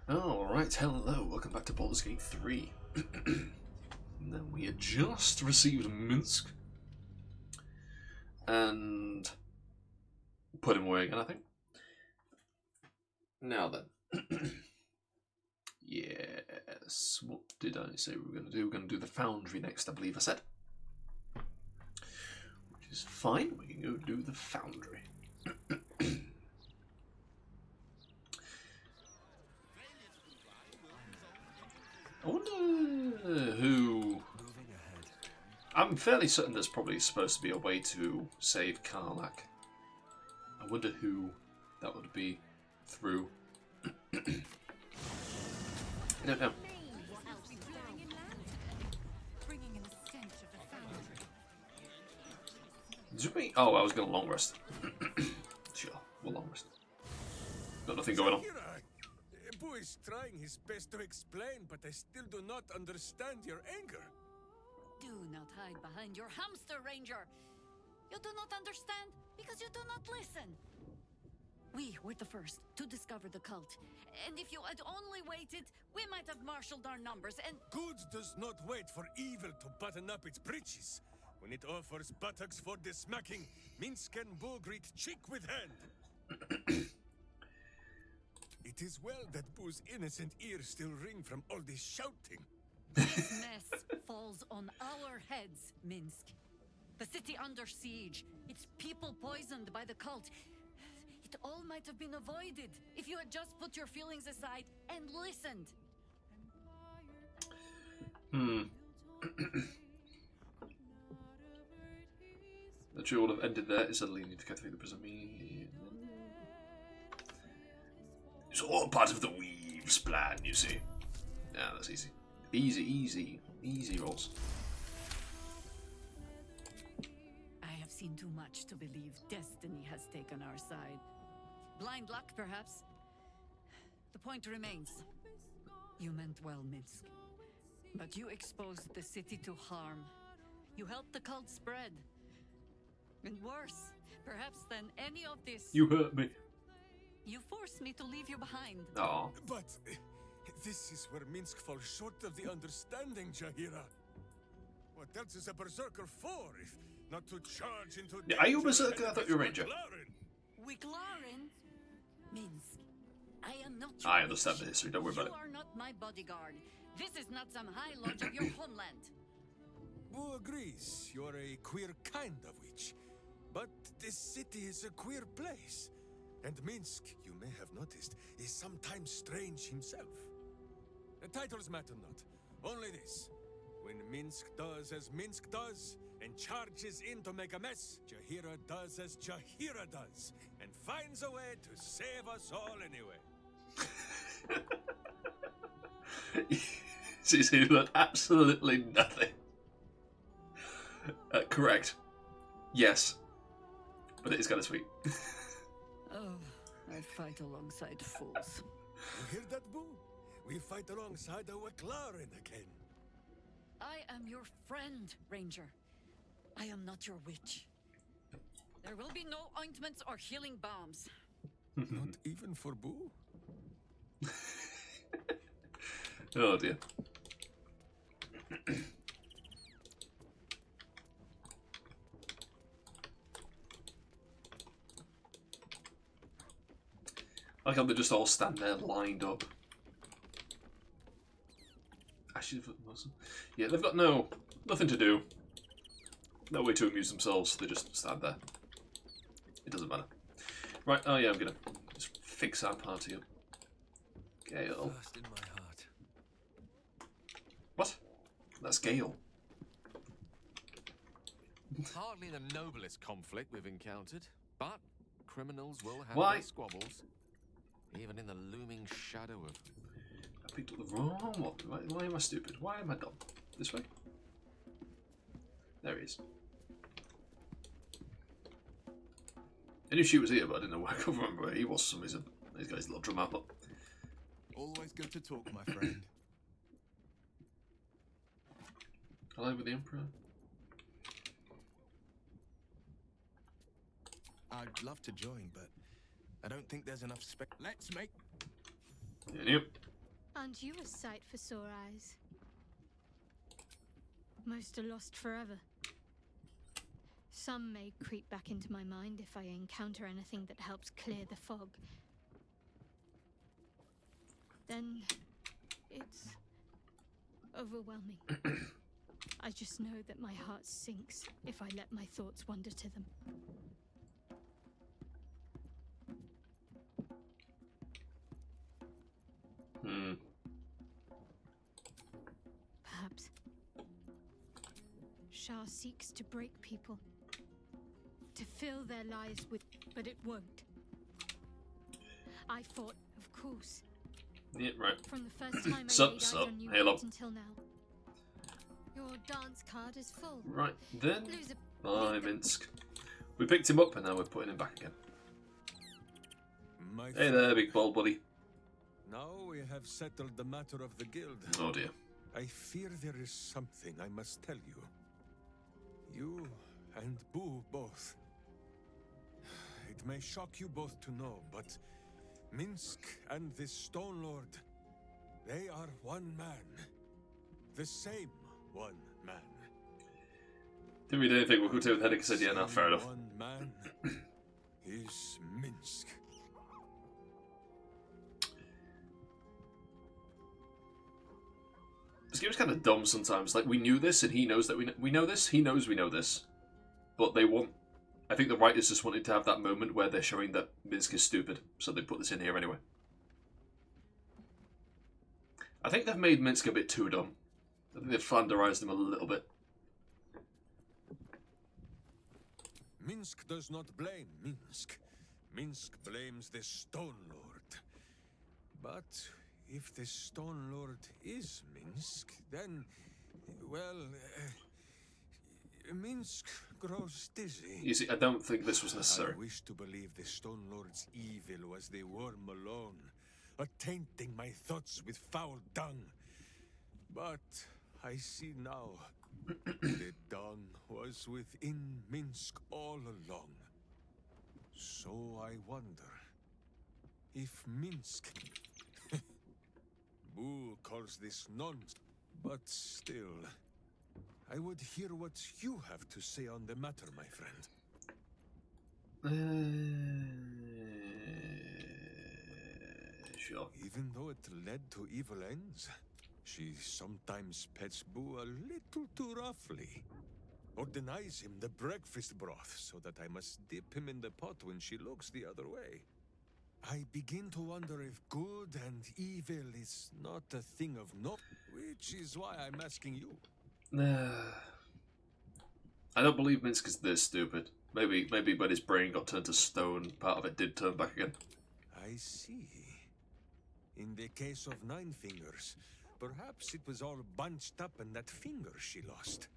Alright, hello, welcome back to Baldur's Gate 3. Now we had just received Minsk and put him away again, I think. Now then. Yes, what did I say we were going to do? We're going to do the Foundry next, I believe I said. Which is fine, we can go do the Foundry. I wonder who... I'm fairly certain there's probably supposed to be a way to save Karlach. I wonder who that would be through. I don't know. Zooming? Oh, I was going to long rest. Sure, we'll long rest. Got nothing going on. Boo is trying his best to explain, but I still do not understand your anger. Do not hide behind your hamster, Ranger. You do not understand because you do not listen. We were the first to discover the cult, and if you had only waited, we might have marshaled our numbers and... Good does not wait for evil to button up its breeches. When it offers buttocks for the smacking, Minsk and Boo greet cheek with hand. It is well that Boo's innocent ears still ring from all this shouting. This mess falls on our heads, Minsk. The city under siege, its people poisoned by the cult. It all might have been avoided if you had just put your feelings aside and listened. The tree would have ended there. Is a leaning to get through the prison. It's all part of the Weave's plan, you see. Yeah, that's easy. Easy rolls. I have seen too much to believe destiny has taken our side. Blind luck, perhaps. The point remains. You meant well, Minsk. But you exposed the city to harm. You helped the cult spread. And worse, perhaps than any of this... You hurt me. You forced me to leave you behind. Oh. But this is where Minsk falls short of the understanding, Jaheira. What else is a berserker for, if not to charge into... Yeah, are you a berserker? I thought you were a ranger. Wiglaren? Minsk, I am not I understand the history, don't worry about it. You are not my bodyguard. This is not some high lodge of your homeland. Boo agrees you're a queer kind of witch. But this city is a queer place. And Minsk, you may have noticed, is sometimes strange himself. The titles matter not. Only this. When Minsk does as Minsk does, and charges in to make a mess, Jaheira does as Jaheira does, and finds a way to save us all anyway. She's learned absolutely nothing. Correct. Yes. But it is kind of sweet. Oh, I fight alongside fools. You hear that, Boo? We fight alongside our Clarin again. I am your friend, Ranger. I am not your witch. There will be no ointments or healing balms. Not even for Boo? Oh dear. I like how they just all stand there lined up. Actually, yeah, they've got nothing to do. No way to amuse themselves, so they just stand there. It doesn't matter. Right, oh yeah, I'm gonna just fix our party up. Gale. First in my heart. What? That's Gale. Hardly the noblest conflict we've encountered, but criminals will have Why? their squabbles, even in the looming shadow of... I picked up the wrong one. Why am I stupid? Why am I dumb? This way? There he is. I knew she was here, but I didn't know where. I can't remember where he was for some reason. He's got his little drum up. Always good to talk, my friend. Hello with the Emperor. I'd love to join, but I don't think there's enough space. Let's make... Yeah, Aren't you a sight for sore eyes? Most are lost forever. Some may creep back into my mind if I encounter anything that helps clear the fog. Then it's overwhelming. I just know that my heart sinks if I let my thoughts wander to them. Perhaps Shah seeks to break people, to fill their lives with, but it won't. I fought, of course. Yeah, right. From the first time I Sup, laid eyes sup. on you Halo. right until now. Your dance card is full. Right, then. Loser. Bye, Minsk. We picked him up and now we're putting him back again. My Hey friend, there, big bald buddy. now we have settled the matter of the guild. Oh dear. I fear there is something I must tell you. You and Boo both. It may shock you both to know, but Minsk and this Stone Lord, they are one man. The same one man. Didn't read anything. We'll go to the headache. Said, yeah, no, fair enough. One man is Minsk. This game's kind of dumb sometimes. Like, we knew this and he knows that we know this. He knows we know this. But they want... I think the writers just wanted to have that moment where they're showing that Minsk is stupid. So they put this in here anyway. I think they've made Minsk a bit too dumb. I think they've flanderized him a little bit. Minsk does not blame Minsk. Minsk blames the Stone Lord. But if the Stone Lord is Minsk, then, well, Minsk grows dizzy. You see, I don't think this was necessary. I wish to believe the Stone Lord's evil was the worm alone, tainting my thoughts with foul dung. But I see now, the dung was within Minsk all along. So I wonder if Minsk... Boo calls this nonsense, but still, I would hear what you have to say on the matter, my friend. Sure. Even though it led to evil ends, she sometimes pets Boo a little too roughly. Or denies him the breakfast broth so that I must dip him in the pot when she looks the other way. I begin to wonder if good and evil is not a thing of no, which is why I'm asking you. I don't believe Minsk is this stupid. Maybe when his brain got turned to stone, part of it did turn back again. I see. In the case of Nine Fingers, perhaps it was all bunched up in that finger she lost.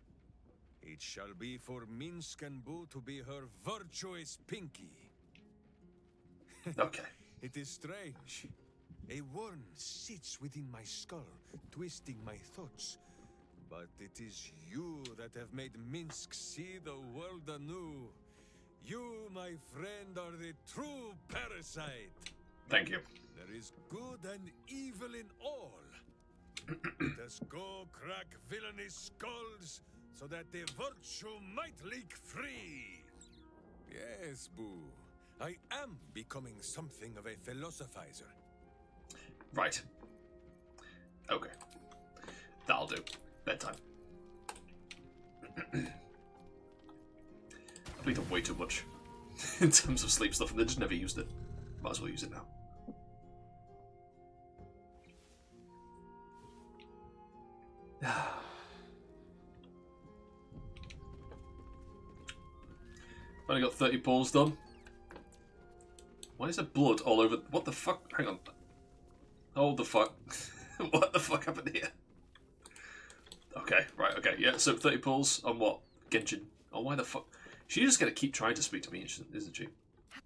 It shall be for Minsk and Boo to be her virtuous pinky. Okay. It is strange. A worm sits within my skull, twisting my thoughts. But it is you that have made Minsk see the world anew. You, my friend, are the true parasite. Thank you. There is good and evil in all. Let us go crack villainous skulls so that the virtue might leak free. Yes, Boo. I am becoming something of a philosophizer. Right. Okay. That'll do. Bedtime. I've been done way too much in terms of sleep stuff and they just never used it. Might as well use it now. Only got 30 pulls done. Why is there blood all over? What the fuck? Hang on. Hold the fuck. What the fuck happened here? Okay, right, okay. Yeah, so 30 pulls on what? Genshin. Oh, why the fuck? She's just gonna keep trying to speak to me, isn't she?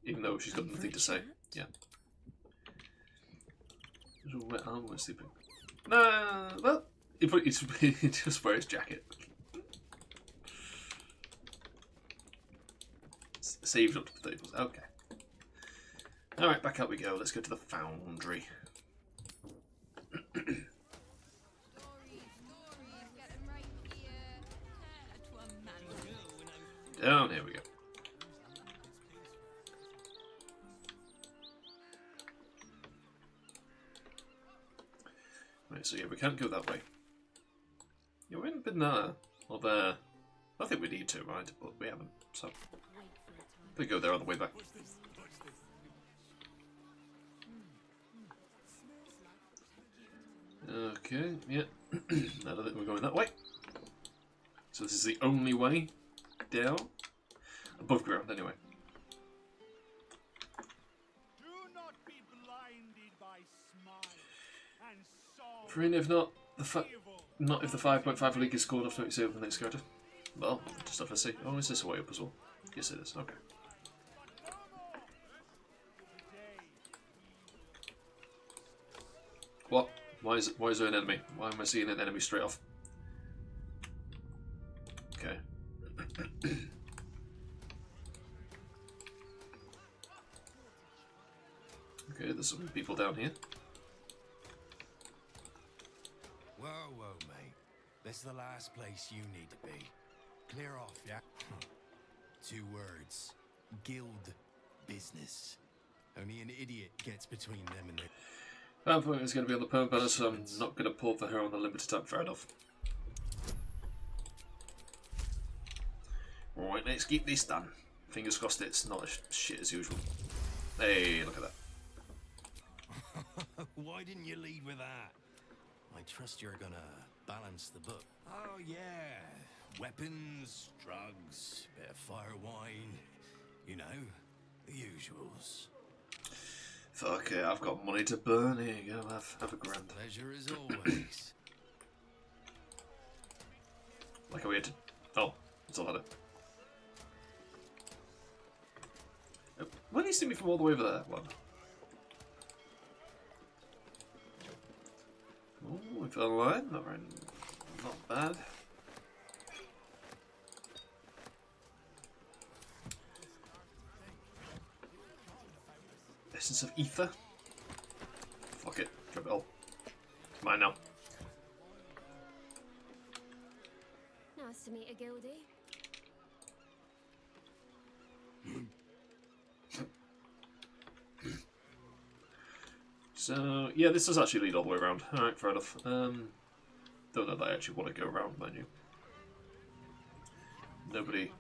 Even though she's got nothing to say. Yeah. There's a wet arm when sleeping. No, well, he just wear his jacket. Saved up to 30 pulls. Okay. Alright, back out we go. Let's go to the foundry. Right, so yeah, we can't go that way. Yeah, we haven't been there. Or there. I think we need to, right? But we haven't, so... We go there on the way back. Okay, yeah. I don't think we're going that way. So this is the only way down. Above ground, anyway. Do not be blinded by smile and sorrow. Green, if not if the 5.5 league is scored off 27 for the next character. Well, just have to see. Oh, is this a way up as well? Yes, it is. Okay. What? Why is there an enemy? Why am I seeing an enemy straight off? Okay. Okay, there's some people down here. Whoa, whoa, mate. This is the last place you need to be. Clear off, yeah? 2 words. Guild business. Only an idiot gets between them and their... I thought it was going to be on the perm banner, so I'm not going to pull for her on the limited time. Fair enough. Alright, let's get this done. Fingers crossed it's not as shit as usual. Hey, look at that. Why didn't you lead with that? I trust you're gonna balance the book. Oh, yeah. Weapons, drugs, bit of fire wine. You know, the usuals. Fuck it, I've got money to burn. Here you go, have a grand. Pleasure as always. Like a weird. Oh, it's all had it. Why do you see me from all the way over there? One. Oh, we fell alright. Not bad. Essence of ether. Fuck it. Grab it all. Mine now. Nice to meet a guildie. So, yeah, this does actually lead all the way around. Alright, fair enough. Don't know that I actually want to go around, mind you. Nobody...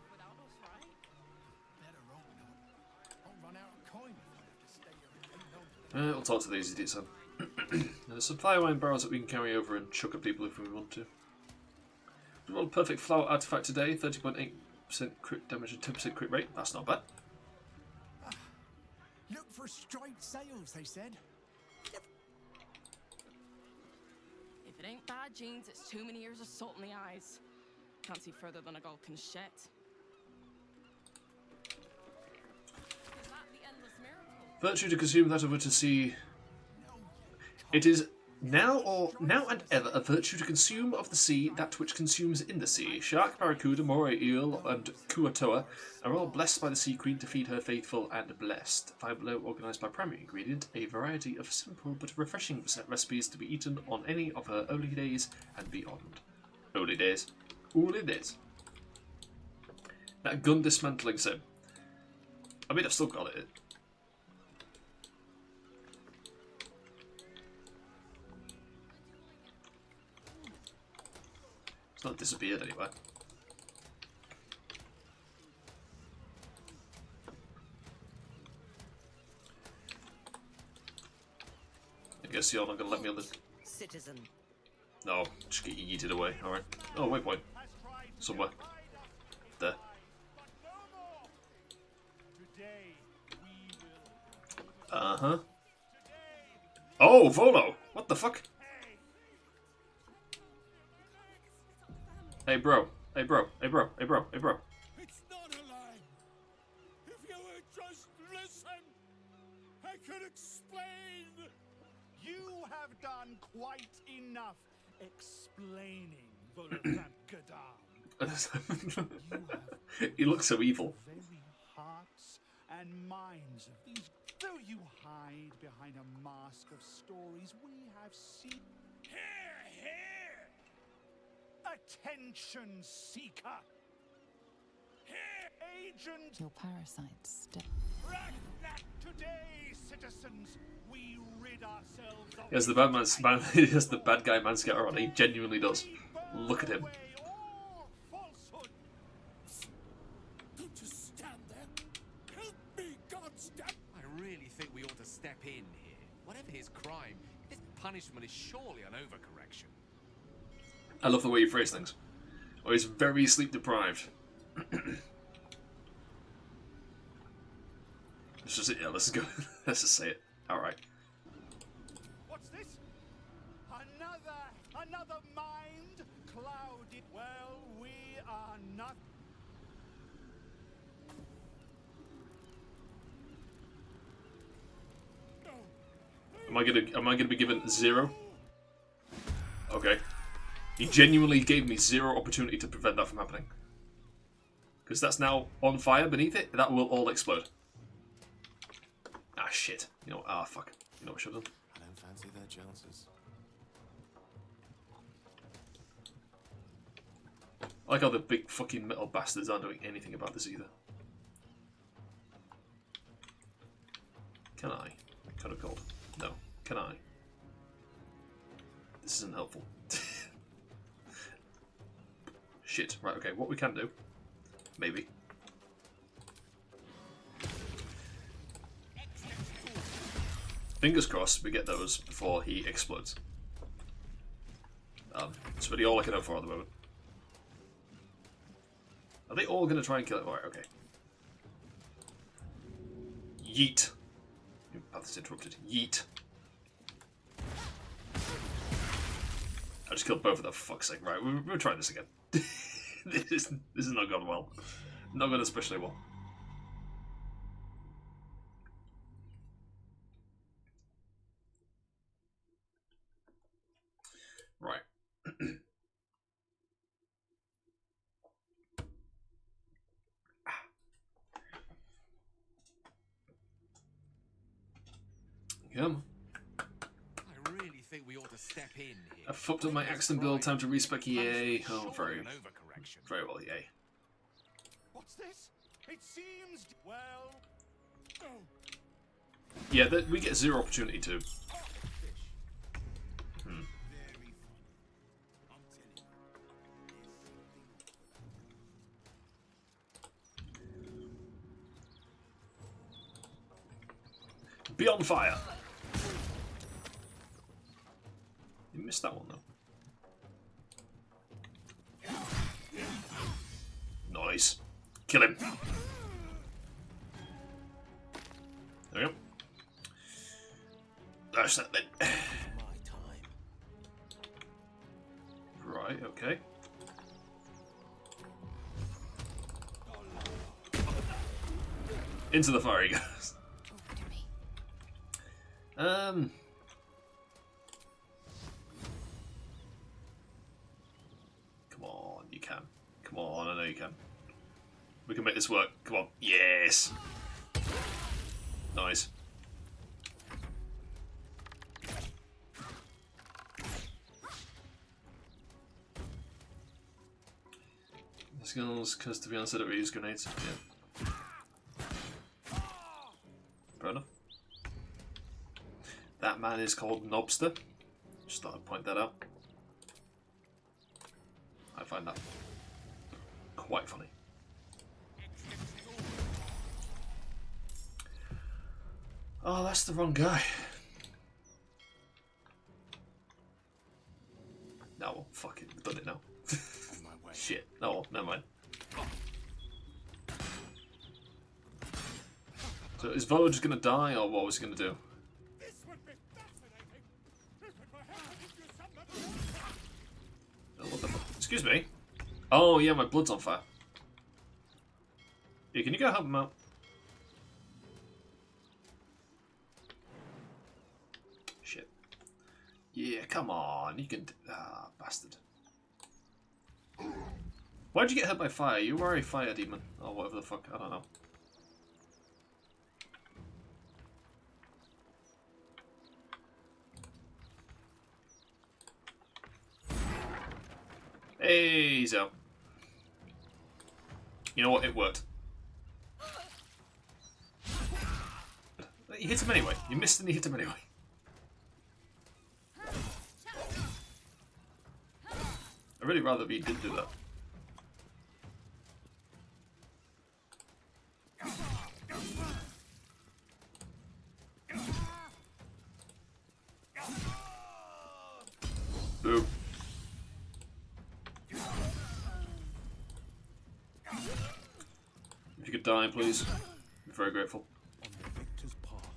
we'll talk to these idiots then. There's some firewine barrels that we can carry over and chuck at people if we want to. We rolled a perfect flower artifact today, 30.8% crit damage and 10% crit rate. That's not bad. Look for striped sails, they said. If it ain't bad genes, it's too many years of salt in the eyes. Can't see further than a gull can shed. Is that the endless miracle? Virtue to consume that over to see. It is now and ever a virtue to consume of the sea that which consumes in the sea. Shark, barracuda, moray eel, and kuatoa are all blessed by the sea queen to feed her faithful and blessed. Five below organised by primary ingredient, a variety of simple but refreshing recipes to be eaten on any of her holy days and beyond. Holy days. Holy days. That gun dismantling sim. I mean, I've still got it. It's not disappeared anywhere. I guess you're not going to let me on the... Citizen. No, just get yeeted away. Alright. Oh, waypoint. Somewhere. There. Uh-huh. Oh, Volo! What the fuck? Hey, bro. Hey, bro. Hey, bro. Hey, bro. Hey, bro. It's not a lie. If you would just listen, I could explain. You have done quite enough explaining, Volothamp Gadam. He looks so evil. Very hearts and minds of these. Though you hide behind a mask of stories, we have seen. Here, here! Attention seeker! Here, agent! Your parasites. Right today, citizens, we rid ourselves He has the bad man's man. He has the bad guy man scatter on. He genuinely does. Look at him. Don't just stand there. Help me, Godstep! I really think we ought to step in here. Whatever his crime, his punishment is surely an overcorrection. I love the way you phrase things. Oh, he's very sleep deprived. Let's just let's go. Let's just say it. All right. What's this? Another mind clouded. Well, we are not. Am I gonna be given 0? Okay. He genuinely gave me 0 opportunity to prevent that from happening. Because that's now on fire beneath it. That will all explode. Ah, shit. You know, fuck. You know what I should have done? I don't fancy their chances. I like how the big fucking metal bastards aren't doing anything about this either. Can I? Kind of cold. No. Can I? This isn't helpful. Shit. Right, okay. What we can do, maybe. Fingers crossed we get those before he explodes. That's really all I can hope for at the moment. Are they all going to try and kill it? Alright, okay. Yeet. Your path is interrupted. Yeet. I just killed both of them, for fuck's sake. Right, we're trying this again. This is not gone well. Not gone especially well. Right. Come. I really think we ought to step in here. I fucked up my accident build. Time to respec EA. Oh, very well, EA. What's this? It seems well. Yeah, we get 0 opportunity to. Be on fire. You missed that one though. Nice. Kill him. There we go. That's that then. Right, okay. Into the fire he goes. Come on, you can. Come on, I know you can. We can make this work. Come on. Yes. Nice. The skills, because to be honest, I don't really use grenades. Yeah. Fair enough. That man is called Knobster. Just thought I'd point that out. I find that quite funny. Oh, that's the wrong guy. No, well, fuck it. We've done it now. Shit. Oh, well, never mind. So is Volo just going to die, or what was he going to do? Oh, what the fuck? Excuse me? Oh, yeah, my blood's on fire. Yeah, can you go help him out? Shit. Yeah, come on. You can... Ah, bastard. Why'd you get hit by fire? You were a fire demon. Or whatever the fuck. I don't know. Hey, he's out. You know what? It worked. You hit him anyway. You missed and you hit him anyway. I'd really rather he did do that. Boo. If you could die, please. I'd be very grateful. On the victor's path.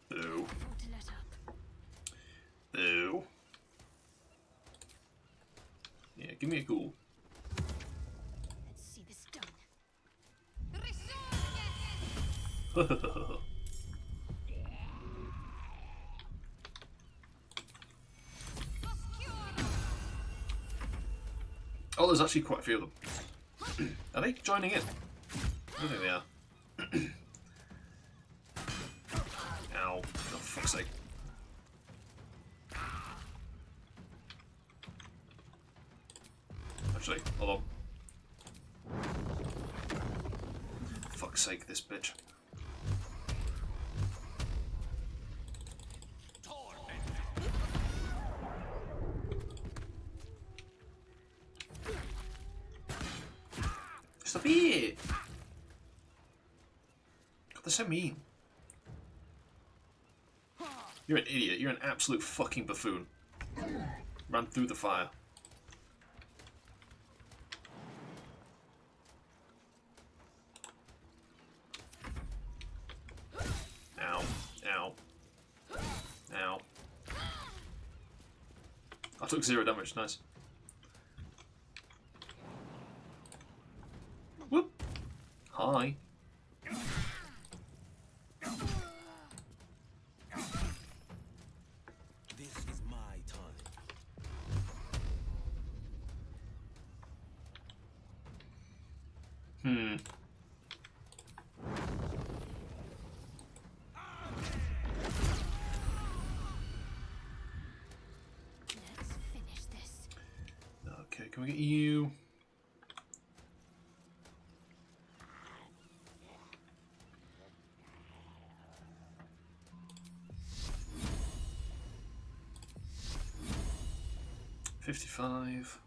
Boo. Not to let up. Boo. Yeah, give me a ghoul. Let's see this done. Oh, there's actually quite a few of them. Are they joining in? I don't think they are. Ow. Oh, fuck's sake. Actually, hold on. Fuck's sake, this bitch. Stop it! God, they're so mean. You're an idiot. You're an absolute fucking buffoon. Ran through the fire. Ow. Ow. Ow. I took 0 damage. Nice. Whoop. Hi. This is my time. Hmm. Let's finish this. Okay, can we get you? $55.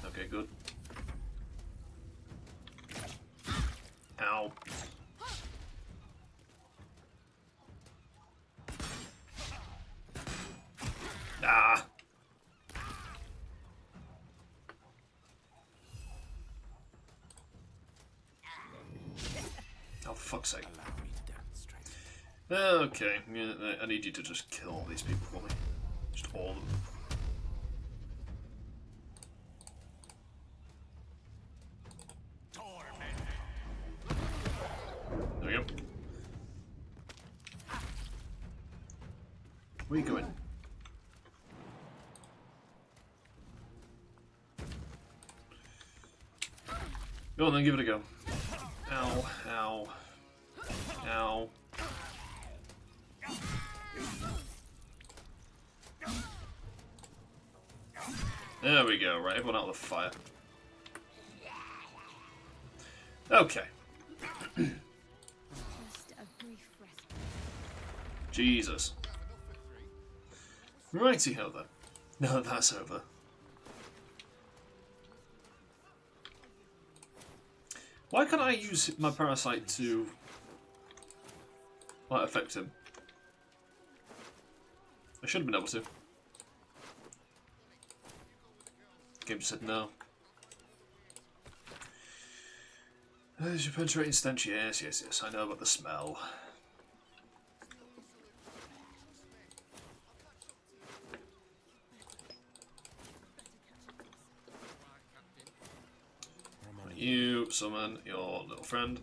Okay, good. Ow. Ah. Oh, for fuck's sake. Allow me to demonstrate. Okay, yeah, I need you to just kill all these people for me. Just all of them. There we go. Where are you going? Go on then, give it a go. Ow, ow, ow. There we go, right, everyone out of the fire. Okay. Just a brief respite. Jesus. Righty-ho then. Now that that's over. Why can't I use my parasite to like affect him? I should have been able to. Game just said no. There's your penetrating stench. Yes, yes, yes. I know about the smell. You summon your little friend.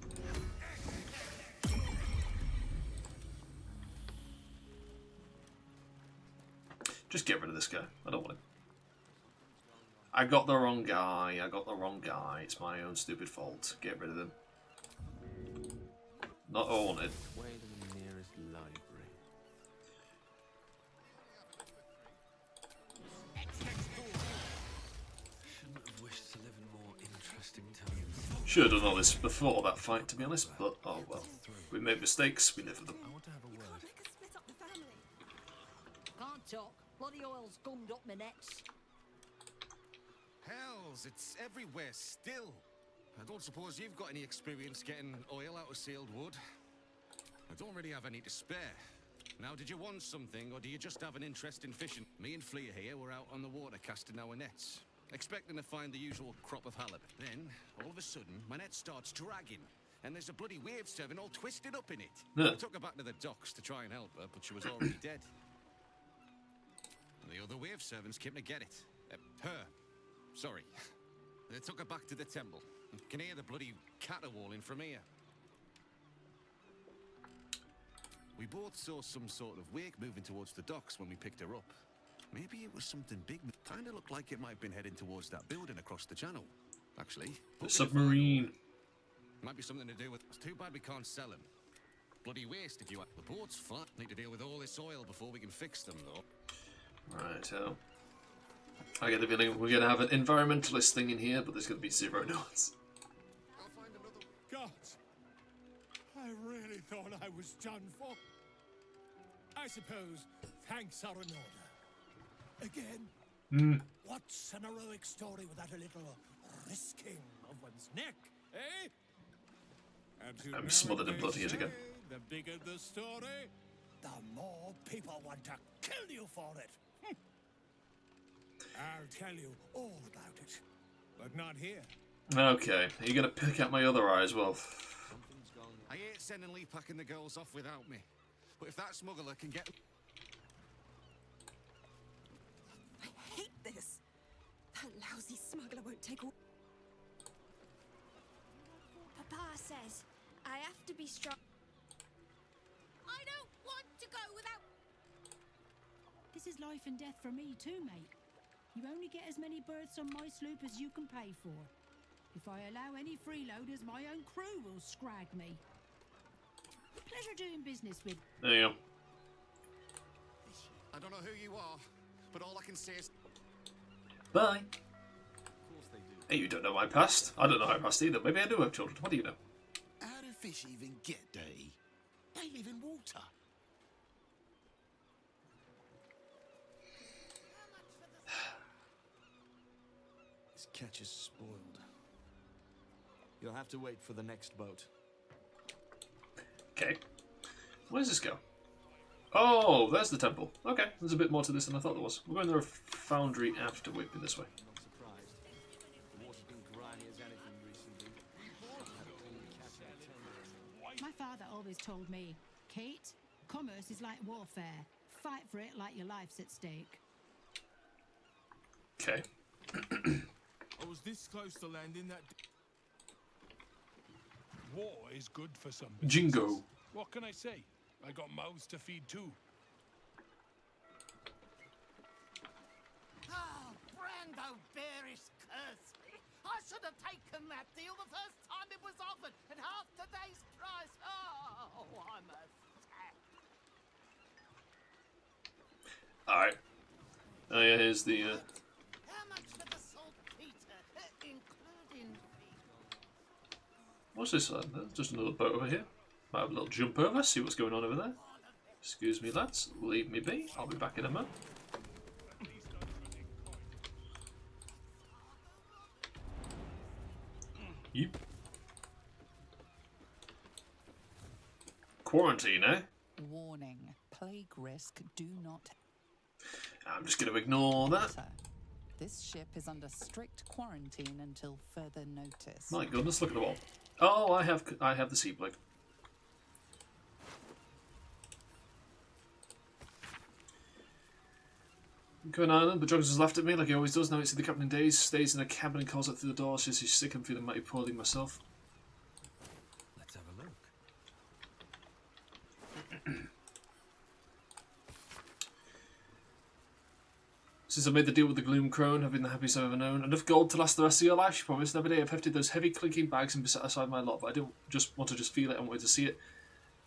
Just get rid of this guy. I don't want him. I got the wrong guy. I got the wrong guy. It's my own stupid fault. Get rid of him. Not wanted. Way to the nearest library. Shouldn't have wished to live in more interesting times. Should have done all this before that fight, to be honest, but oh well. We made mistakes, we live with them. I want to have a word. Can't talk. Bloody oil's gummed up my nets. Hells, it's everywhere still. I don't suppose you've got any experience getting oil out of sealed wood. I don't really have any to spare. Now, did you want something, or do you just have an interest in fishing? Me and Flea here were out on the water casting our nets, expecting to find the usual crop of halibut. Then, all of a sudden, my net starts dragging, and there's a bloody wave serving all twisted up in it. Yeah. I took her back to the docks to try and help her, but she was already dead. And the other wave servants came to get it. Her. Sorry. They took her back to the temple. You can hear the bloody caterwauling from here. We both saw some sort of wake moving towards the docks when we picked her up. Maybe it was something big. Kinda looked like it might have been heading towards that building across the channel. Actually. The submarine. Might be something to do with... It's too bad we can't sell him. Bloody waste if you... The boat's flat. Need to deal with all this oil before we can fix them, though. Right, I get the feeling we're going to have an environmentalist thing in here, but there's going to be zero notes. I'll find another... Gods, I really thought I was done for. I suppose thanks are in order. Again, what's an heroic story without a little risking of one's neck, eh? And to I'm smothered in blood here again. The bigger the story, the more people want to kill you for it. I'll tell you all about it, but not here. Okay, are you going to pick out my other eye as well? I hate sending Lee packing the girls off without me. But if that smuggler can get... I hate this. That lousy smuggler won't take all... Papa says I have to be strong. I don't want to go without... This is life and death for me too, mate. You only get as many berths on my sloop as you can pay for. If I allow any freeloaders, my own crew will scrag me. Pleasure doing business with... There you go. I don't know who you are, but all I can say is... Bye. Hey, you don't know my past. I don't know my past either. Maybe I do have children. What do you know? How do fish even get there? They live in water. This catch is spoiled. You'll have to wait for the next boat. Okay. Where does this go? Oh, there's the temple. Okay, there's a bit more to this than I thought there was. We're going to a foundry after we've been this way. Not surprised. The water's been grimy as anything recently. My father always told me, Kate, commerce is like warfare. Fight for it like your life's at stake. Okay. I was this close to landing that... War is good for some businesses. Jingo. What can I say? I got mouths to feed too. Oh, Brando Bearish curse me. I should have taken that deal the first time it was offered at half today's price. Oh, I'm a sack. Alright. Oh yeah, here's the... How much for the saltpeter, including fee? What's this? Just another boat over here. Might have a little jump over, see what's going on over there. Excuse me, lads. Leave me be. I'll be back in a moment. Yep. Quarantine, eh? Warning. Plague risk. Do not... I'm just going to ignore that. This ship is under strict quarantine until further notice. My goodness, look at the wall. Oh, I have the sea plague. Going Island, but Joggers has laughed at me like he always does. Now it's the captain days, stays in a cabin and calls out through the door. Says he's sick and feeling mighty poorly myself. Let's have a look. Since I made the deal with the Gloom Crone, I've been the happiest I've ever known. Enough gold to last the rest of your life, she promised. Every day I've hefted those heavy clinking bags and be set aside my lot, but I don't just want to just feel it, I wanted to see it.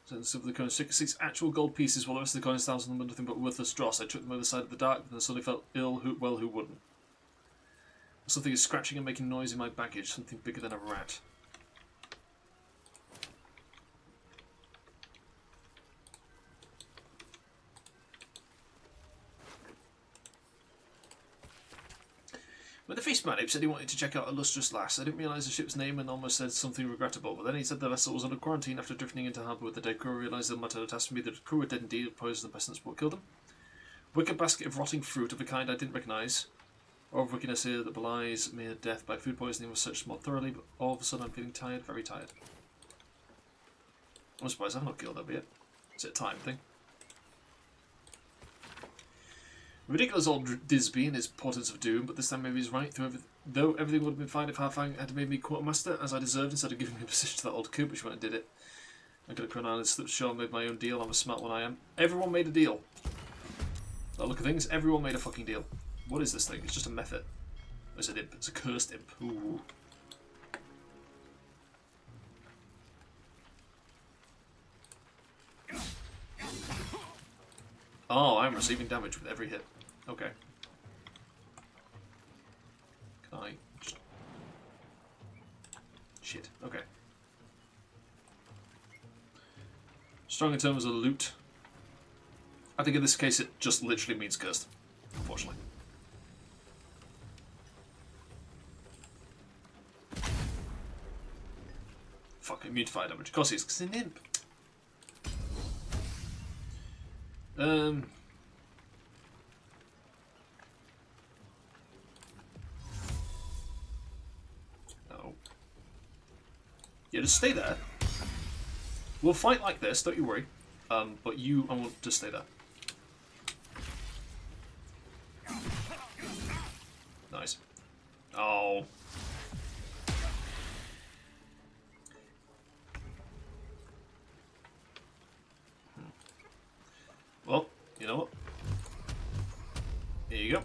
So some of the coins, 6 actual gold pieces, while the rest of the coins thousands were nothing but worthless dross. I took them over the side of the dark, and I suddenly felt ill. Who wouldn't? Something is scratching and making noise in my baggage, something bigger than a rat. When the feast man said he wanted to check out a lustrous lass, I didn't realise the ship's name and almost said something regrettable, but then he said the vessel was under quarantine after drifting into harbour with the dead crew. I realised the matter had tasked me that the crew were dead indeed, poisoned the peasants what killed them. Wicked basket of rotting fruit of a kind I didn't recognise. Or of wickedness here that belies mere death by food poisoning was searched more thoroughly, but all of a sudden I'm feeling tired, very tired. I'm surprised I've not killed her yet. Is it a time thing? Ridiculous old Disby and his portents of doom, but this time maybe he's right. Though everything would have been fine if Halfang had made me quartermaster, as I deserved, instead of giving me a position to that old coot, which when I did it. I could have come on and slipped short and made my own deal. I'm a smart one, I am. Everyone made a deal. By the look of things, everyone made a fucking deal. What is this thing? It's just a method. It's an imp. It's a cursed imp. Ooh. Oh, I'm receiving damage with every hit. Okay. Can I just... Shit. Okay. Strong in terms of loot. I think in this case it just literally means cursed. Unfortunately. Fuck, immune to fire damage. Of course he is, because he's an imp. No. Yeah, just stay there. We'll fight like this, don't you worry. But you, I want to stay there. Nice. Oh. Well, you know what? Here you go.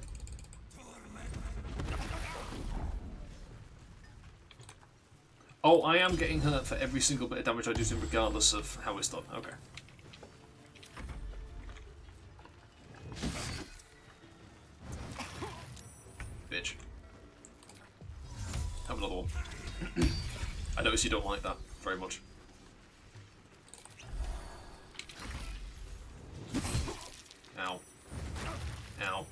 Oh, I am getting hurt for every single bit of damage I do to him, regardless of how it's done. Okay. Bitch. Have another one. I notice you don't like that very much. Ow. Ow.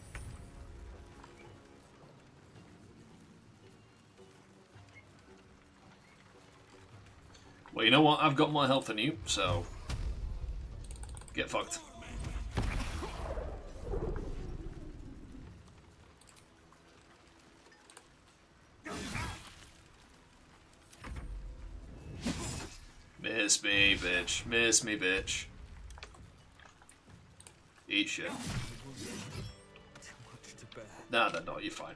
Well, you know what? I've got more health than you, so... Get fucked. Miss me, bitch. Miss me, bitch. Eat shit. Nah, no, you're fine.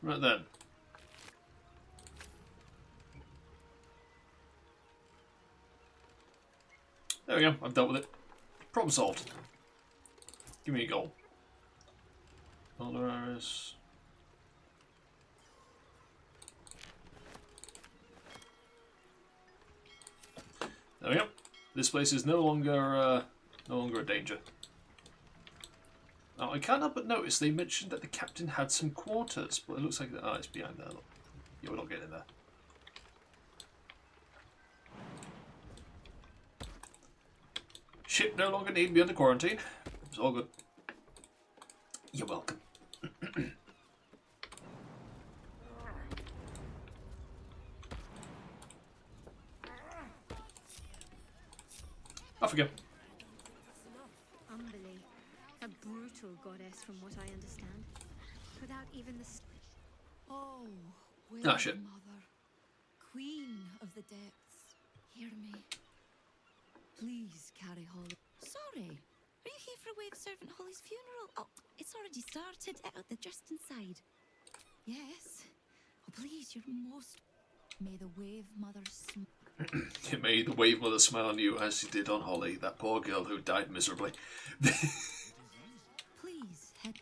Right then. There we go, I've dealt with it. Problem solved. Give me a goal. Baldur. There we go. This place is no longer a danger. Now, I can't help but notice they mentioned that the captain had some quarters, but it looks like it's behind there. Look. Yeah, we're not getting there. Ship no longer need to be under quarantine. It's all good. You're welcome. Off we go. Umberly, a brutal goddess from what I understand. Without even the... Oh, Ah, shit. Mother, Queen of the Depths, hear me. Please carry Holly. Sorry, are you here for Wave Servant Holly's funeral? Oh, it's already started. They're just inside. Yes. Oh, please, you're most... May the Wave Mother... May the Wave Mother smile on you as she did on Holly, that poor girl who died miserably. Please, head...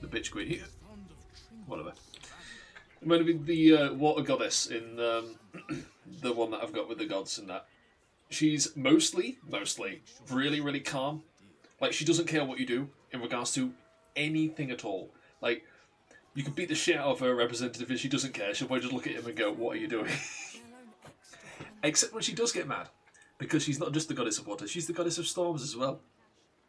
The bitch queen. Whatever. It might be the water goddess in the one that I've got with the gods and that. She's mostly, really, really calm. Like, she doesn't care what you do in regards to anything at all. Like, You can beat the shit out of her representative and she doesn't care. She'll probably just look at him and go, what are you doing? Except when she does get mad. Because she's not just the goddess of water, she's the goddess of storms as well.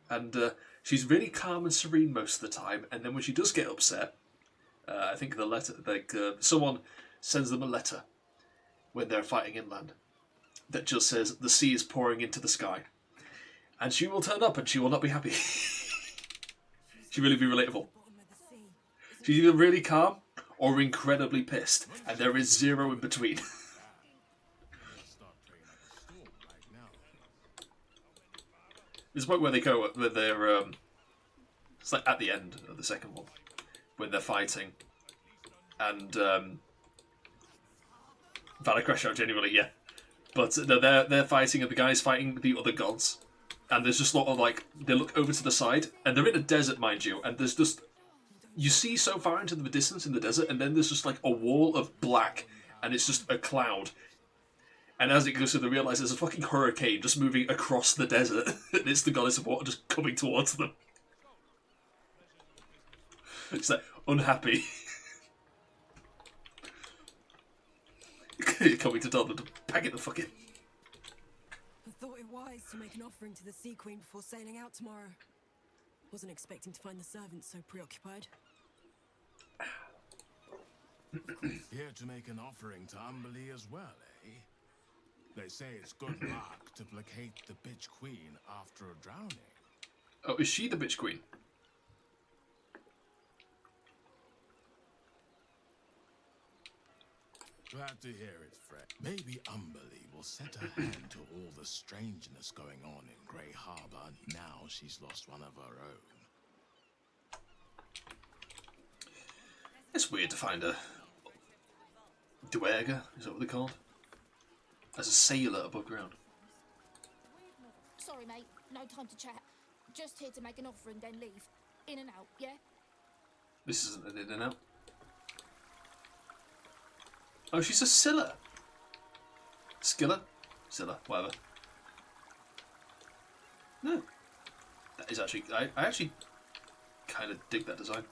And she's really calm and serene most of the time. And then when she does get upset, I think the letter, someone sends them a letter when they're fighting inland that just says the sea is pouring into the sky. And she will turn up and she will not be happy. She'll really be relatable. She's either really calm or incredibly pissed. And there is zero in between. There's a point where they go, where they're, it's like at the end of the second one, when they're fighting, and Valor crash out genuinely, yeah. But they're fighting, and the guy's fighting the other gods, and there's just a lot of like, they look over to the side, and they're in a desert, mind you, and there's just, you see so far into the distance in the desert, and then there's just like a wall of black, and it's just a cloud. And as it goes through, they realise there's a fucking hurricane just moving across the desert. And it's the goddess of water just coming towards them. It's like, unhappy. Coming to tell them to pack it the fuck in. I thought it wise to make an offering to the Sea Queen before sailing out tomorrow. Wasn't expecting to find the servants so preoccupied. Here to make an offering to Umberlee as well, eh? They say it's good luck to placate the bitch queen after a drowning. Oh, is she the bitch queen? Glad to hear it, Fred. Maybe Umberlee will set her hand to all the strangeness going on in Grey Harbor now she's lost one of her own. It's weird to find a duergar, is that what they're called? As a sailor above ground. Sorry, mate. No time to chat. Just here to make an offer and then leave. In and out, yeah? This isn't an in and out. Oh, she's a Scylla. Skilla? Scylla, whatever. No. That is actually... I actually kind of dig that design.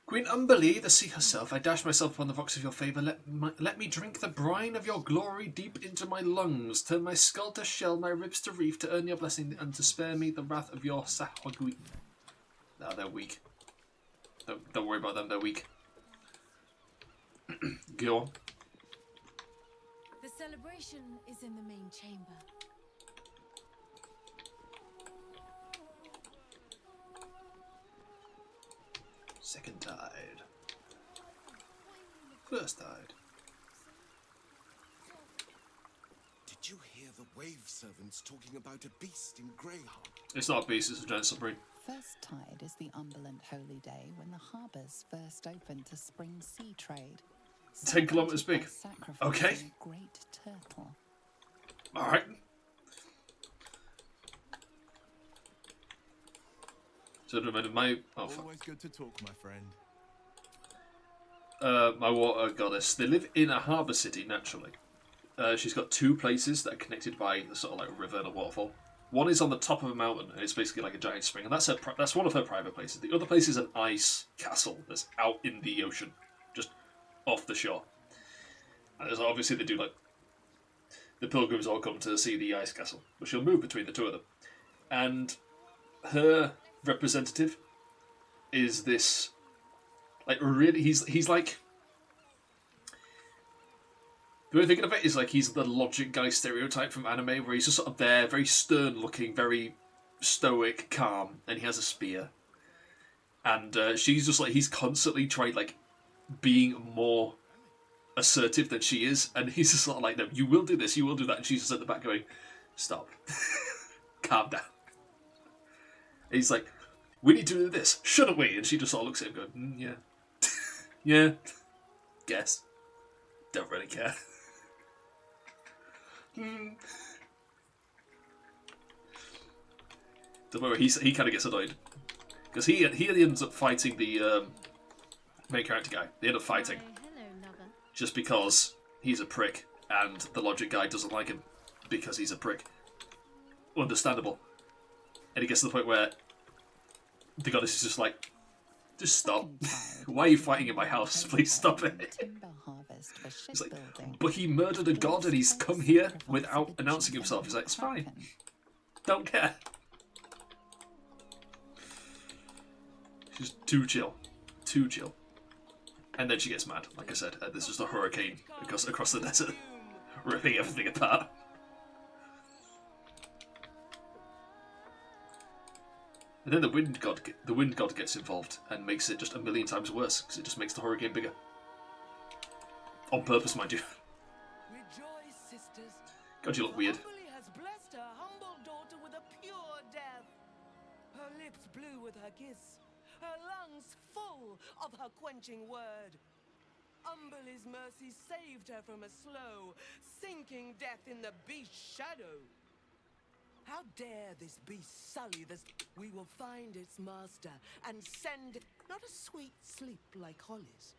Queen Umberlee, the sea herself, I dash myself upon the rocks of your favour. Let me drink the brine of your glory deep into my lungs. Turn my skull to shell, my ribs to reef, to earn your blessing and to spare me the wrath of your Sahwagui. No, they're weak. Don't worry about them, they're weak. Go on. The celebration is in the main chamber. Second tide. First tide. Did you hear the wave servants talking about a beast in Grey Harbor? It's not a beast, it's a giant submarine. First tide is the Umberland holy day when the harbours first open to spring sea trade. 10 kilometres big. Okay. Great turtle. Alright. So my Always good to talk, my friend. my water goddess. They live in a harbour city naturally. She's got two places that are connected by a sort of like river and a waterfall. One is on the top of a mountain, and it's basically like a giant spring, and that's one of her private places. The other place is an ice castle that's out in the ocean, just off the shore. And there's obviously they do like the pilgrims all come to see the ice castle, but she'll move between the two of them. And her representative is this, like, really, he's like, the way I'm thinking of it is like he's the logic guy stereotype from anime, where he's just sort of there, very stern looking, very stoic, calm, and he has a spear. And she's just like, he's constantly trying, like, being more assertive than she is, and he's just sort of like, no, you will do this, you will do that, and she's just at the back going, stop. Calm down. And he's like, we need to do this, shouldn't we? And she just sort of looks at him going, yeah. Yeah. Guess. Don't really care. Don't worry, he kind of gets annoyed. Because he ends up fighting the main character guy. They end up fighting. Just because he's a prick and the logic guy doesn't like him. because he's a prick. Understandable. And he gets to the point where the goddess is just like, just stop. Why are you fighting in my house? Please stop it. It's like, but he murdered a god and he's come here without announcing himself. He's like, it's fine. Don't care. She's too chill. Too chill. And then she gets mad, like I said. There's just a hurricane across the desert, ripping everything apart. And then the wind god gets involved and makes it just a million times worse, because it just makes the hurricane bigger. On purpose, mind you. Rejoice, sisters. God, you look weird. Amberly has blessed her humble daughter with a pure death. Her lips blue with her kiss, her lungs full of her quenching word. Amberly's mercy saved her from a slow, sinking death in the beast's shadow. How dare this beast sully this? We will find its master and send it not a sweet sleep like Holly's,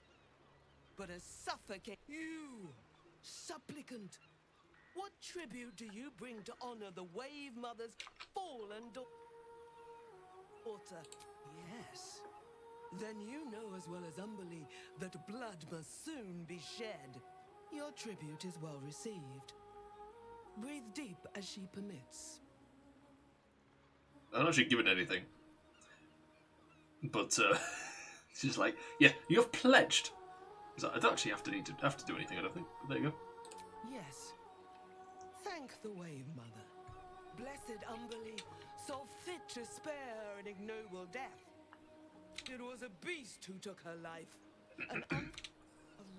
but a suffocate. You, supplicant, what tribute do you bring to honor the Wave Mother's fallen daughter? Yes. Then you know as well as Umberly that blood must soon be shed. Your tribute is well received. Breathe deep as she permits. I'm not actually given anything. But she's like, yeah, you have pledged. So I don't actually have to do anything, I don't think. But there you go. Yes. Thank the Wave Mother. Blessed Umberly saw fit to spare her an ignoble death. It was a beast who took her life. A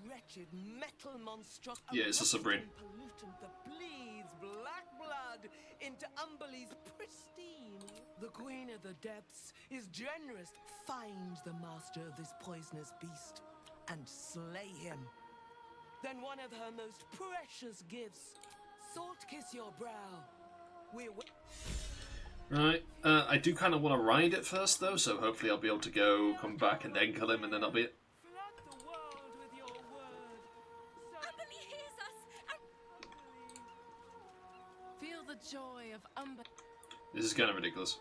wretched metal monstrosity. Yeah, it's a submarine. Pollutant that bleeds black blood into Umberly's pristine. The Queen of the Depths is generous. Find the master of this poisonous beast and slay him. Then one of her most precious gifts, salt kiss your brow. Right, I do kind of want to ride it first though, so hopefully I'll be able to go, come back and then kill him and then that'll be it. Feel the joy of Umber. This is kind of ridiculous.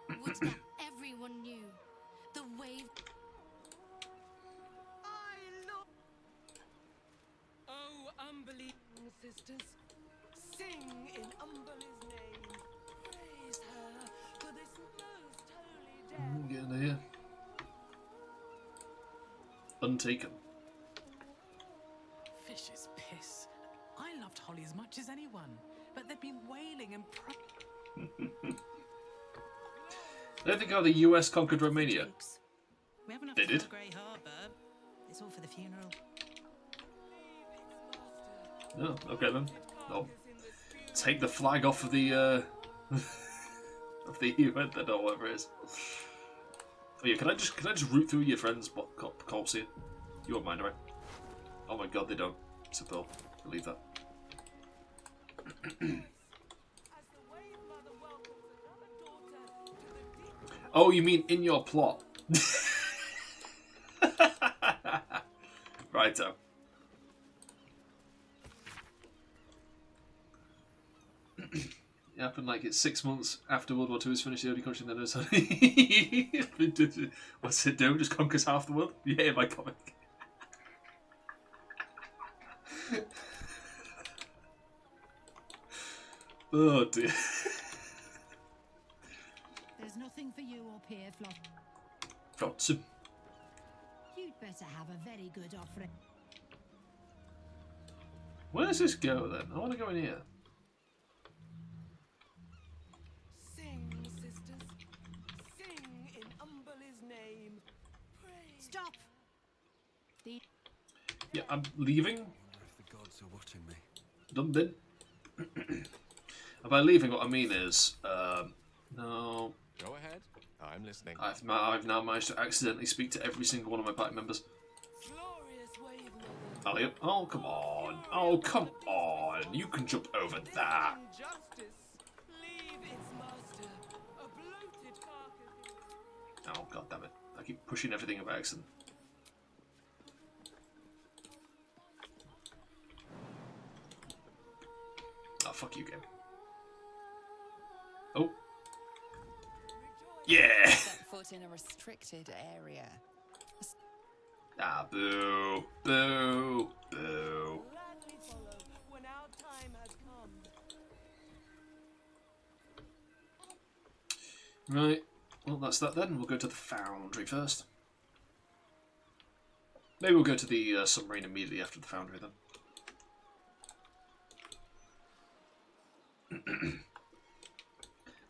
Would that everyone knew. The wave. Oh, Umberly, sisters, sing in Umberly's name. Praise her for this most holy death. Get in here. Untaken. Fish's piss. I loved Holly as much as anyone, but they've been wailing and I don't think how the US conquered Romania. we have enough They to did? fill Grey Harbour. It's all for the funeral. No, okay then. I'll take the flag off of the of the event then, or whatever it is. Oh yeah, can I just root through your friends' corpse here? You won't mind, right? Oh my god, they don't. So believe that. Oh, you mean in your plot? Righto. It happened like it's 6 months after World War II is finished. The only country that knows how. What's it do? Just conquers half the world? Yeah, my comic. Oh dear. There's nothing for you up here, Flop. Flotsam. You'd better have a very good offering. Where does this go then? I want to go in here. Sing, sisters, sing in Umberly's name. Praise. Stop! Yeah, I'm leaving. If the gods are watching me. Done then. And by leaving, what I mean is, no. Go ahead. I'm listening. I've now managed to accidentally speak to every single one of my party members. Elliot, oh come on! Oh come on! You can jump over that. Oh god damn it! I keep pushing everything by accident. Oh fuck you, game. Yeah! Set foot in a restricted area. Ah, boo. Boo. Boo. Gladly follow when our time has come. Right. Well, that's that then. We'll go to the foundry first. Maybe we'll go to the submarine immediately after the foundry then.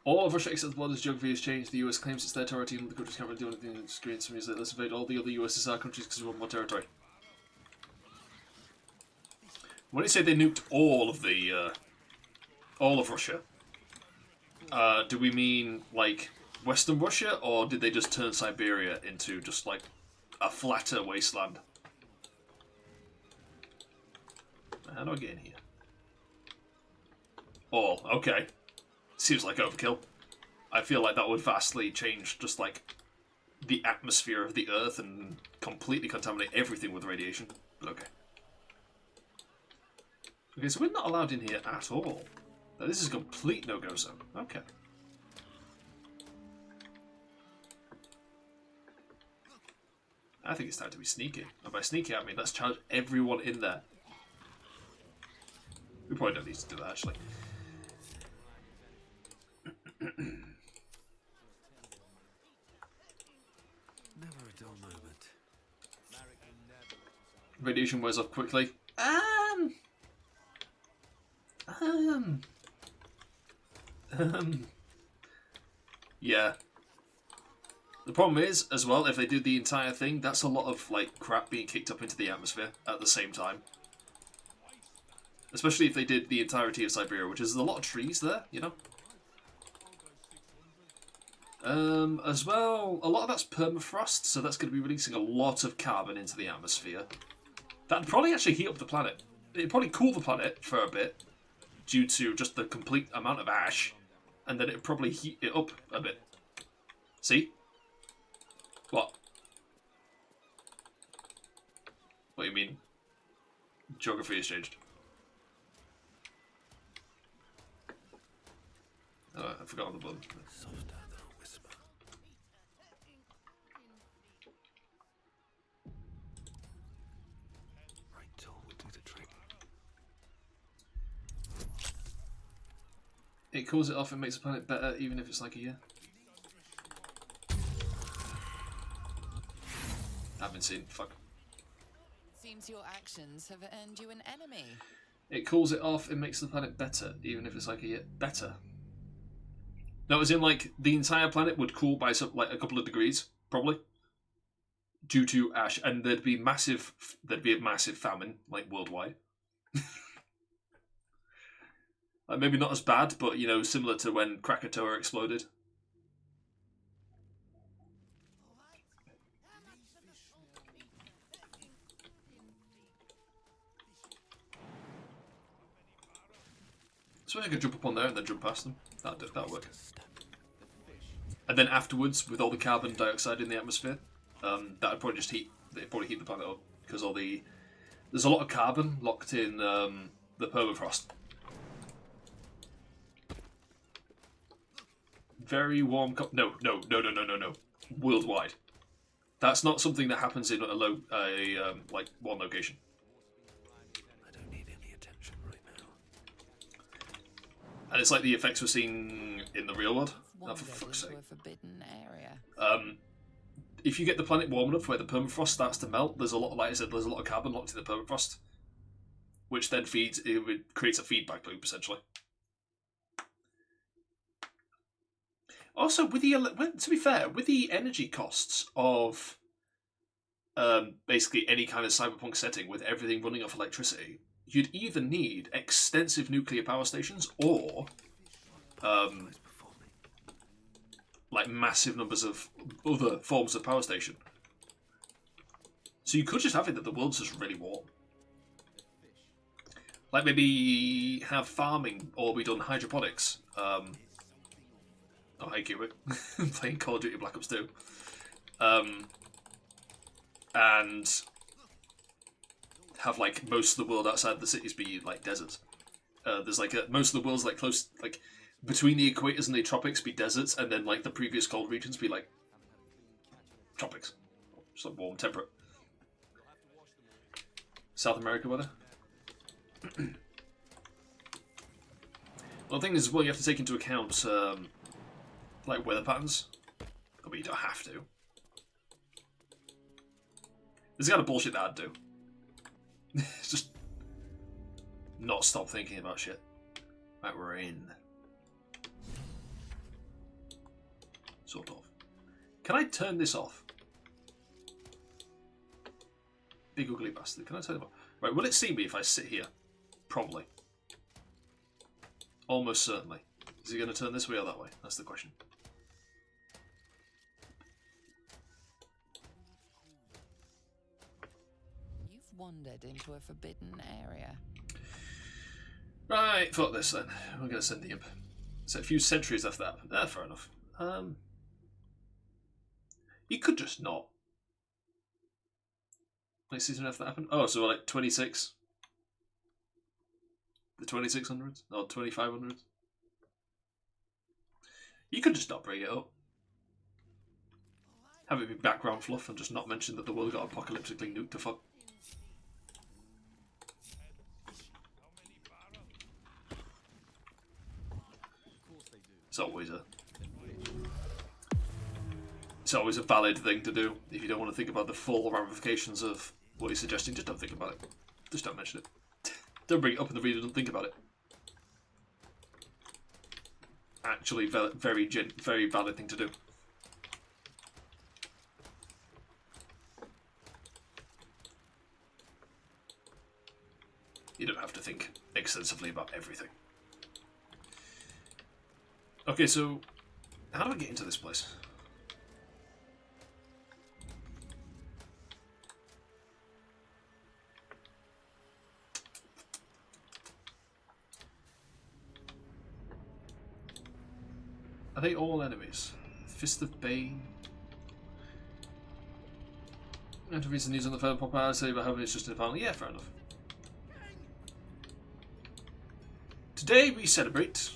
All of Russia except the borders geography has changed. The US claims it's their territory and the countries can't really do anything to experience from let's invade all the other USSR countries because we want more territory. When you say they nuked all of Russia, do we mean like Western Russia, or did they just turn Siberia into just like a flatter wasteland? How do I get in here? All, okay. Seems like overkill. I feel like that would vastly change just like the atmosphere of the Earth and completely contaminate everything with radiation. But okay. Okay, so we're not allowed in here at all. Now, this is a complete no-go zone. Okay. I think it's time to be sneaky. And by sneaky, I mean let's charge everyone in there. We probably don't need to do that, actually. Never a dull moment. Radiation wears off quickly. Yeah. The problem is, as well, if they do the entire thing, that's a lot of like crap being kicked up into the atmosphere at the same time. Especially if they did the entirety of Siberia, which is a lot of trees there, you know? As well, a lot of that's permafrost, so that's going to be releasing a lot of carbon into the atmosphere. That'd probably actually heat up the planet. It'd probably cool the planet for a bit, due to just the complete amount of ash, and then it'd probably heat it up a bit. See? What? What do you mean? Geography has changed. Oh, I forgot the button. Softer than a whisper. Right tool will do the trick. It cools it off and makes the planet better, even if it's like a year. I haven't seen. Fuck. Seems your actions have earned you an enemy. It cools it off and makes the planet better, even if it's like a year. Better. No, as in like the entire planet would cool by some, like a couple of degrees, probably, due to ash, and there'd be a massive famine, like worldwide. Like maybe not as bad, but you know, similar to when Krakatoa exploded. Suppose I could jump up on there and then jump past them. That'd work. And then afterwards, with all the carbon dioxide in the atmosphere, that'd probably just heat. It'd probably heat the planet up because there's a lot of carbon locked in the permafrost. Very warm. No. Worldwide. That's not something that happens in like one location. I don't need any attention right now. And it's like the effects we're seeing in the real world. Oh, for fuck's sake. A forbidden area. If you get the planet warm enough where the permafrost starts to melt, there's a lot, like I said, there's a lot of carbon locked in the permafrost, which then creates a feedback loop essentially. Also, to be fair, with the energy costs of basically any kind of cyberpunk setting with everything running off electricity, you'd either need extensive nuclear power stations or like massive numbers of other forms of power station. So you could just have it that the world's just really warm. Like maybe have farming all be done hydroponics. Oh, hey Cubic. Playing Call of Duty Black Ops 2. And have like most of the world outside the cities be like deserts. There's like most of the world's like close, like between the equators and the tropics be deserts, and then like the previous cold regions be like tropics, just like warm, temperate. South America weather. Well, the thing is, well, you have to take into account like weather patterns, but you don't have to. This is the kind of bullshit that I'd do. Just not stop thinking about shit. Right, we're in. Sort of. Can I turn this off? Big ugly bastard. Can I turn it off? Right, will it see me if I sit here? Probably. Almost certainly. Is he going to turn this way or that way? That's the question. You've wandered into a forbidden area. Right, fuck this then. We're going to send the imp. So a few centuries after that happened. Fair enough. You could just not. Like season after that happened? Oh, so like 26? The 2600s? Or 2500s? You could just not bring it up. Have it be background fluff and just not mention that the world got apocalyptically nuked to fuck. It's always a valid thing to do. If you don't want to think about the full ramifications of what you're suggesting, just don't think about it. Just don't mention it. Don't bring it up in the reader, don't think about it. Actually, very valid thing to do. You don't have to think extensively about everything. Okay, so how do I get into this place? Are they all enemies? Fist of Bane. And reason these on the third pop out, say about having it's just in the panel. Yeah, fair enough. Today we celebrate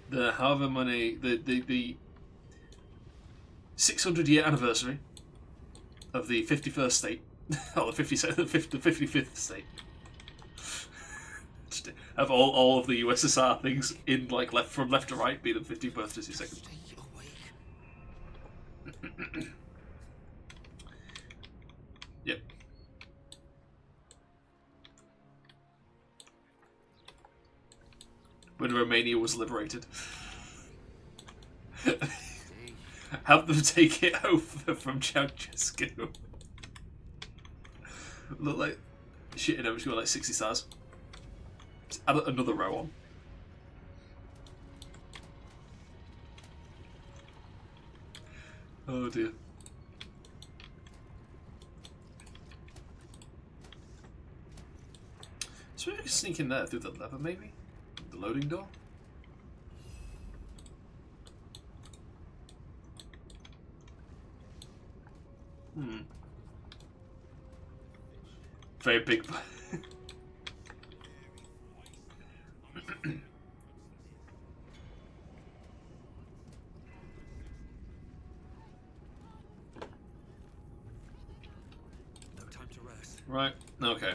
the however many the 600-year anniversary of the 51st state, or the 55th state. Have all of the USSR things in like from left to right be the 50th birthday second. Yep. When Romania was liberated. Have them take it over from Ceausescu. Look like shit in which got like 60 stars. Just add another row on. Oh dear. So we can sneak in there through the lever, maybe? The loading door? Very big. Right, okay.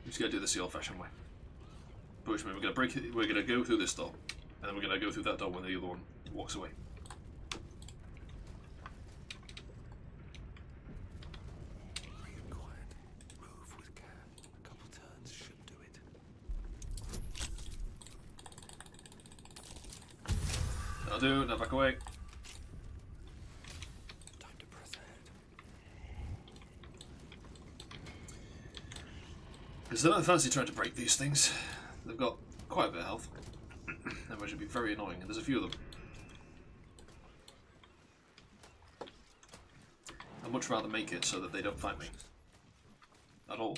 Just gotta do this the old-fashioned way. But which means we're gonna break it. We're gonna go through this door, and then we're gonna go through that door when the other one walks away. That'll do. Now back away. Because I don't fancy trying to break these things. They've got quite a bit of health. That should be very annoying, and there's a few of them. I'd much rather make it so that they don't fight me. At all.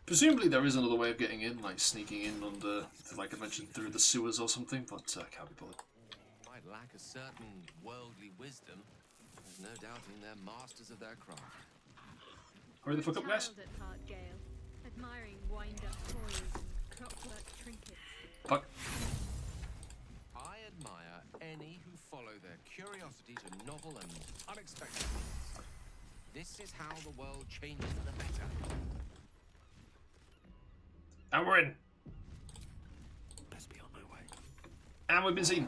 Presumably there is another way of getting in, like sneaking in under, like I mentioned, through the sewers or something, but I can't be bothered. Might lack a certain worldly wisdom. There's no doubting they're masters of their craft. Hurry the fuck up, guys. Child at heart, Gale, admiring wind-up toys and clockwork trinkets. Fuck. I admire any who follow their curiosity to novel and unexpected things. This is how the world changes for the better. And we're in. Best be on my way. And we've been seen.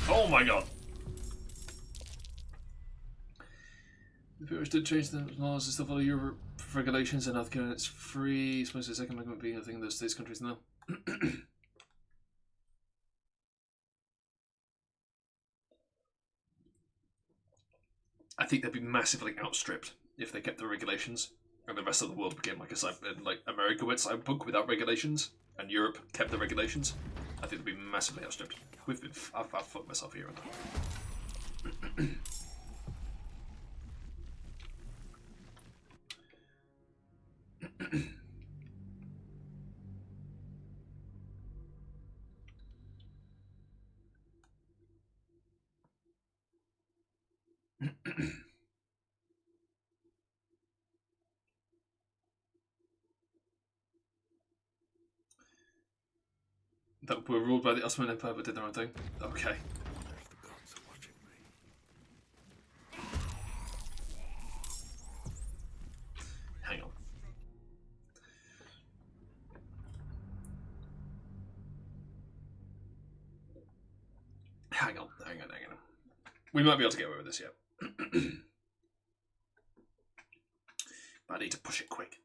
Oh my god. The British did change the laws and stuff, all Europe regulations, and North Carolina it's free. Suppose the second amendment being a thing in those states countries now. I think they'd be massively outstripped if they kept the regulations and the rest of the world became like America went cyberpunk without regulations and Europe kept the regulations. I think they'd be massively outstripped. I've fucked myself here and there. That were ruled by the Ottoman Empire but did their own thing. Okay. Hang on. Hang on. We might be able to get away with this yet. But I need to push it quick.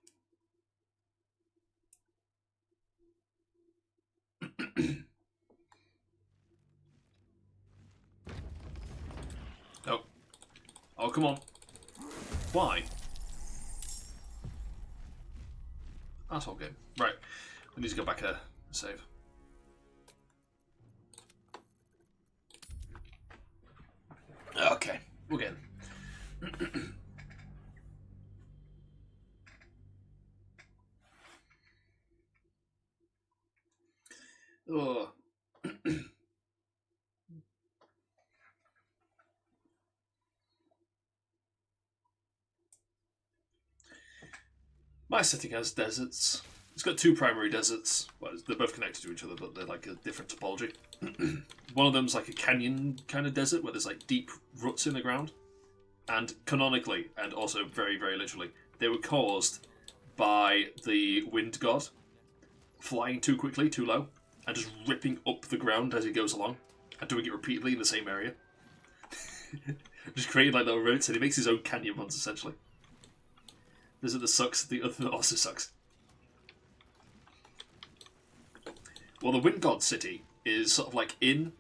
Oh. Oh, come on. Why? That's all good. Right. We need to go back and save. Okay. We're getting. Oh. My city has deserts. It's got two primary deserts. Well, they're both connected to each other, but they're like a different topology. One of them's like a canyon kind of desert where there's like deep ruts in the ground. And canonically, and also very, very literally, they were caused by the wind god flying too quickly, too low, and just ripping up the ground as he goes along, and doing it repeatedly in the same area. Just creating like little roots, and he makes his own canyon ones, essentially. Desert that sucks, the other also sucks. Well, the Wind God City is sort of like in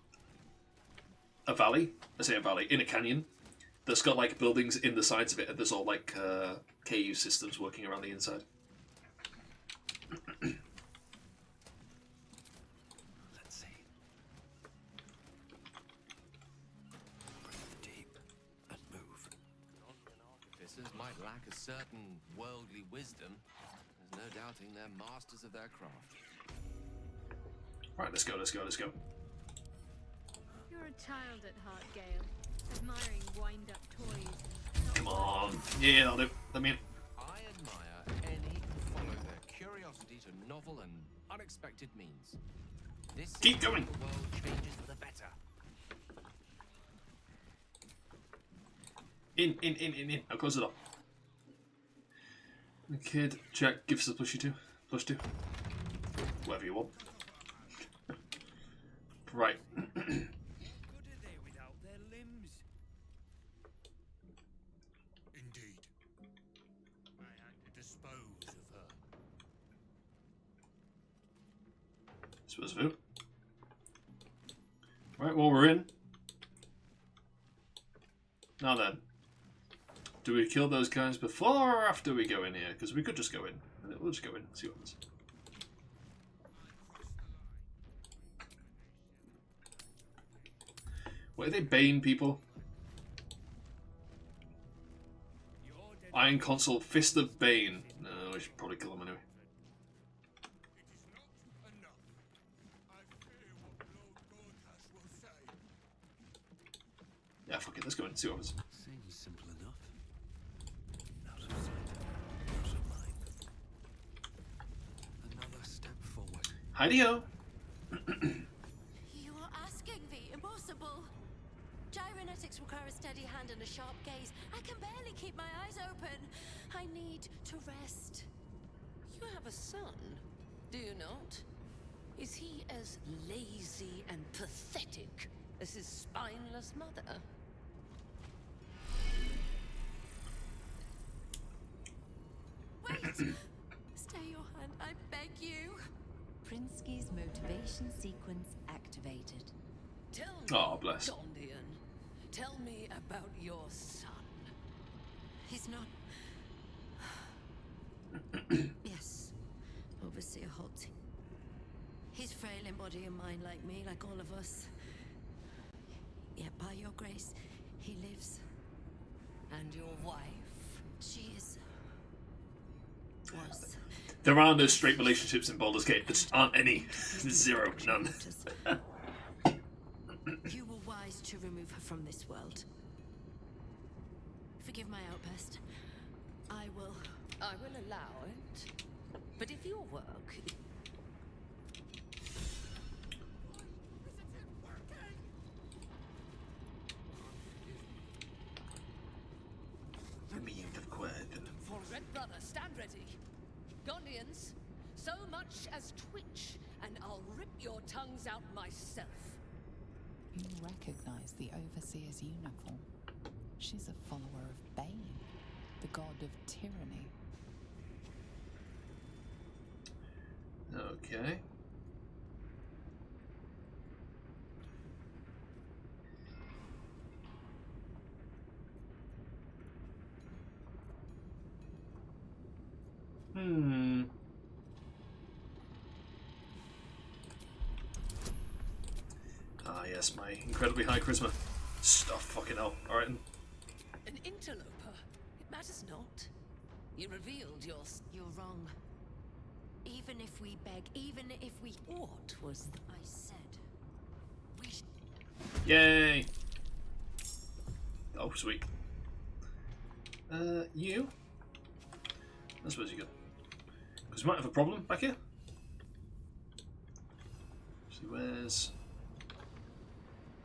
a valley. I say a valley, in a canyon. That's got like buildings in the sides of it, and there's all like cave systems working around the inside. Let's see. Breathe deep and move. Artificers might lack a certain worldly wisdom. There's no doubting they're masters of their craft. Right, let's go. You're a child at heart, Gale, admiring wind-up toys. Come on. Yeah, that'll do. Let me in. I admire any who follow their curiosity to novel and unexpected means. This Keep is how going. the world changes for the better. In. I'll close it up. The kid, check, gives us a +2. +2. Whatever you want. Right. What good are they without their limbs? Indeed. I had to dispose of her. Suppose of who? Right, well, we're in. Now then. Do we kill those guys before or after we go in here? Because we could just go in. And we'll just go in and see what happens. What are they, Bane people? Iron Console, Fist of Bane. No, we should probably kill them anyway. Yeah, fuck it, let's go in and see what happens. Seems simple enough. Heidi-ho! You are asking the impossible. Gyrometics require a steady hand and a sharp gaze. I can barely keep my eyes open. I need to rest. You have a son, do you not? Is he as lazy and pathetic as his spineless mother? Wait! Stay your hand, I beg you. Prinsky's motivation sequence activated. Tell me, Oh, bless. Gondian, tell me about your son. He's not... Yes, Overseer Holt. He's frail in body and mind like me, like all of us. Yet by your grace, he lives. And your wife? She is... was... There are no straight relationships in Baldur's Gate. There just aren't any. Zero. None. You were wise to remove her from this world. Forgive my outburst. I will allow it. But if your work... Red brother, stand ready. Gondians, so much as twitch, and I'll rip your tongues out myself. You recognize the Overseer's uniform. She's a follower of Bane, the god of tyranny. Okay. Ah, yes, my incredibly high charisma. Stuff, fucking hell. Alright. An interloper? It matters not. You revealed your... You're wrong. Even if we beg, even if we... What was... I said... We... Yay! Oh, sweet. You? I suppose you go. Because we might have a problem back here. See, where's...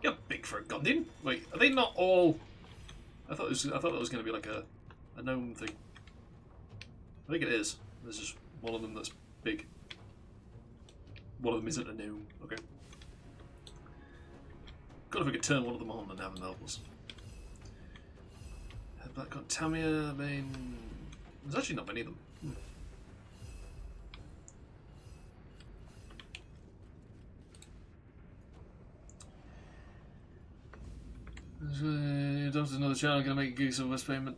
You're big for a Gondian. Wait, are they not all... I thought that was going to be like a gnome thing. I think it is. There's just one of them that's big. One of them isn't a gnome. Okay. God, if we could turn one of them on and have them help us. Black got Tamia, Bane... There's actually not many of them. Adopted another child, gonna make gigs of West payment.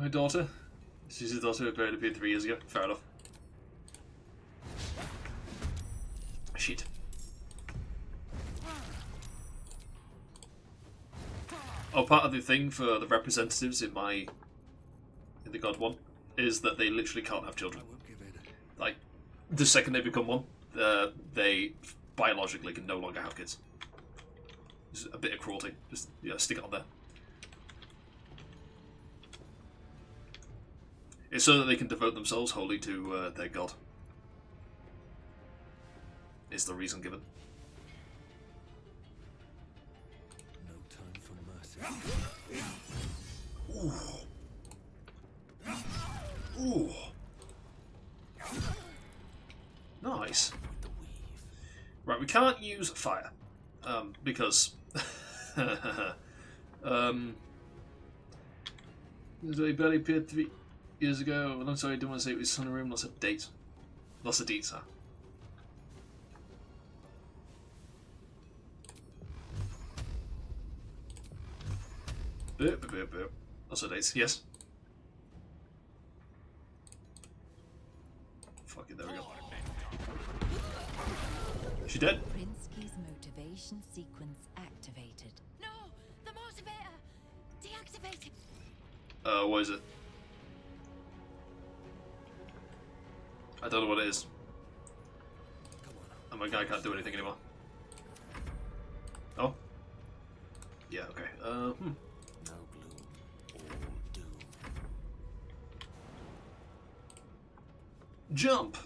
My daughter? She's his daughter who barely appeared 3 years ago. Fair enough. Shit. Oh, part of the thing for the representatives in the God one is that they literally can't have children. Like, the second they become one, they biologically can no longer have kids. It's a bit of cruelty. Just, yeah, stick it on there. It's so that they can devote themselves wholly to their god. Is the reason given. No time for mercy. Ooh. Ooh. Nice. Right, we can't use fire. Because... he barely appeared 3 years ago. I'm sorry, I didn't want to say it was son of room, lots of dates. Lots of dates, huh? Boop, boop, boop, boop. Lots of dates, yes. Fuck it, there we go. She dead? Prinsky's motivation sequence activated. No! The motivator! Deactivate it! What is it? I don't know what it is. And my guy can't do anything anymore. Oh? Yeah, okay. No gloom, all doom. Jump!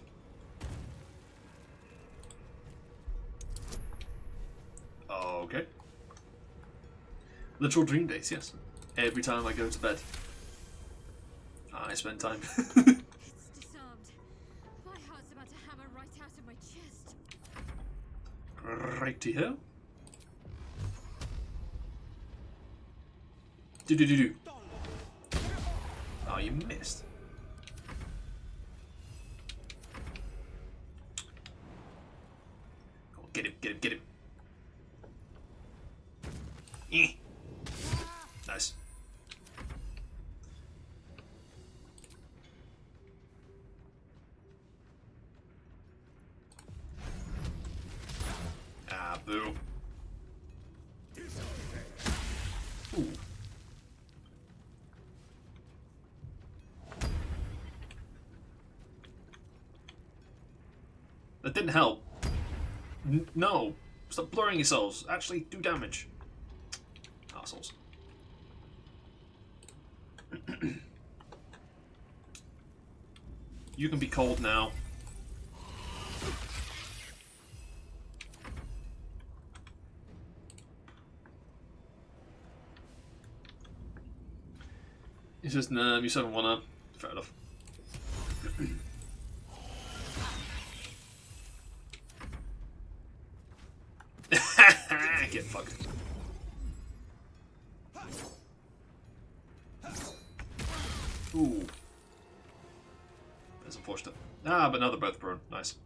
Literal dream days, yes. Every time I go to bed, I spend time. It's disarmed. My heart's about to hammer right out of my chest. Righty-ho. Do. Oh, you missed. Come on, get him. Eh. Nice. Ah, boo. Ooh. That didn't help. No. Stop blurring yourselves. Actually, do damage. Assholes. You can be cold now. It's just, nah, you 7-1-er. Fair enough. Get fucked. Ooh. That's unfortunate. Ah, but now they're both prone. Nice.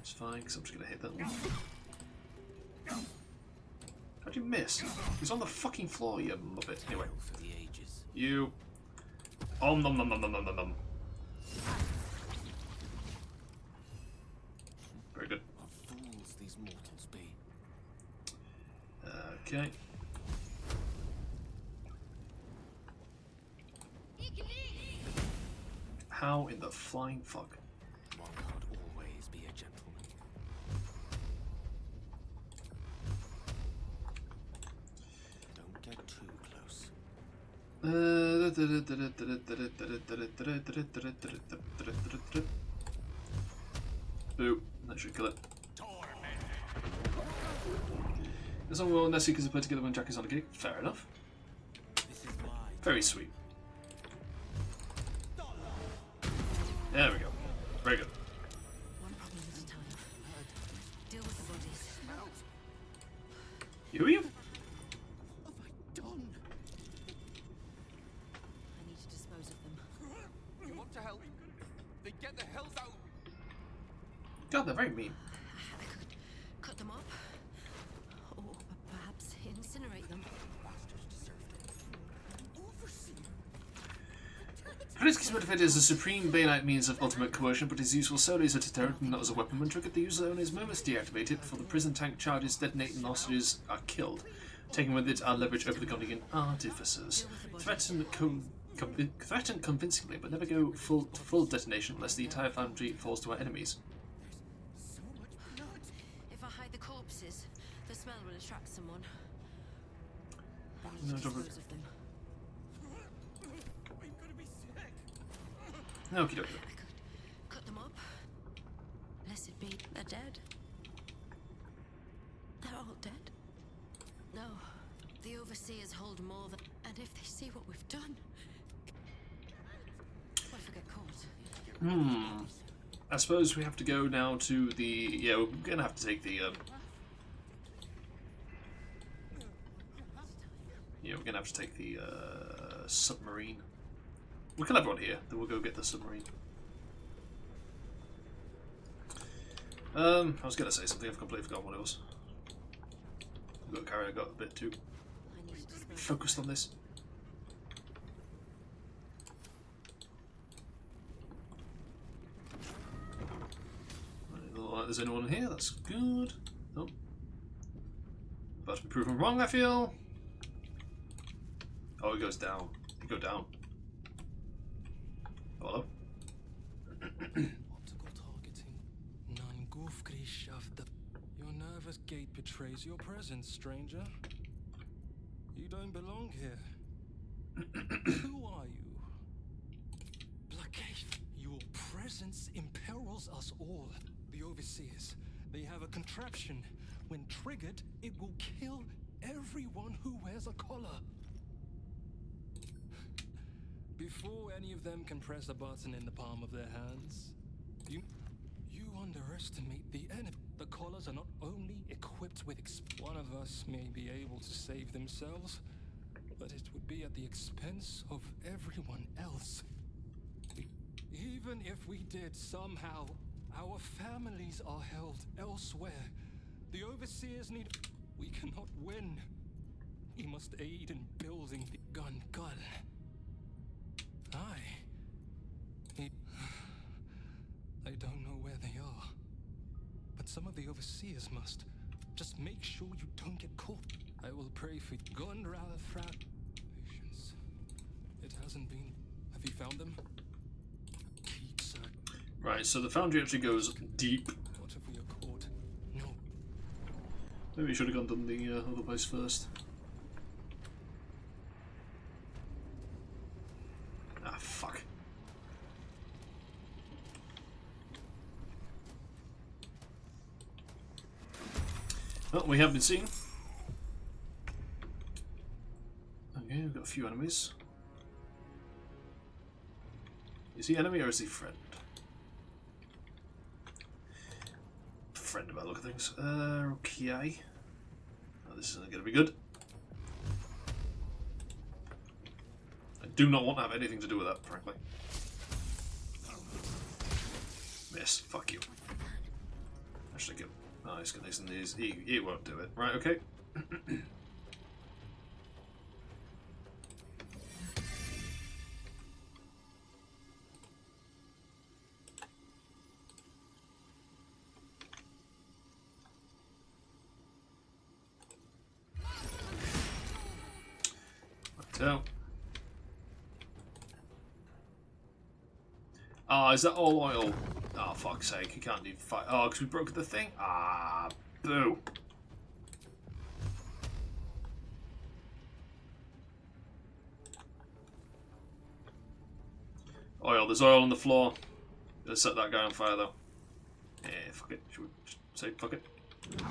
It's fine, because I'm just going to hit that one. How'd you miss? He's on the fucking floor, you muppet. Anyway. You. Nom nom nom nom nom nom nom. Very good. Fools these mortals be. Okay. How in the flying fuck? One can't always be a gentleman. Don't get too close. Boo. That should kill it. There's no well Nessie because they play together when Jack is on a gig. Fair enough. Very sweet. There we go. Very good. One problem at a time. Deal with the bodies. Who are you? I need to dispose of them. You want to help? Then get the hells out. God, they're very mean. I could cut them up, or perhaps incinerate them. Kritzky's motivated as a supreme Bayonet means of ultimate coercion, but is useful solely as a deterrent and not as a weapon. When triggered, the user owner's moments deactivated before the prison tank charges detonate and hostages are killed. Taking with it our leverage over the Gondigan artificers. Threaten convincingly, but never go full detonation unless the entire foundry falls to our enemies. If I hide the corpses, the smell will attract someone. No, Dispose of them. Okie dokie. Cut them up. Blessed be, they're dead. They're all dead. No, the overseers hold more than. And if they see what we've done, what if I get caught? I suppose we have to go now to the. Yeah, we're gonna have to take the. Yeah, we're gonna have to take the submarine. We'll kill everyone here, then we'll go get the submarine. I was gonna say something, I've completely forgotten what it was. I've got carried, I got a bit too focused on this. Doesn't look like there's anyone here, that's good. Nope. About to be proven wrong, I feel. Oh, it goes down. You go down. Hello? Optical targeting. Non-Gufgrish of the. Your nervous gait betrays your presence, stranger. You don't belong here. Who are you? Blackaith, your presence imperils us all. The overseers, They have a contraption. When triggered, it will kill everyone who wears a collar. Before any of them can press a button in the palm of their hands, you underestimate the enemy. The collars are not only equipped with one of us may be able to save themselves, but it would be at the expense of everyone else. Even if we did, somehow, our families are held elsewhere. The overseers need... We cannot win. We must aid in building the gun. I don't know where they are, but some of the overseers must. Just make sure you don't get caught. I will pray for patience. It hasn't been. Have you found them? Keep searching. Right, so the foundry actually goes deep. What if we are caught? No. Maybe we should have gone done the other place first. Ah, fuck. Well, we have been seen. Okay, we've got a few enemies. Is he enemy or is he friend? Friend about look at things. Okay. Oh, this isn't going to be good. I do not want to have anything to do with that, frankly. Miss. Fuck you. Actually, good. Oh, he's got these and these. He won't do it. Right, okay. So. Ah, is that all oil? Oh, fuck's sake, you can't even fight. Oh, because we broke the thing? Ah, boo. Oil, there's oil on the floor. Let's set that guy on fire, though. Yeah, fuck it. Should we just say fuck it? No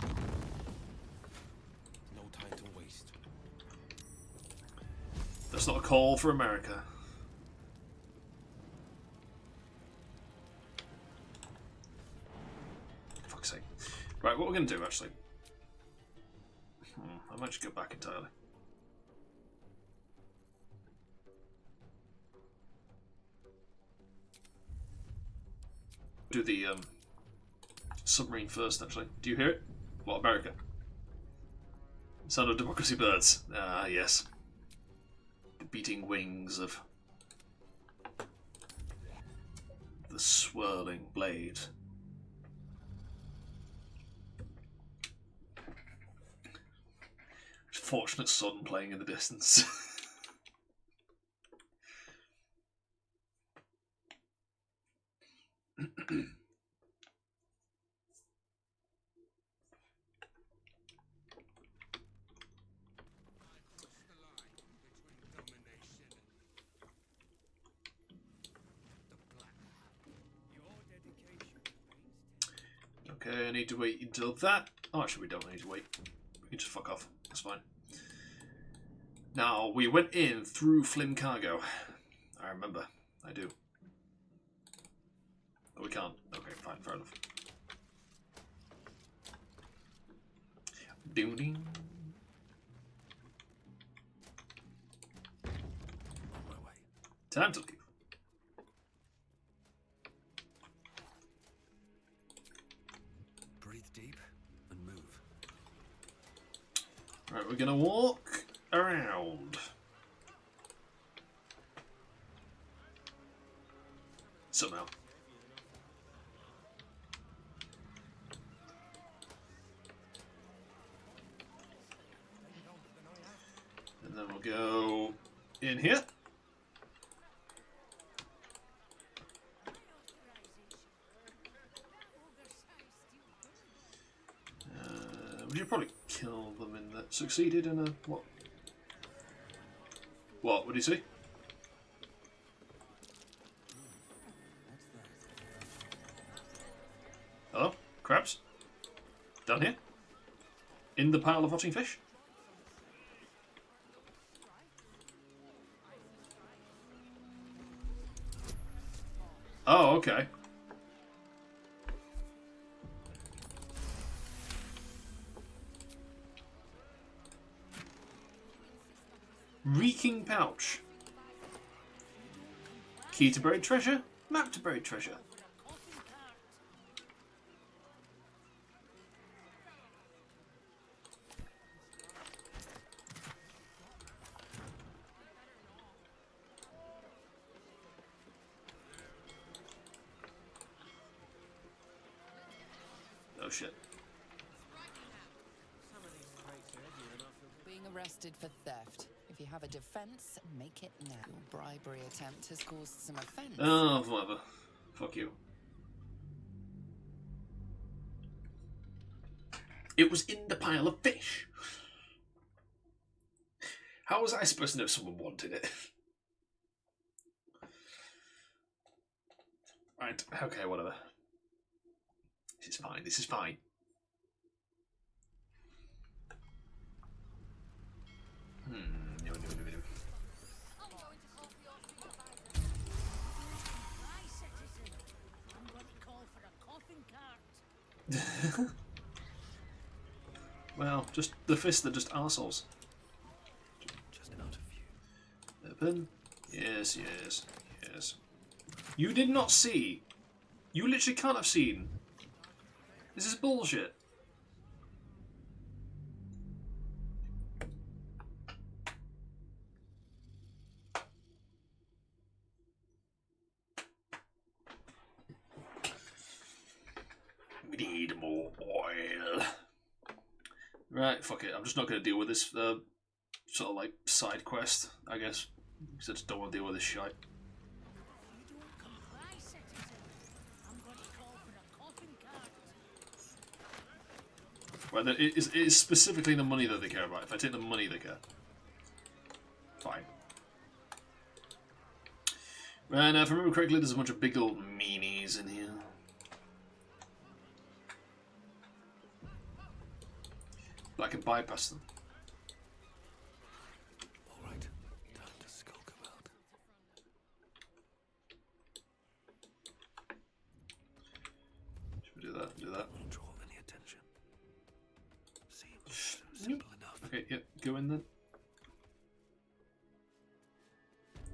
time to waste. That's not a call for America. Fuck's sake. Right, what we're going to do, actually. I might just go back entirely. Do the submarine first, actually. Do you hear it? What, America? Sound of democracy birds. Ah, yes. The beating wings of the swirling blade. Fortunate sun playing in the distance. Okay, I need to wait until that. Oh, actually, we don't need to wait. We can just fuck off. That's fine. Now, we went in through Flynn Cargo. I remember. I do. But we can't. Okay, fine, fair enough. Ding. Time to leave. Breathe deep and move. Right, we're gonna walk around. Somehow. And then we'll go in here. Would you probably kill them in that? Succeeded in a what? What would you say? Hello? Crabs? Down here? In the pile of rotting fish? Oh, okay. Reeking pouch. Key to buried treasure. Map to buried treasure. Oh shit. Being arrested for theft. If you have a defense, make it now. Your bribery attempt has caused some offense. Oh, whatever. Fuck you. It was in the pile of fish. How was I supposed to know if someone wanted it? Right, okay, whatever. This is fine, this is fine. No. Well, just the fists are just arseholes. Just out of view. Open. Yes, yes, yes. You did not see. You literally can't have seen. This is bullshit. We need more oil. Right, fuck it. I'm just not going to deal with this sort of like side quest, I guess. Because I just don't want to deal with this shite. Right, it is specifically the money that they care about. If I take the money, they care. Fine. Right, now, if I remember correctly, there's a bunch of big old meanies in here. But I can bypass them. Alright, time to skulk about. Should we do that? Do that. Won't draw any attention. Seems simple enough. Okay, yep, go in then.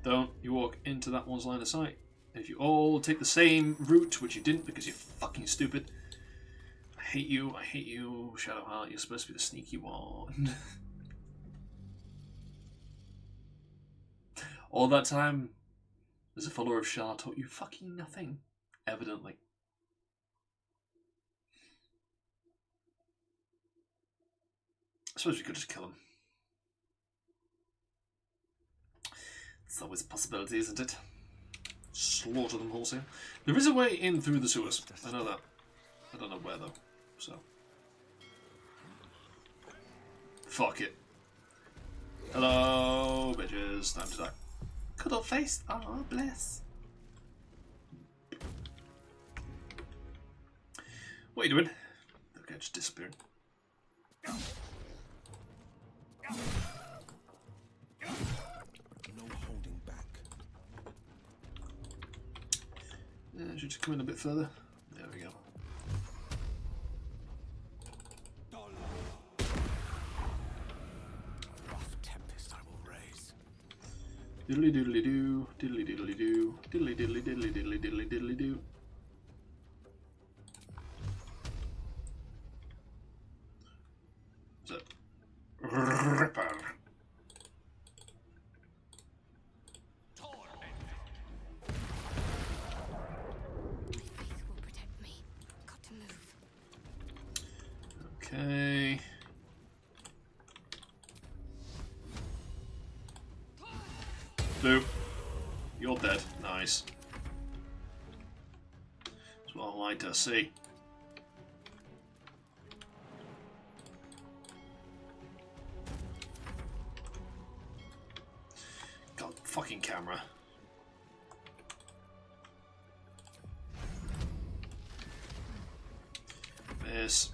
Don't you walk into that one's line of sight. If you all take the same route, which you didn't because you're fucking stupid. I hate you, Shadowheart. You're supposed to be the sneaky one. All that time, as a follower of Shah taught you fucking nothing. Evidently. I suppose we could just kill him. It's always a possibility, isn't it? Slaughter them wholesale. There is a way in through the sewers. I know that. I don't know where though. So. Fuck it. Hello, bitches. Time to die. Cuddle face. Oh, bless. What are you doing? Okay, just disappeared. No holding back. Yeah, should just come in a bit further. There we go. Rough tempest I will raise. Diddly diddly doo, diddly diddly doo, diddly diddly diddly diddly diddly diddly doo. Is it Ripper? Okay. Boop. You're dead. Nice. That's what I like to see. God, fucking camera. This.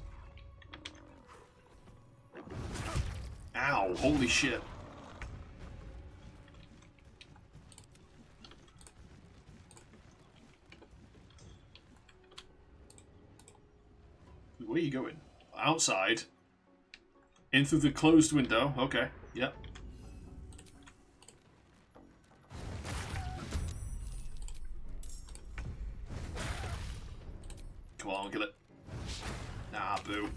Ow, holy shit. Where are you going? Outside. In through the closed window. Okay, yep. Come on, kill it. Nah, boo.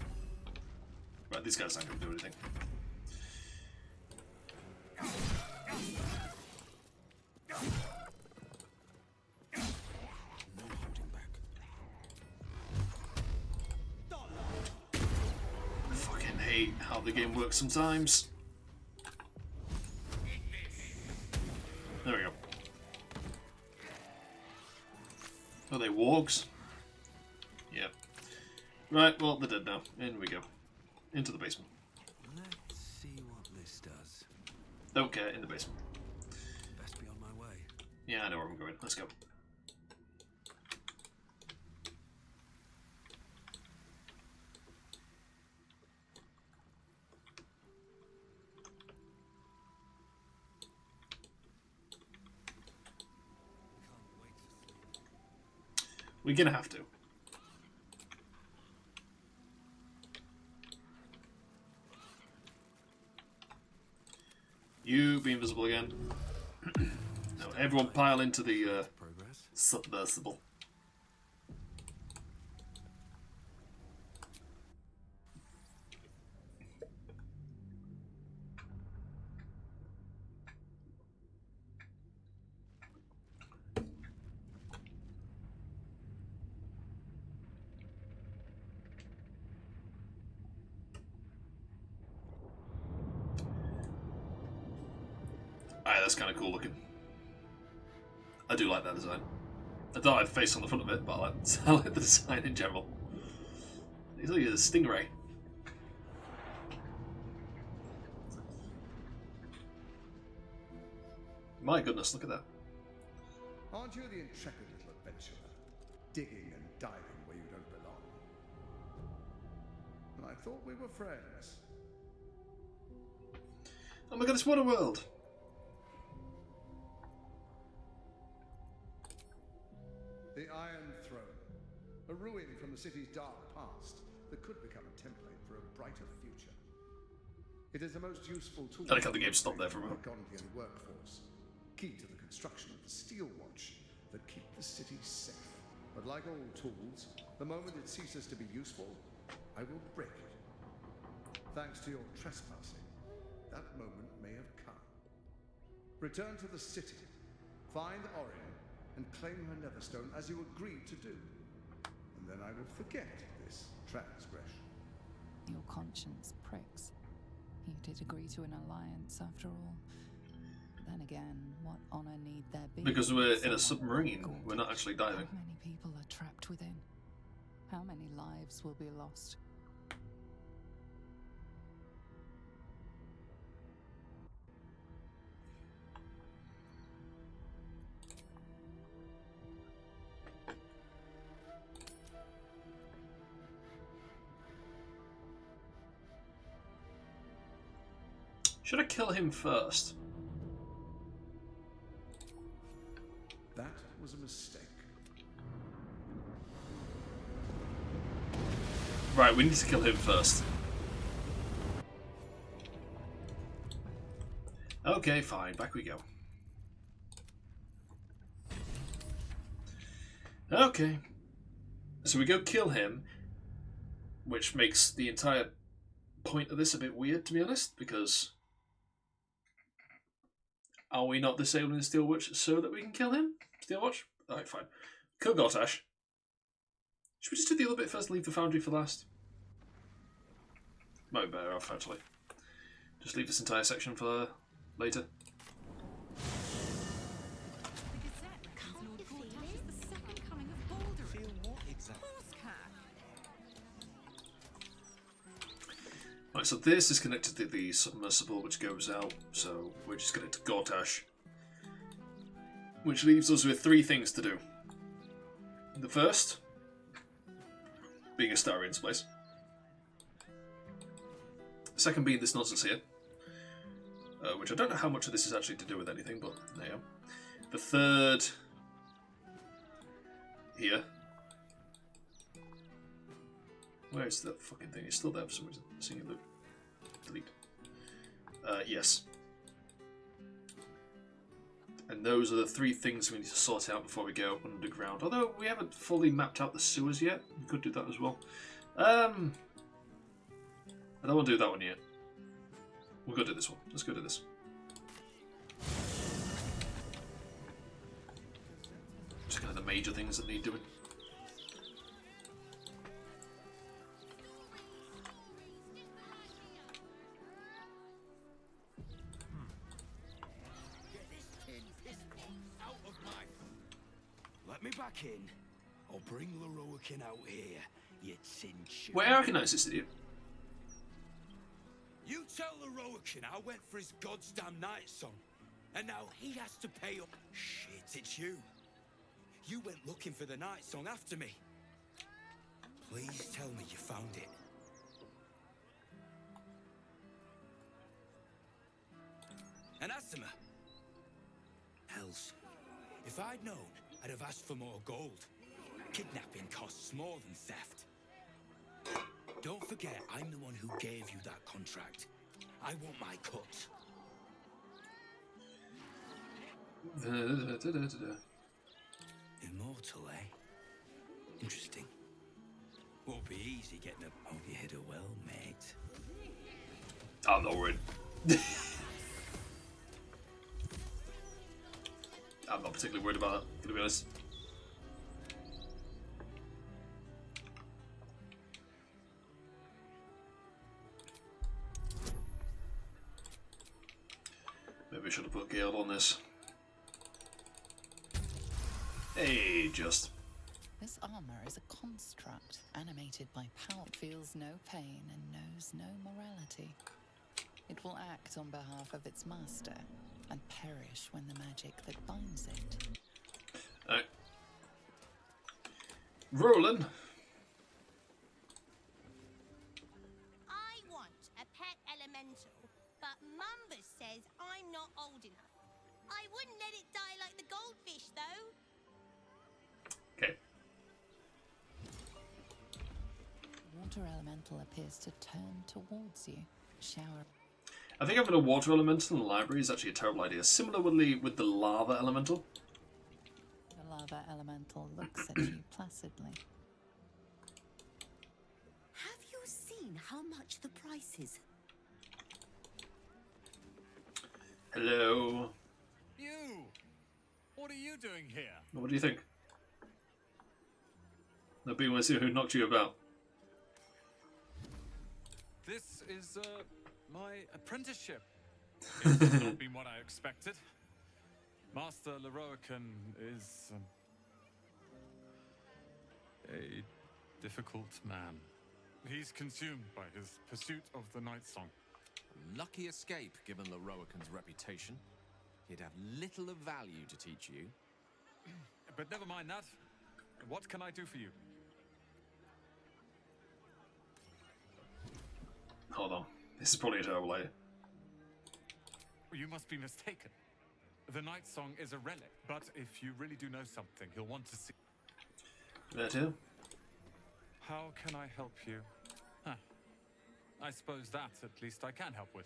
Right, these guys aren't going to do anything. Fucking hate how the game works sometimes. There we go. Are they wargs? Yep. Right, well, they're dead now. In we go. Into the basement. Let's see what this does. Don't care, in the basement. Best be on my way. Yeah, I know where I'm going. Let's go. We're gonna have to. You be invisible again. No, everyone pile into the submersible. Alright, that's kind of cool looking. I do like that design. I don't like the face on the front of it, but I like the design in general. He's like a stingray. My goodness, look at that. Aren't you the intrepid little adventurer, digging and diving where you don't belong? And I thought we were friends. Oh my god, it's Waterworld! The Iron Throne, a ruin from the city's dark past that could become a template for a brighter future. It is the most useful tool. I like how the game stopped there for a moment. Gondian workforce, key to the construction of the steel watch that keep the city safe. But like all tools, the moment it ceases to be useful, I will break it. Thanks to your trespassing, that moment may have come. Return to the city, find Orion, and claim her Netherstone as you agreed to do. And then I will forget this transgression. Your conscience pricks. You did agree to an alliance after all. Then again, what honor need there be? Because we're in a submarine, we're not actually diving. How many people are trapped within? How many lives will be lost? Should I kill him first? That was a mistake. Right, we need to kill him first. Okay, fine, back we go. Okay. So we go kill him, which makes the entire point of this a bit weird, to be honest, because are we not disabling the Steel Watch so that we can kill him? Steel Watch? Alright, fine. Kill Gortash. Should we just do the other bit first, leave the foundry for last? Might be better off, actually. Just leave this entire section for later. Right, so this is connected to the submersible which goes out, so we're just going to Gortash. Which leaves us with 3 things to do. The first, being Astarian's place. The second being this nonsense here, which I don't know how much of this is actually to do with anything, but there you go. The third here. Where's that fucking thing? It's still there for some reason. Seeing it loop. Delete. Yes. And those are the 3 things we need to sort out before we go underground. Although we haven't fully mapped out the sewers yet. We could do that as well. I don't want to do that one yet. We'll go do this one. Let's go do this. Just kind of the major things that need doing. Let me back in. I'll bring Leroican out here, you cinch. Wait, I recognise this idiot. You tell Leroican I went for his goddamn night song, and now he has to pay up. Shit, it's you. You went looking for the night song after me. Please tell me you found it. And Asima. Hells. If I'd known, I'd have asked for more gold. Kidnapping costs more than theft. Don't forget, I'm the one who gave you that contract. I want my cut. Immortal, eh? Interesting. Won't be easy getting up. Hope you hit her well, mate. I'm not worried. I'm not particularly worried about that, to be honest. Maybe I should have put Gale on this. Hey, just. This armor is a construct, animated by power, feels no pain and knows no morality. It will act on behalf of its master and perish when the magic that binds it. Alright. Roland. I want a pet elemental, but Mumbus says I'm not old enough. I wouldn't let it die like the goldfish, though. Okay. Water elemental appears to turn towards you. Shower. I think having a water elemental in the library is actually a terrible idea. Similarly with the lava elemental. The lava elemental looks at you placidly. Have you seen how much the price is? Hello. You! What are you doing here? What do you think? I've been with you who knocked you about. This is, my apprenticeship. It's not been what I expected. Master Leroican is a difficult man. He's consumed by his pursuit of the Night Song. Lucky escape, given Leroican's reputation. He'd have little of value to teach you. But never mind that. What can I do for you? Hold on. This is probably a terrible idea. You must be mistaken. The Night Song is a relic, but if you really do know something, he'll want to see. There too. How can I help you? Huh. I suppose that, at least, I can help with.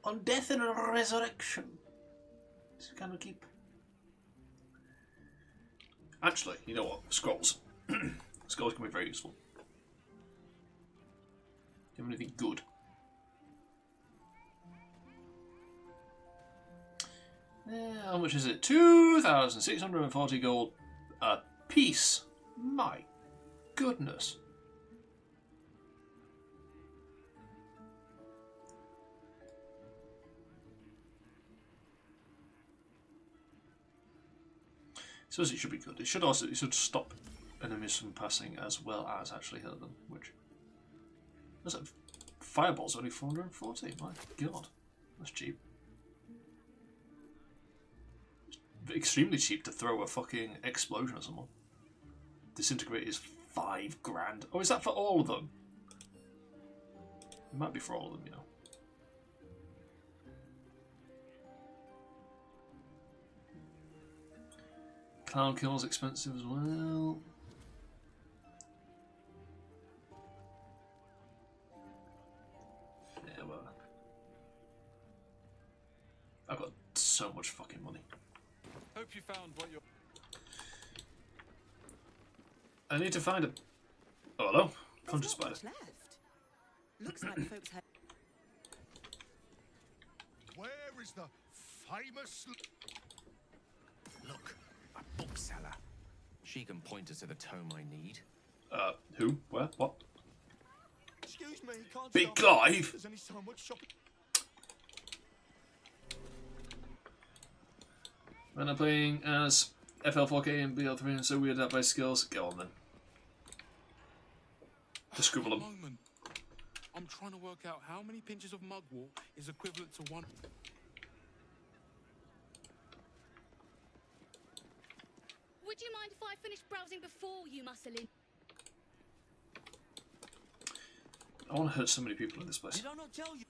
On death and resurrection. This can we keep. Actually, you know what? Scrolls. Scrolls can be very useful. Do you have anything good? How much is it? 2,640 gold a piece. My goodness. So it should be good. It should stop enemies from passing as well as actually hurt them. Which was it? Fireball's only 440. My god, that's cheap. Extremely cheap to throw a fucking explosion at someone. Disintegrate is $5 grand. Oh, is that for all of them? It might be for all of them, you know. Clown Kill's expensive as well. Yeah, well. I've got so much fucking money. Hope you found what you're... I need to find a... Oh, hello. Conscious spider. Left. Looks like folks have. Where is the famous... Look, a bookseller. She can point us to the tome I need. Who? Where? What? Excuse me, can't Big stop. Clive? There's only so much shopping. When I'm playing as FL4K and BL3 and so weird at my skills, go on then. Just scribble them. Moment. I'm trying to work out how many pinches of mugwort is equivalent to one. Would you mind if I finished browsing before you muscle in? I want to hurt so many people in this place. Did I not tell you?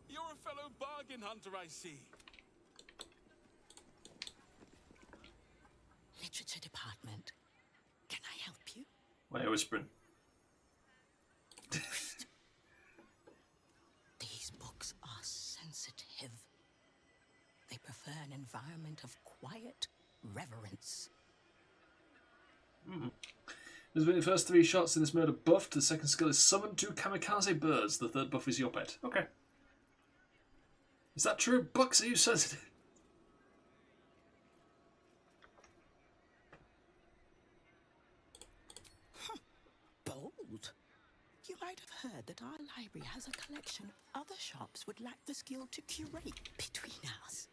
You're a fellow bargain hunter, I see. Literature department. Can I help you? Why are you whispering? These books are sensitive. They prefer an environment of quiet reverence. There's been the first 3 shots in this murder buffed. The second skill is summon 2 kamikaze birds. The third buff is your pet. Okay. Is that true? Bucks, are you sensitive? Bold. You might have heard that our library has a collection other shops would lack the skill to curate. Between us,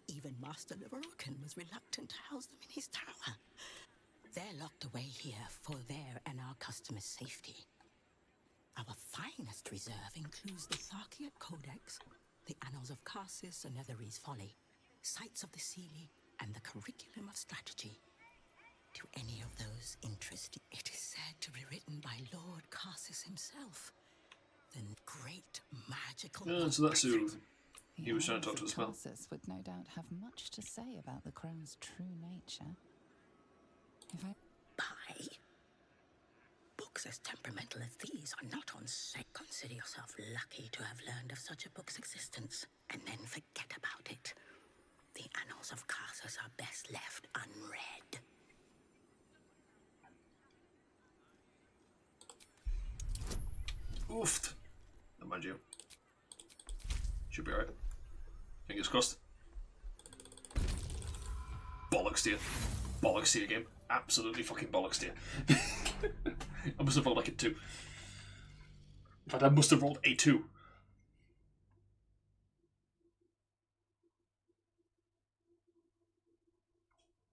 even Master Leverokin was reluctant to house them in his tower. They're locked away here for their and our customers' safety. Our finest reserve includes the Tharkiat Codex, the Annals of Karsus and Netherese Folly, Sights of the Seelie, and the Curriculum of Strategy. Do any of those interest you? It is said to be written by Lord Karsus himself, the great magical... Yeah, so that's who he was trying to talk to as well. Tarsus would no doubt have much to say about the crone's true nature. If I... Buy? Books as temperamental as these are not on sale. Consider yourself lucky to have learned of such a book's existence, and then forget about it. The Annals of Karsus are best left unread. Oofed. Don't mind you. Should be alright. Fingers crossed. Bollocks to you. Bollocks to you, game. Absolutely fucking bollocks to you. I must have rolled like a 2. In fact, I must have rolled a 2.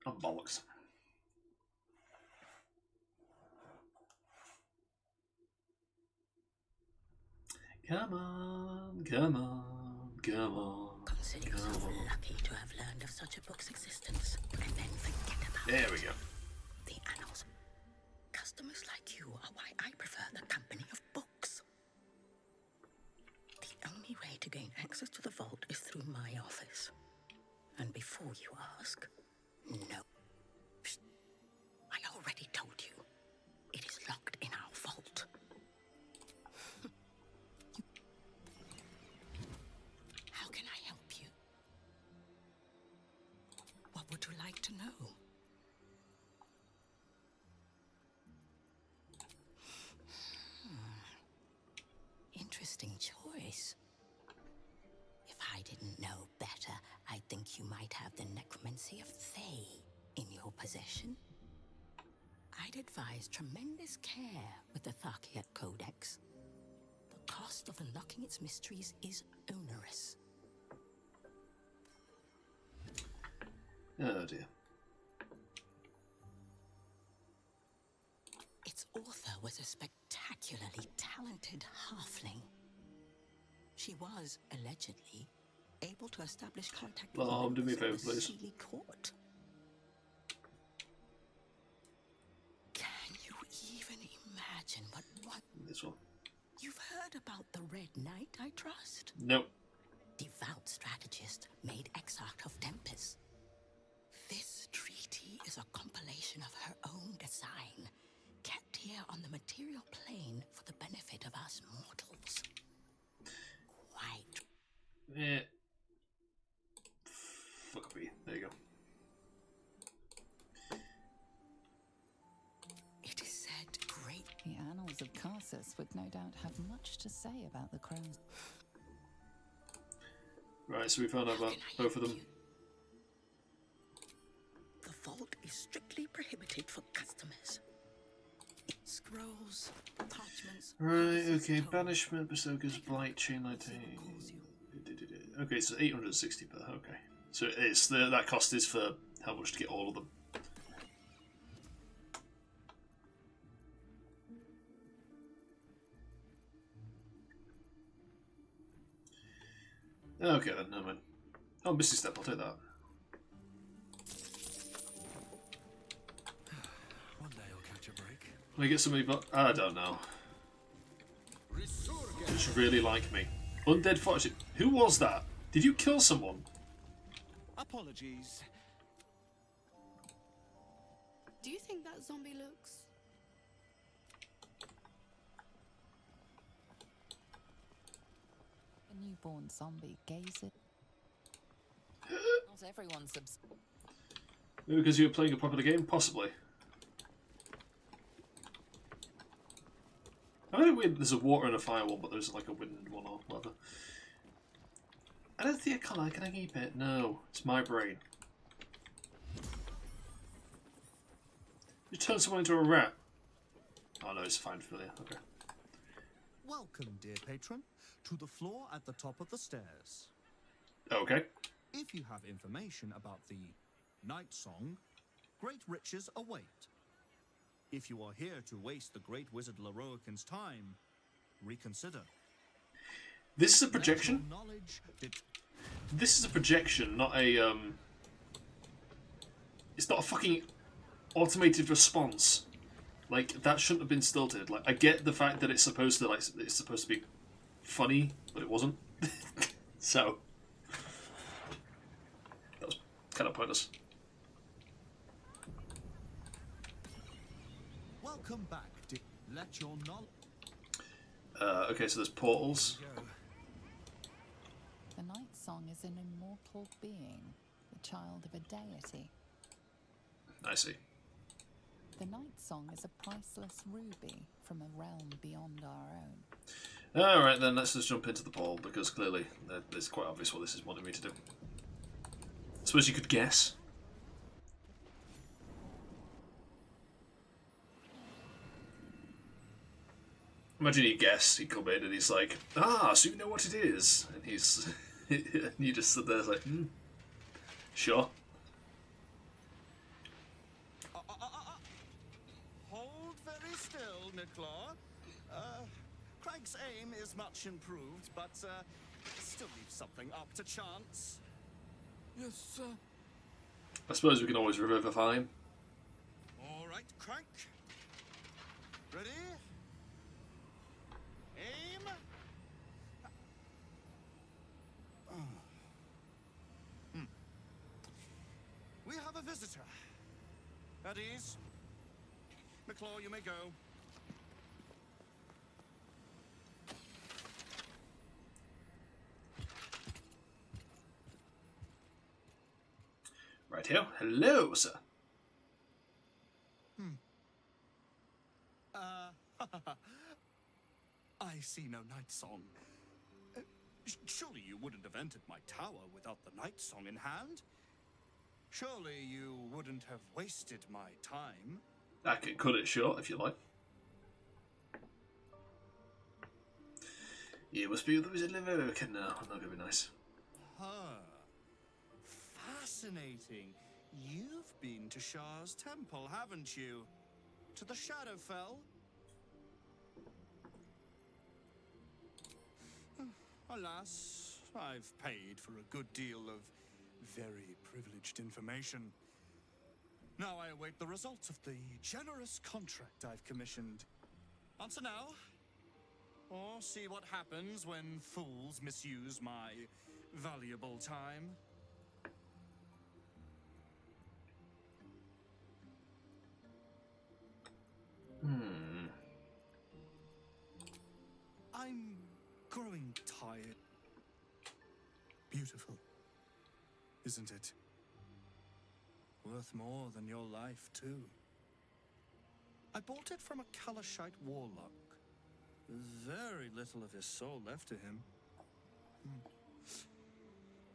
Oh, bollocks. Come on, come on, come on. Consider yourself lucky to have learned of such a book's existence, and then forget about it. There we go. The Annals. Customers like you are why I prefer the company of books. The only way to gain access to the vault is through my office. And before you ask, no. Psst. I already told you. It is locked in our vault. How can I help you? What would you like to know? Interesting choice. If I didn't know better, I'd think you might have the necromancy of Thay in your possession. I'd advise tremendous care with the Tharkiat Codex. The cost of unlocking its mysteries is onerous. Oh dear. Its author was a spectacularly talented halfling. She was, allegedly, able to establish contact with Do me a favour, the please. Seelie court. Can you even imagine what this one. You've heard about the Red Knight, I trust? Nope. Devout strategist made exarch of Tempest. This treaty is a compilation of her own design, kept here on the material plane for the benefit of us mortals. Quite. Yeah. Fuck me. There you go. It is said great. The annals of Carsus would no doubt have much to say about the crows. Right, so we found out about both of them. The vault is strictly prohibited for customers. Scrolls, parchments. Right, okay, banishment, berserkers, blight, chain lightning. Okay, so 860 per. Okay, so it's that cost is for how much to get all of them. Okay then, never mind. Oh, Misty Step, I'll take that. One day I'll catch a break. Can I get somebody but I don't know. Just really like me. Undead Fortitude. Who was that? Did you kill someone? Apologies. Do you think that zombie looks? A newborn zombie gazes. Not everyone Maybe because you were playing a popular game? Possibly. I don't think there's a water and a fire one, but there's like a wind one or whatever. I don't think I can. Can I keep it? No, it's my brain. You turn someone into a rat. Oh no, it's fine, familiar. Okay. Welcome, dear patron, to the floor at the top of the stairs. Okay. If you have information about the Night Song, great riches await. If you are here to waste the great wizard Leroican's time, reconsider. This is a projection? This is a projection, not a, It's not a fucking automated response. Like, that shouldn't have been stilted. Like, I get the fact that it's supposed to, like, it's supposed to be funny, but it wasn't. So, that was kind of pointless. Welcome back, dear. Let your knowledge. Okay, so there's portals. The Night Song is an immortal being, the child of a deity. I see. The Night Song is a priceless ruby from a realm beyond our own. Alright then, let's just jump into the portal, because clearly it's quite obvious what this is wanting me to do. I suppose you could guess. Imagine he guessed, he'd come in and he's like, ah, so you know what it is. And he's, and you just sit there like, sure. Hold very still, Nicola. Craig's aim is much improved, but still leaves something up to chance. Yes, sir. I suppose we can always revivify him. All right, Crank. Ready? Aim. We have a visitor. At ease. McClaw, you may go. Right here. Hello, sir. I see no Night Song. Surely you wouldn't have entered my tower without the Night Song in hand? Surely you wouldn't have wasted my time? I can cut it short if you like. You must be the Wizard American now. That's gonna be nice. Huh. Fascinating. You've been to Shah's temple, haven't you? To the Shadowfell? Alas, I've paid for a good deal of very privileged information. Now I await the results of the generous contract I've commissioned. Answer now, Or see what happens when fools misuse my valuable time? I'm growing tired. Beautiful, isn't it? Worth more than your life, too. I bought it from a Kalashite warlock. Very little of his soul left to him.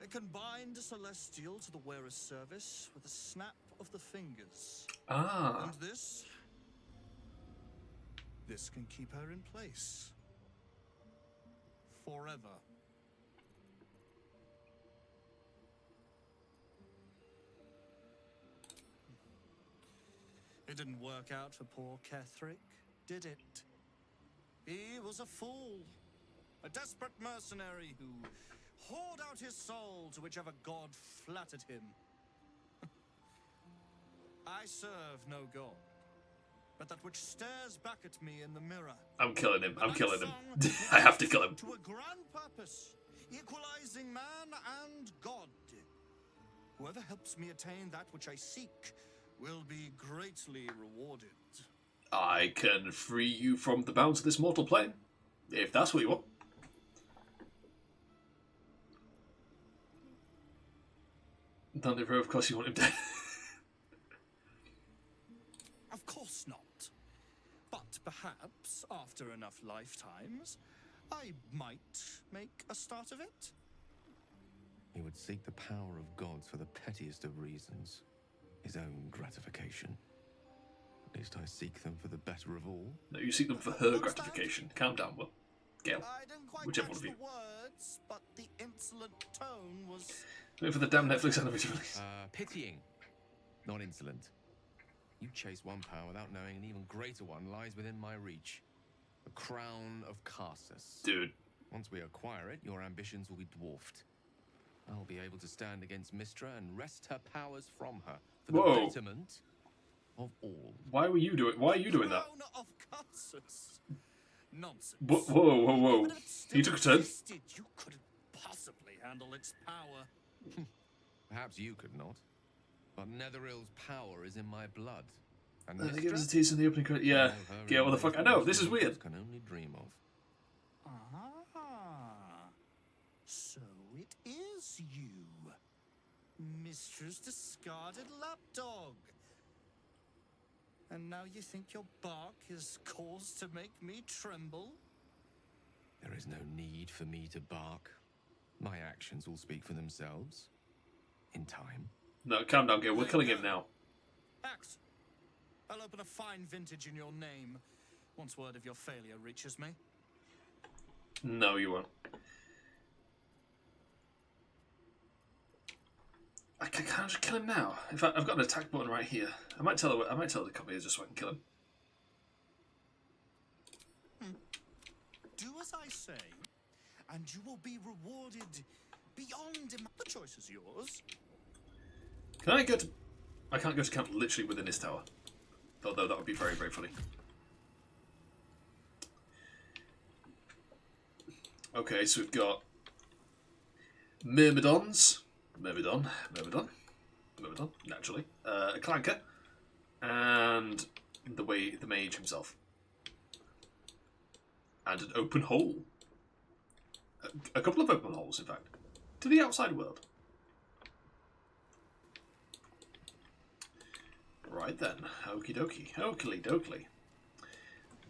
It can bind a celestial to the wearer's service with a snap of the fingers. Ah. And this can keep her in place. Forever. It didn't work out for poor Ketherick, did it? He was a fool. A desperate mercenary who hoard out his soul to whichever god flattered him. I serve no god, but that which stares back at me in the mirror. I'm killing him. I'm killing him. I have to kill him. To a grand purpose, equalizing man and god. Whoever helps me attain that which I seek will be greatly rewarded. I can free you from the bounds of this mortal plane, if that's what you want. Thunderbro, of course you want him dead. Of course not. But perhaps, after enough lifetimes, I might make a start of it. He would seek the power of gods for the pettiest of reasons. His own gratification. At least I seek them for the better of all. No, you seek them for her gratification. Calm down, Will. Gail. I didn't quite Whichever catch one of you. the words, but the insolent tone was... Wait for the damn Netflix animated release. Pitying, not insolent. You chase one power without knowing an even greater one lies within my reach. The crown of Karsus. Dude. Once we acquire it, your ambitions will be dwarfed. I'll be able to stand against Mistra and wrest her powers from her for the Whoa. betterment of all. Why are you doing that? Crown of Karsus. Nonsense. Whoa. You took a turn. You couldn't possibly handle its power. Perhaps you could not. But Netheril's power is in my blood. And They give us a Mistra? tease in the opening credit. Yeah. I know her Yeah, what the in fuck? I ways know, most this is mortals weird. Can only dream of. So it is you, Mistra's discarded lapdog. And now you think your bark is cause to make me tremble? There is no need for me to bark. My actions will speak for themselves. In time. No, calm down, Gail. We're killing him now. Axe, I'll open a fine vintage in your name once word of your failure reaches me. No, you won't. I can't just kill him now. In fact, I've got an attack button right here. I might tell her to come here just so I can kill him. Do as I say, and you will be rewarded beyond the choice is yours. Can I go to... I can't go to camp literally within this tower. Although that would be very, very funny. Okay, so we've got... Myrmidons. Myrmidon, naturally. A clanker. And the mage himself. And an open hole. A couple of open holes, in fact. To the outside world. Right then. Okie dokie. Oakley dokley.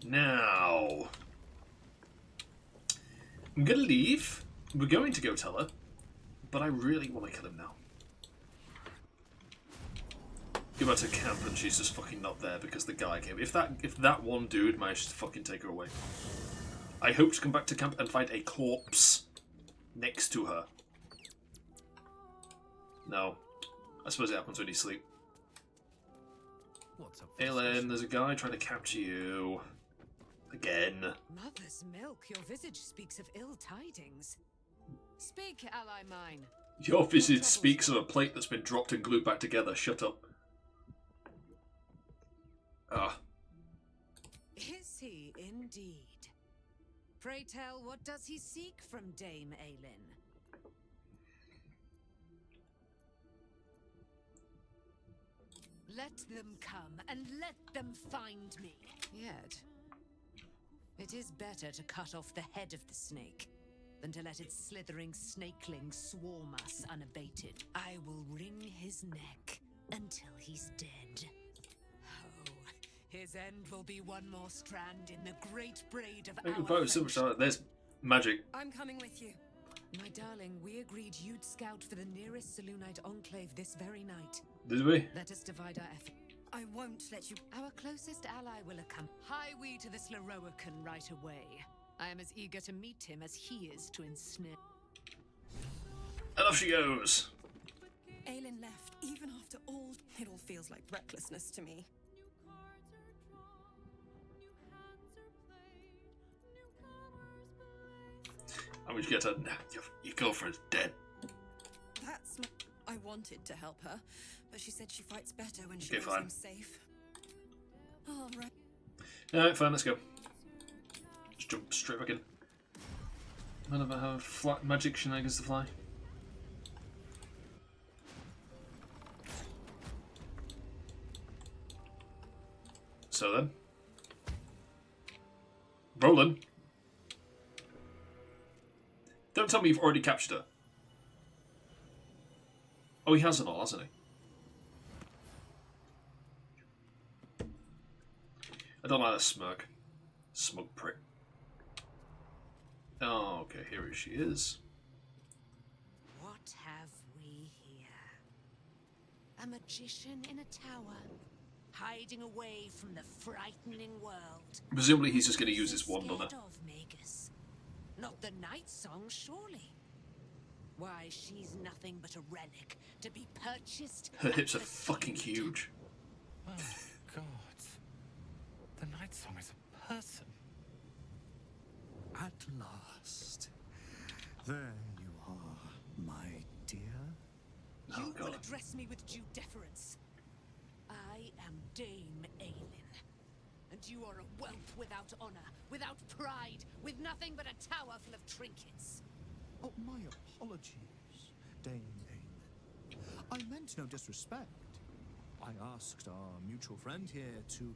Now... I'm gonna leave. We're going to go tell her. But I really want to kill him now. Go back to camp and she's just fucking not there because the guy came. If that one dude managed to fucking take her away. I hope to come back to camp and find a corpse next to her. No. I suppose it happens when you sleep. What's up? Aelin, there's a guy trying to capture you. Again. Mother's milk, your visage speaks of ill tidings. Speak, ally mine. Your visage speaks of a plate that's been dropped and glued back together. Shut up. Ah. Is he indeed? Pray tell, what does he seek from Dame Aelin? Let them come, and let them find me. Yet, it is better to cut off the head of the snake than to let its slithering snakeling swarm us unabated. I will wring his neck until he's dead. Oh, his end will be one more strand in the great braid of I can our focus so much on it. There's magic. I'm coming with you. My darling, we agreed you'd scout for the nearest Selûnite enclave this very night. Did we? Let us divide our effort. I won't let you. Our closest ally will accompany. Hie we to this Leroican right away. I am as eager to meet him as he is to ensnare. And off she goes. Aelin left, even after all. It all feels like recklessness to me. I mean, you get to your girlfriend's dead. That's my... I wanted to help her, but she said she fights better when she Okay, knows fine. I'm safe. All right. Alright, fine, let's go. Just jump straight back in. None of have flat magic shenanigans to fly. So then. Roland. Don't tell me you've already captured her. Oh, he has it all, hasn't he? I don't like that smirk. Smug prick. Oh, okay, here she is. What have we here? A magician in a tower, hiding away from the frightening world. Presumably he's just going to use his wand on her. Scared of Magus. Not the night song, surely. Why, she's nothing but a relic to be purchased. Her hips are fucking huge. Oh, God. The night song is a person. At last. There you are, my dear. You will address me with due deference. I am Dame Aelin, and you are a whelp without honor, without pride, with nothing but a tower full of trinkets. Oh, my apologies, Dame Aelin. I meant no disrespect. I asked our mutual friend here to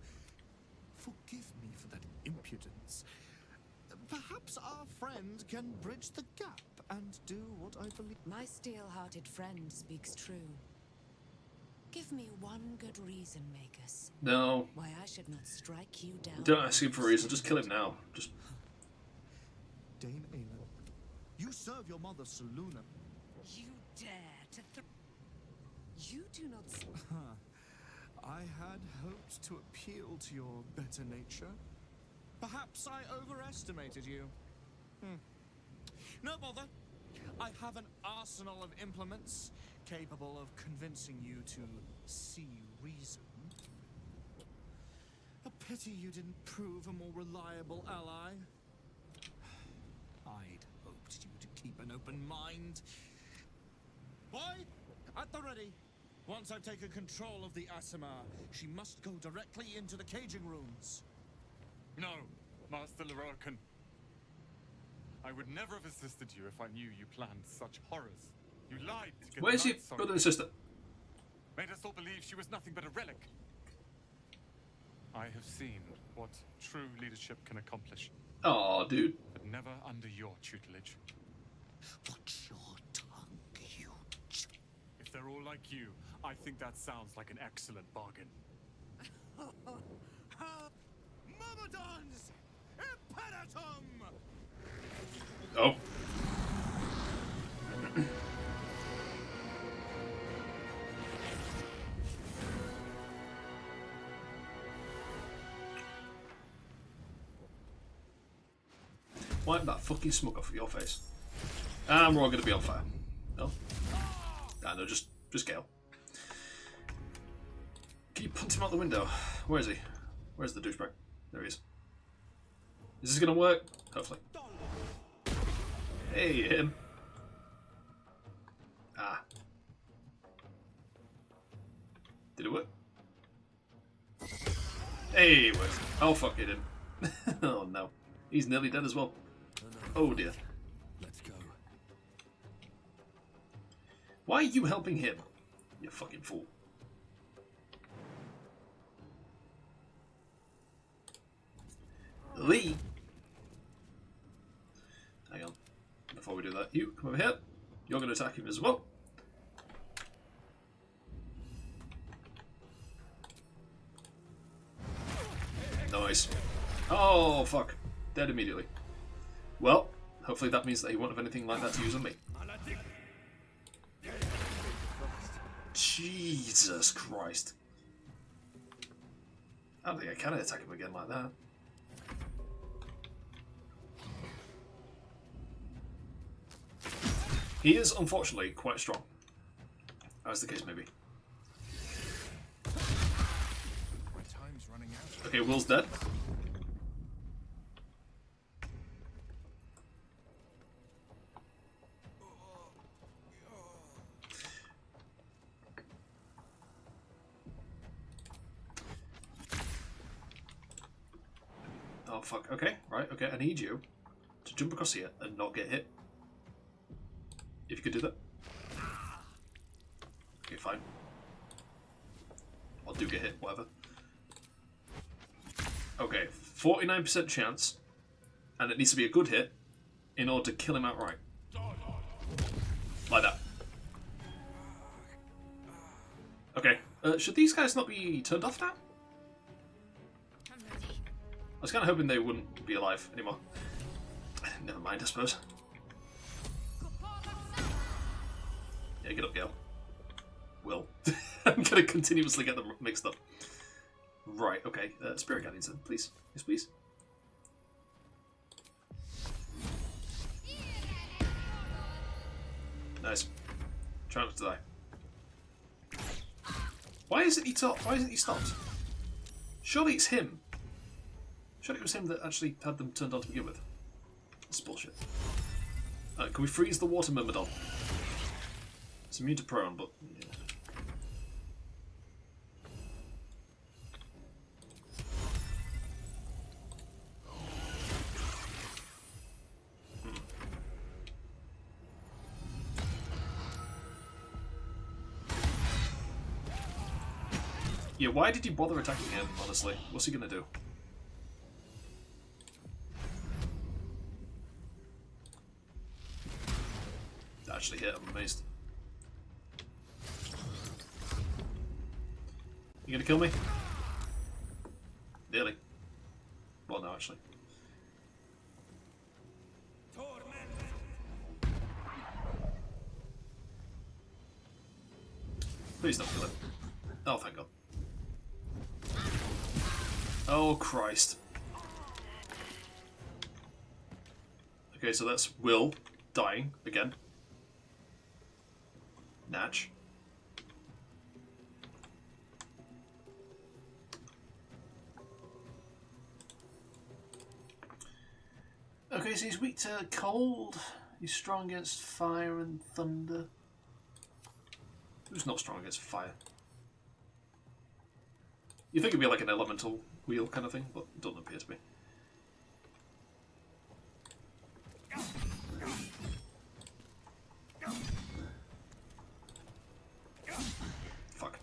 forgive me for that impudence. Perhaps our friend can bridge the gap and do what I believe. My steel-hearted friend speaks true. Give me one good reason, Magus. No. Why I should not strike you down. Don't ask him for a reason, just kill him now. Just. Dame Aelin, you serve your mother Selûna. You dare to You do not... I had hoped to appeal to your better nature. Perhaps I overestimated you. No bother. I have an arsenal of implements capable of convincing you to see reason. A pity you didn't prove a more reliable ally. I'd hoped you to keep an open mind. Boy, at the ready. Once I've taken control of the Asimar, she must go directly into the caging rooms. No, Master Leroican. I would never have assisted you if I knew you planned such horrors. You lied to get Where's the your night song. brother and sister? Made us all believe she was nothing but a relic. I have seen what true leadership can accomplish. Aw, dude. But never under your tutelage. Watch your tongue, you... If they're all like you, I think that sounds like an excellent bargain. Myrmidons! Imperatum! Oh. Wipe that fucking smoke off of your face. And we're all gonna be on fire. No? Ah, no, just Gale. Can you punt him out the window? Where is he? Where's the douchebag? There he is. Is this gonna work? Hopefully. Hey, him. Ah. Did it work? Hey, it worked. Oh, fuck, it didn't. Oh, no. He's nearly dead as well. Oh dear. Let's go. Why are you helping him? You fucking fool. Lee. Hang on. Before we do that, you come over here. You're going to attack him as well. Nice. Oh, fuck. Dead immediately. Well, hopefully that means that he won't have anything like that to use on me. Jesus Christ. I don't think I can attack him again like that. He is, unfortunately, quite strong. As the case may be. My time's running out. Okay, Will's dead. Oh, fuck. Okay, right, okay. I need you to jump across here and not get hit. If you could do that. Okay, fine. I'll do get hit, whatever. Okay, 49% chance, and it needs to be a good hit in order to kill him outright. Like that. Okay, should these guys not be turned off now? I was kind of hoping they wouldn't be alive anymore. Never mind, I suppose. Yeah, get up, Gale. Will. I'm going to continuously get them mixed up. Right, okay. Spirit Guardians then, please. Yes, please. Nice. Try not to die. Why isn't he stopped? Surely it's him. Surely it was him that actually had them turned on to begin with. That's bullshit. Can we freeze the water myrmidon? It's immune to prone, but yeah. Yeah, why did you bother attacking him, honestly? What's he gonna do? Actually hit, I'm amazed. You gonna kill me? Nearly. Well, no, actually. Please don't kill him. Oh, thank God. Oh, Christ. Okay, so that's Will dying again. Natch. Okay, so he's weak to cold. He's strong against fire and thunder. Who's not strong against fire? You think it'd be like an elemental wheel kind of thing, but it doesn't appear to be. Fuck.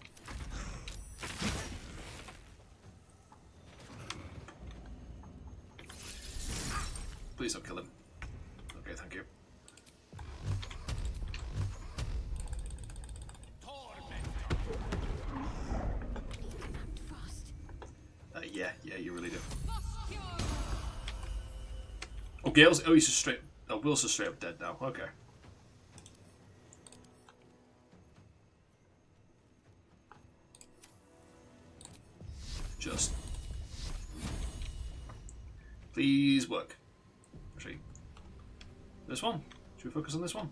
Please don't kill him. Okay, thank you. Yeah, you really do. Oh, Gale's. Oh, he's just straight. Oh, Will's just straight up dead now. Okay. Just. Please work. Actually, this one. Should we focus on this one?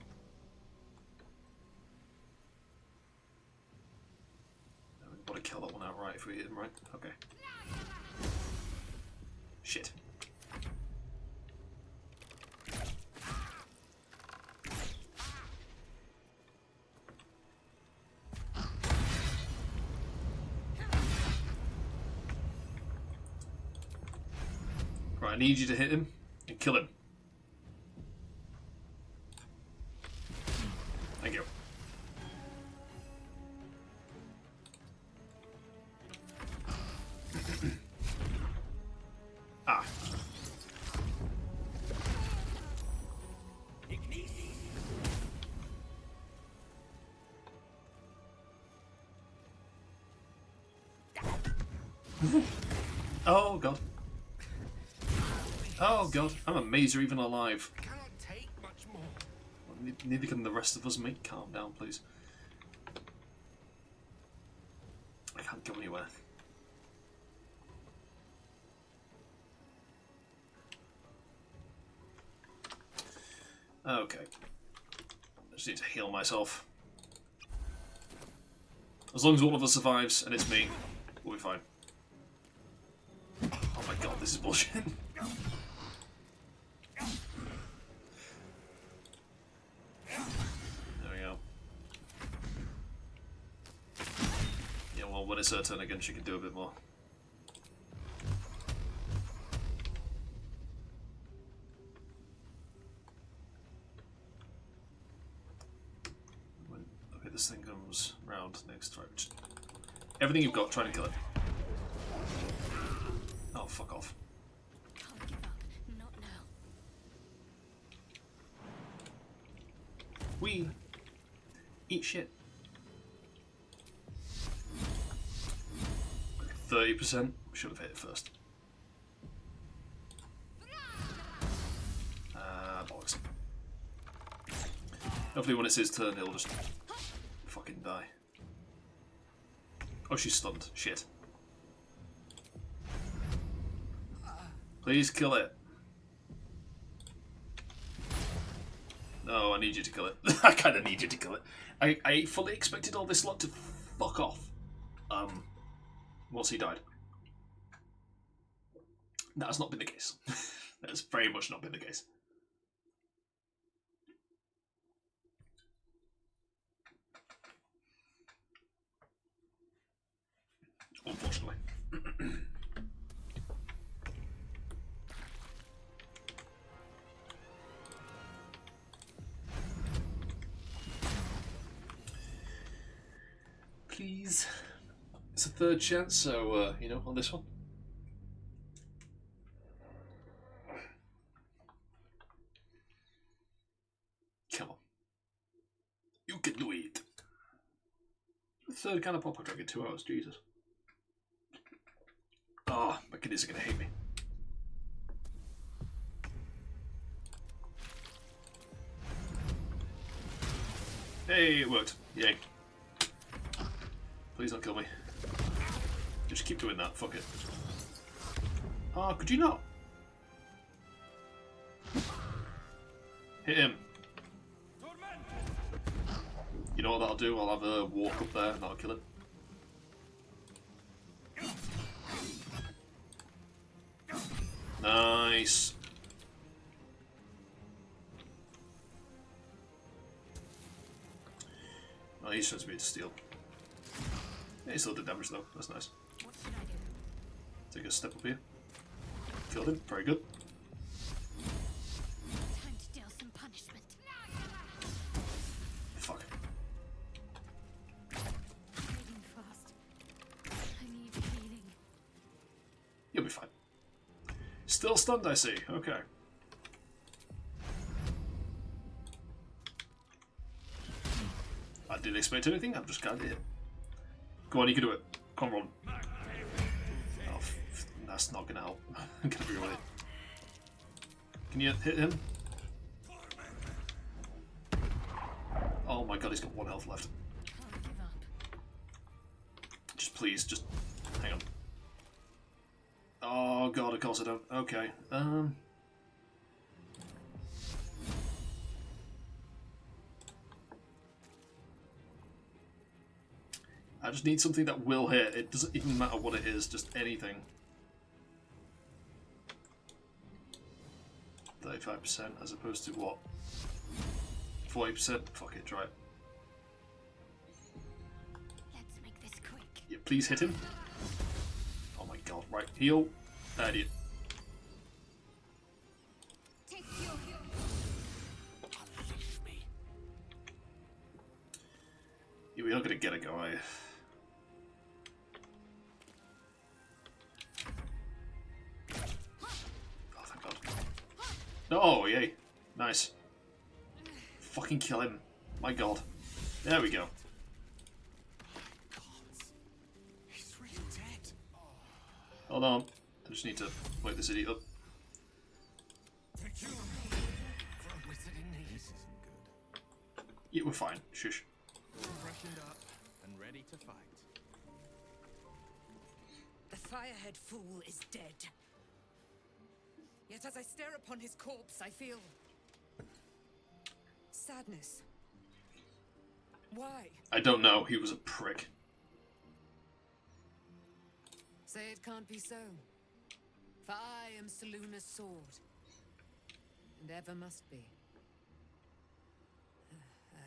No, we want to kill that one outright if we hit him right. Okay. Shit. Right, I need you to hit him and kill him. Oh god. Oh god, I'm amazed you're even alive. I cannot take much more. Neither can the rest of us, mate. Calm down, please. I can't go anywhere. Okay. I just need to heal myself. As long as one of us survives, and it's me, we'll be fine. Oh my god, this is bullshit. There we go. Yeah, well, when it's her turn again, she can do a bit more. Okay, this thing comes round next. Right. Everything you've got, try and kill it. Oh, fuck off. Can't give up. Not now. We eat shit. 30%. We should have hit it first. Bollocks. Hopefully when it's his turn, he'll just fucking die. Oh, she's stunned. Shit. Please kill it. No, I need you to kill it. I kind of need you to kill it. I fully expected all this lot to fuck off. Once he died. That has not been the case. That has very much not been the case. Unfortunately. Please. It's a third chance, so, you know, on this one. Come on. You can do it. The third kind of pop drag in 2 hours, Jesus. Ah, my kiddies are going to hate me. Hey, it worked. Yay. Please don't kill me. Just keep doing that. Fuck it. Ah, could you not? Hit him. You know what that'll do? I'll have a walk up there and that'll kill him. Nice. Oh, he's trying to be to steal. Yeah, he still did damage though. That's nice. Take a step up here. Killed him. Very good. Time to deal some punishment. Fuck. Bleeding fast. I need healing. You'll be fine. Still stunned, I see. Okay. I didn't expect anything. I'm just kind of hit. Go on, you can do it. Come on, Ron. Oh, that's not gonna help. I'm gonna be right. Can you hit him? Oh my god, he's got 1 health left. Just please, just hang on. Oh god, of course I don't. Okay. I just need something that will hit. It doesn't even matter what it is, just anything. 35% as opposed to what? 40%? Fuck it, try it. Let's make this quick. Yeah, please hit him. Oh my god, right. Heal. Idiot. Take your Unleash me. Yeah, we are gonna get a guy. Oh, thank god. Oh, yay. Nice. Fucking kill him. My god. There we go. He's really dead. Hold on. I just need to wake this idiot up. This isn't good. Yeah, we're fine. Shush. Freshened up and ready to fight. The Firehead fool is dead. Yet as I stare upon his corpse, I feel sadness. Why? I don't know. He was a prick. Say it can't be so. For I am Seluna's sword. And ever must be.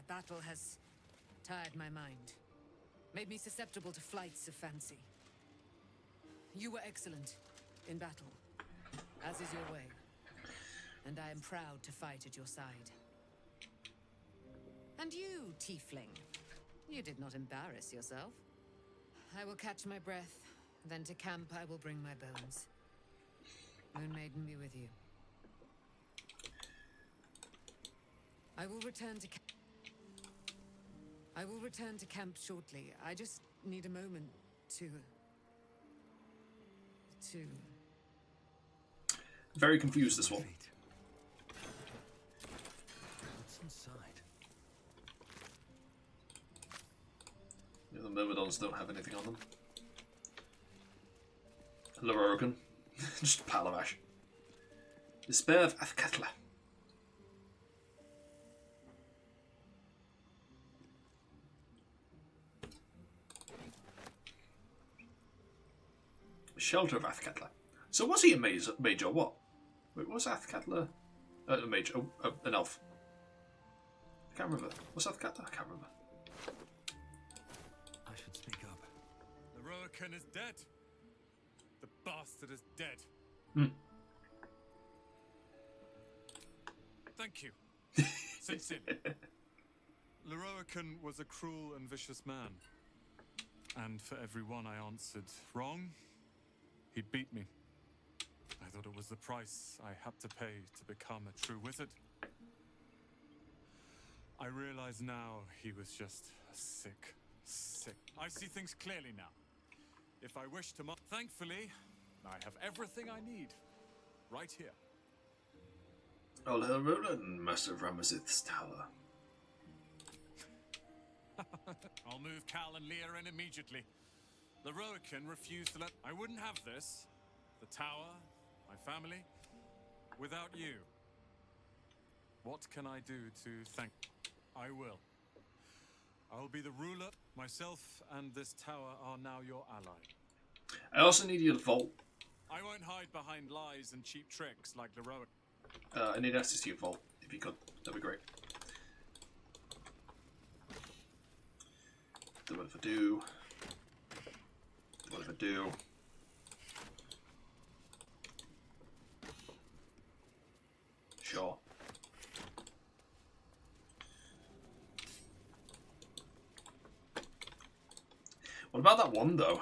Battle has tired my mind. Made me susceptible to flights of fancy. You were excellent in battle, as is your way. And I am proud to fight at your side. And you, tiefling, you did not embarrass yourself. I will catch my breath, then to camp I will bring my bones. Moon Maiden be with you. I will return to camp shortly. I just need a moment to... Very confused, this one. What's inside? Yeah, the Myrmidons don't have anything on them. Lorokan. Just a pile of ash. Despair of Athkatla. Shelter of Athkatla. So was he a mage or what? Wait, was Athkatla a mage? Oh, an elf. I can't remember. Was Athkatla? I can't remember. I should speak up. The Roakan is dead. The bastard is dead. Thank you. Sincerely. Leroican was a cruel and vicious man. And for every one I answered wrong, he beat me. I thought it was the price I had to pay to become a true wizard. I realize now he was just sick. I see things clearly now. If I wish to thankfully, I have everything I need. Right here. All hail Roland, Master of Ramazith's tower. I'll move Cal and Leah in immediately. Leroican refused to let... I wouldn't have this, the tower, my family, without you. What can I do to thank... I will. I will be the ruler. Myself and this tower are now your ally. I also need you to vault. I won't hide behind lies and cheap tricks like Leroic. I need access to your vault, if you could. That'd be great. Do what if I do. What if I do? Sure. What about that one, though?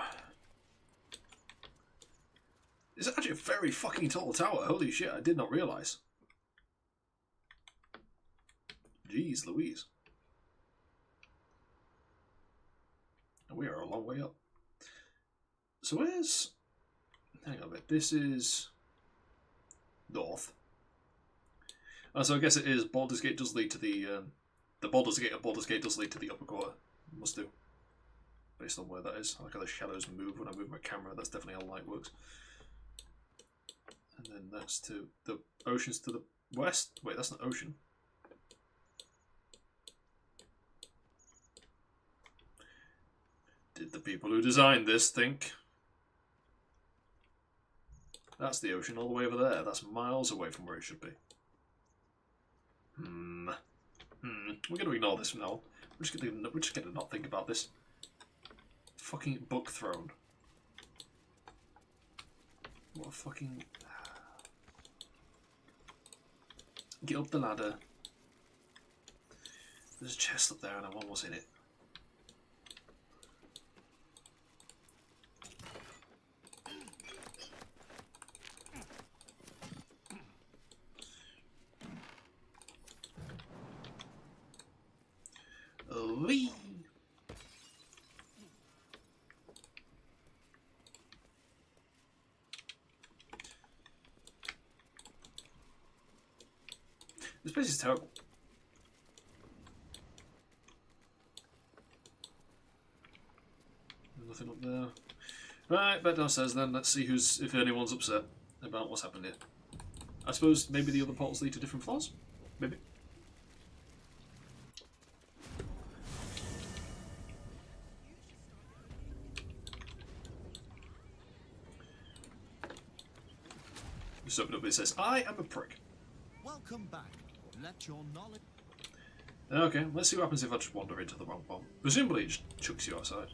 It's actually a very fucking tall tower. Holy shit, I did not realise. Jeez Louise. And we are a long way up. So where's... Hang on a bit. This is... north. So I guess it is Baldur's Gate does lead to the Baldur's Gate does lead to the upper quarter. Must do. Based on where that is. I like how the shadows move when I move my camera. That's definitely how light works. And then that's to the oceans to the west. Wait, that's not ocean. Did the people who designed this think? That's the ocean all the way over there. That's miles away from where it should be. We're going to ignore this from now on. We're just going to not think about this. Fucking book throne. What a fucking... Get up the ladder. There's a chest up there and I wonder what's in it. Wee. place is terrible. Nothing up there. Right, back downstairs then. Let's see if anyone's upset about what's happened here. I suppose maybe the other portals lead to different floors? Maybe. Just open up and it says, I am a prick. Welcome back. Let your knowledge. Okay, let's see what happens if I just wander into the wrong one. Presumably it just chucks you outside.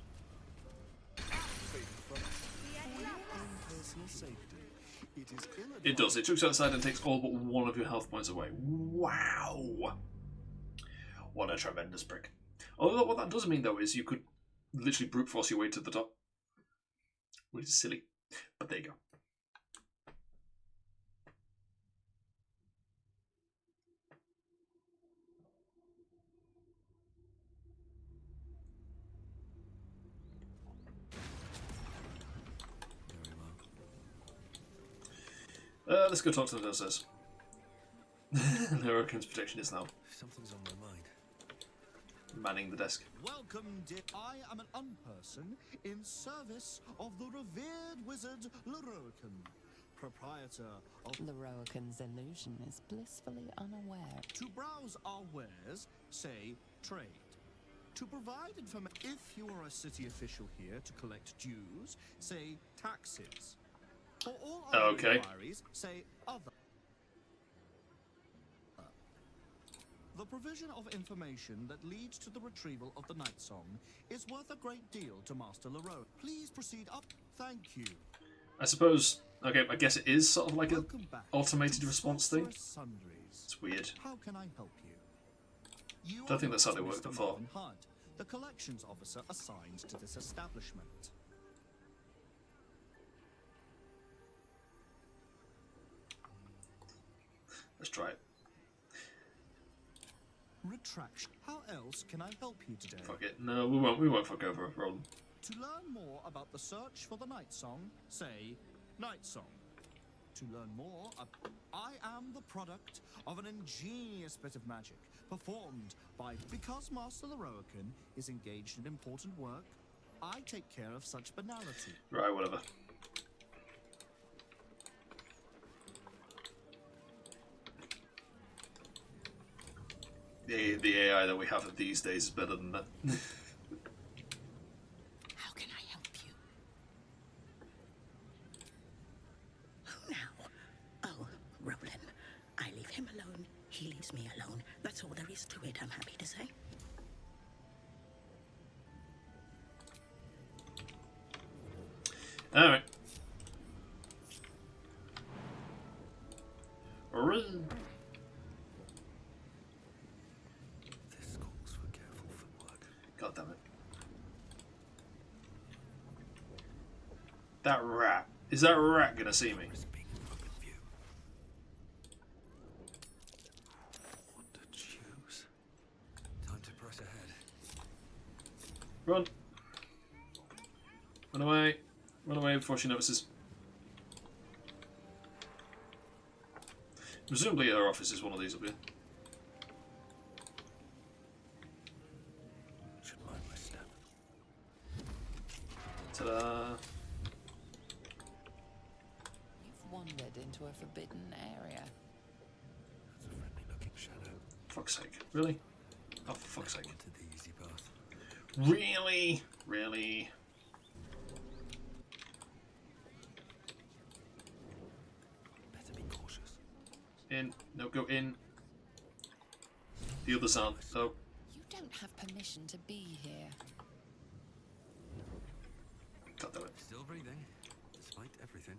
It does. It chucks you outside and takes all but one of your health points away. Wow! What a tremendous prick. Although what that does mean though is you could literally brute force your way to the top. Which is silly. But there you go. Let's go talk to the downstairs. Hurricane's protection is now Something's on my mind. manning the desk. Welcome, dear. I am an unperson in service of the revered wizard Leroican, proprietor of Leroican's illusion is blissfully unaware. To browse our wares, say trade. To provide information, if you are a city official here to collect dues, say taxes. For all other Okay. inquiries, say other. The provision of information that leads to the retrieval of the Night Song is worth a great deal to Master Leroy. Please proceed up. Thank you. I suppose, okay, I guess it is sort of like an automated response thing. It's weird. How can I help you? Don't think that's how they Mr. worked before. Marvin Hunt, the collections officer assigned to this establishment. Let's try it. Retraction. How else can I help you today? Fuck it. No, we won't fuck over Roland. To learn more about the search for the Night Song, say Night Song. To learn more, I am the product of an ingenious bit of magic performed by. Because Master Leroican is engaged in important work, I take care of such banality. Right, whatever. The AI that we have these days is better than that. How can I help you? Who now? Oh, Roland. I leave him alone. He leaves me alone. That's all there is to it, I'm happy to say. Alright. God damn it. That rat. Is that rat gonna see me? What to choose? Time to press ahead. Run. Run away. Run away before she notices. Presumably her office is one of these up here. Should mind my step. Ta-da. You've wandered into a forbidden area. That's a friendly looking shadow. Fuck's sake. Really? Oh, for fuck's sake. To the easy path. Really? Really? Better be cautious. In. No, go in. The others aren't, so. You don't have permission to be here. God damn it. Still breathing, despite everything.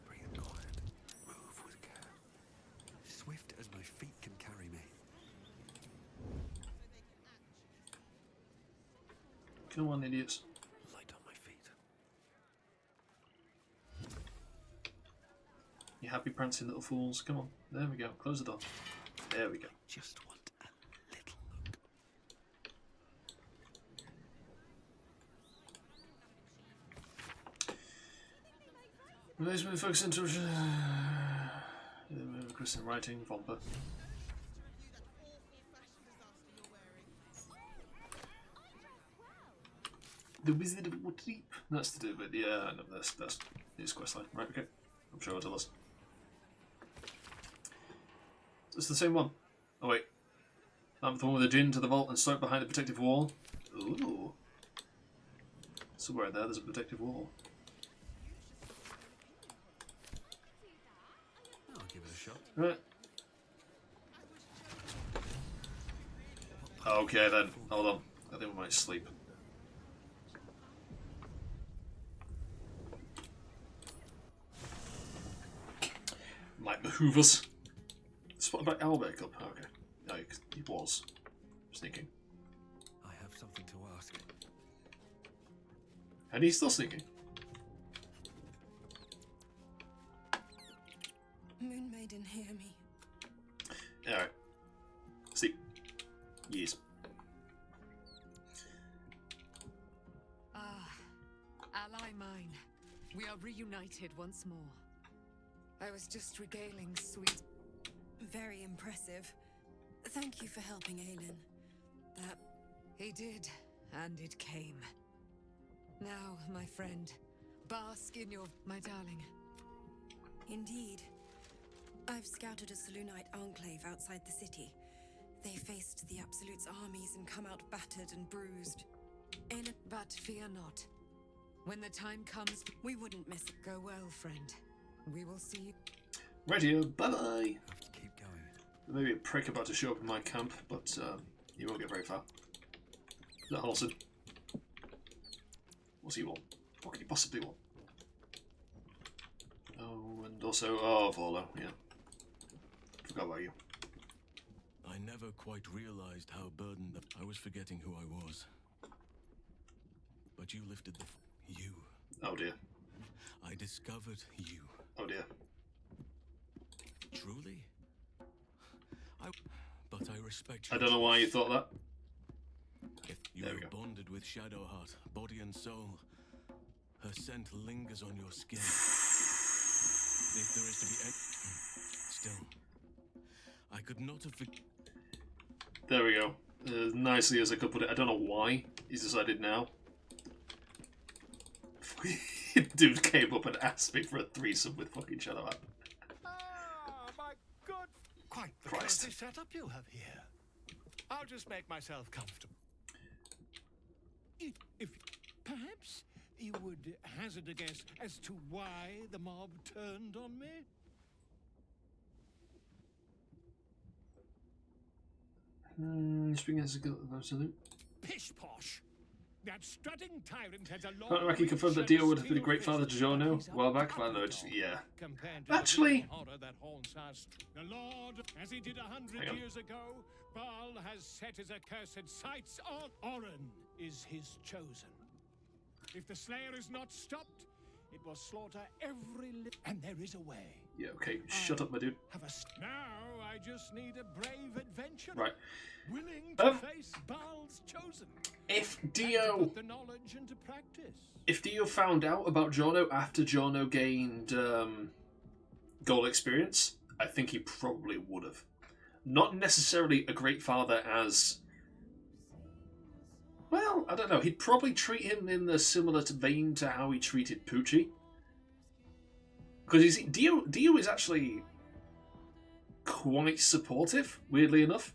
Breathe quiet. Move with care. Swift as my feet can carry me. Come on, idiots. Light on my feet. You happy prancing little fools? Come on. There we go. Close the door. There we go. Just want a little look. Let's focus into Chris in writing, Vomper. The Wizard of Waterdeep. That's to do with no, that's his questline. Right, okay. I'm sure it'll tell us. It's the same one. Oh wait. I'm the one with the gin to the vault and start behind the protective wall. Ooh. Somewhere there, there's a protective wall. I'll give it a shot. Right. Okay then. Hold on. I think we might sleep. Might behoove us. Spotted by Albert Club. Okay. No, he was sneaking. I have something to ask. And he's still sneaking. Moon Maiden, hear me. Alright. Sleep. Yes. Ah, ally mine. We are reunited once more. I was just regaling sweet... Very impressive. Thank you for helping Aelin. That... He did, and it came. Now, my friend, bask in your... my darling. Indeed. I've scouted a Selûnite enclave outside the city. They faced the Absolute's armies and come out battered and bruised. Aelin... But fear not. When the time comes... We wouldn't miss it. Go well, friend. We will see you... Radio, bye-bye! Have to keep going. Maybe a prick about to show up in my camp, but you won't get very far. Is that Halson? What's he want? What could he possibly want? Oh, and also... Oh, Volo, yeah. Forgot about you. I never quite realized how burdened I was forgetting who I was. But you lifted the... You. Oh dear. I discovered you. Oh dear. Truly? But I respect you. I don't know why you thought that. If you are bonded with Shadowheart, body and soul, her scent lingers on your skin. If there is to be any... Still, I could not have... There we go. As nicely as I could put it. I don't know why he's decided now. Dude came up and asked me for a threesome with fucking Shadowheart. Ah, my good... Quite the fancy setup you have here. I'll just make myself comfortable. If perhaps you would hazard a guess as to why the mob turned on me? Speaking as a good absolute. Pish posh. That strutting tyrant has a long... Raki confirmed that Dio would have been a great father to Giorno a while back, but I know, just, yeah. Actually... The Lord, as he did 100 years ago, Baal has set his accursed sights on Oren is his chosen. If the Slayer is not stopped, it will slaughter every and there is a way. Yeah, okay, shut up, my dude. Now I just need a brave adventurer. Right. Willing to face Baal's chosen. If Dio... Put the knowledge into practice. If Dio found out about Giorno after Giorno gained goal experience, I think he probably would have. Not necessarily a great father as... Well, I don't know. He'd probably treat him in the similar vein to how he treated Poochie. Because Dio is actually quite supportive, weirdly enough,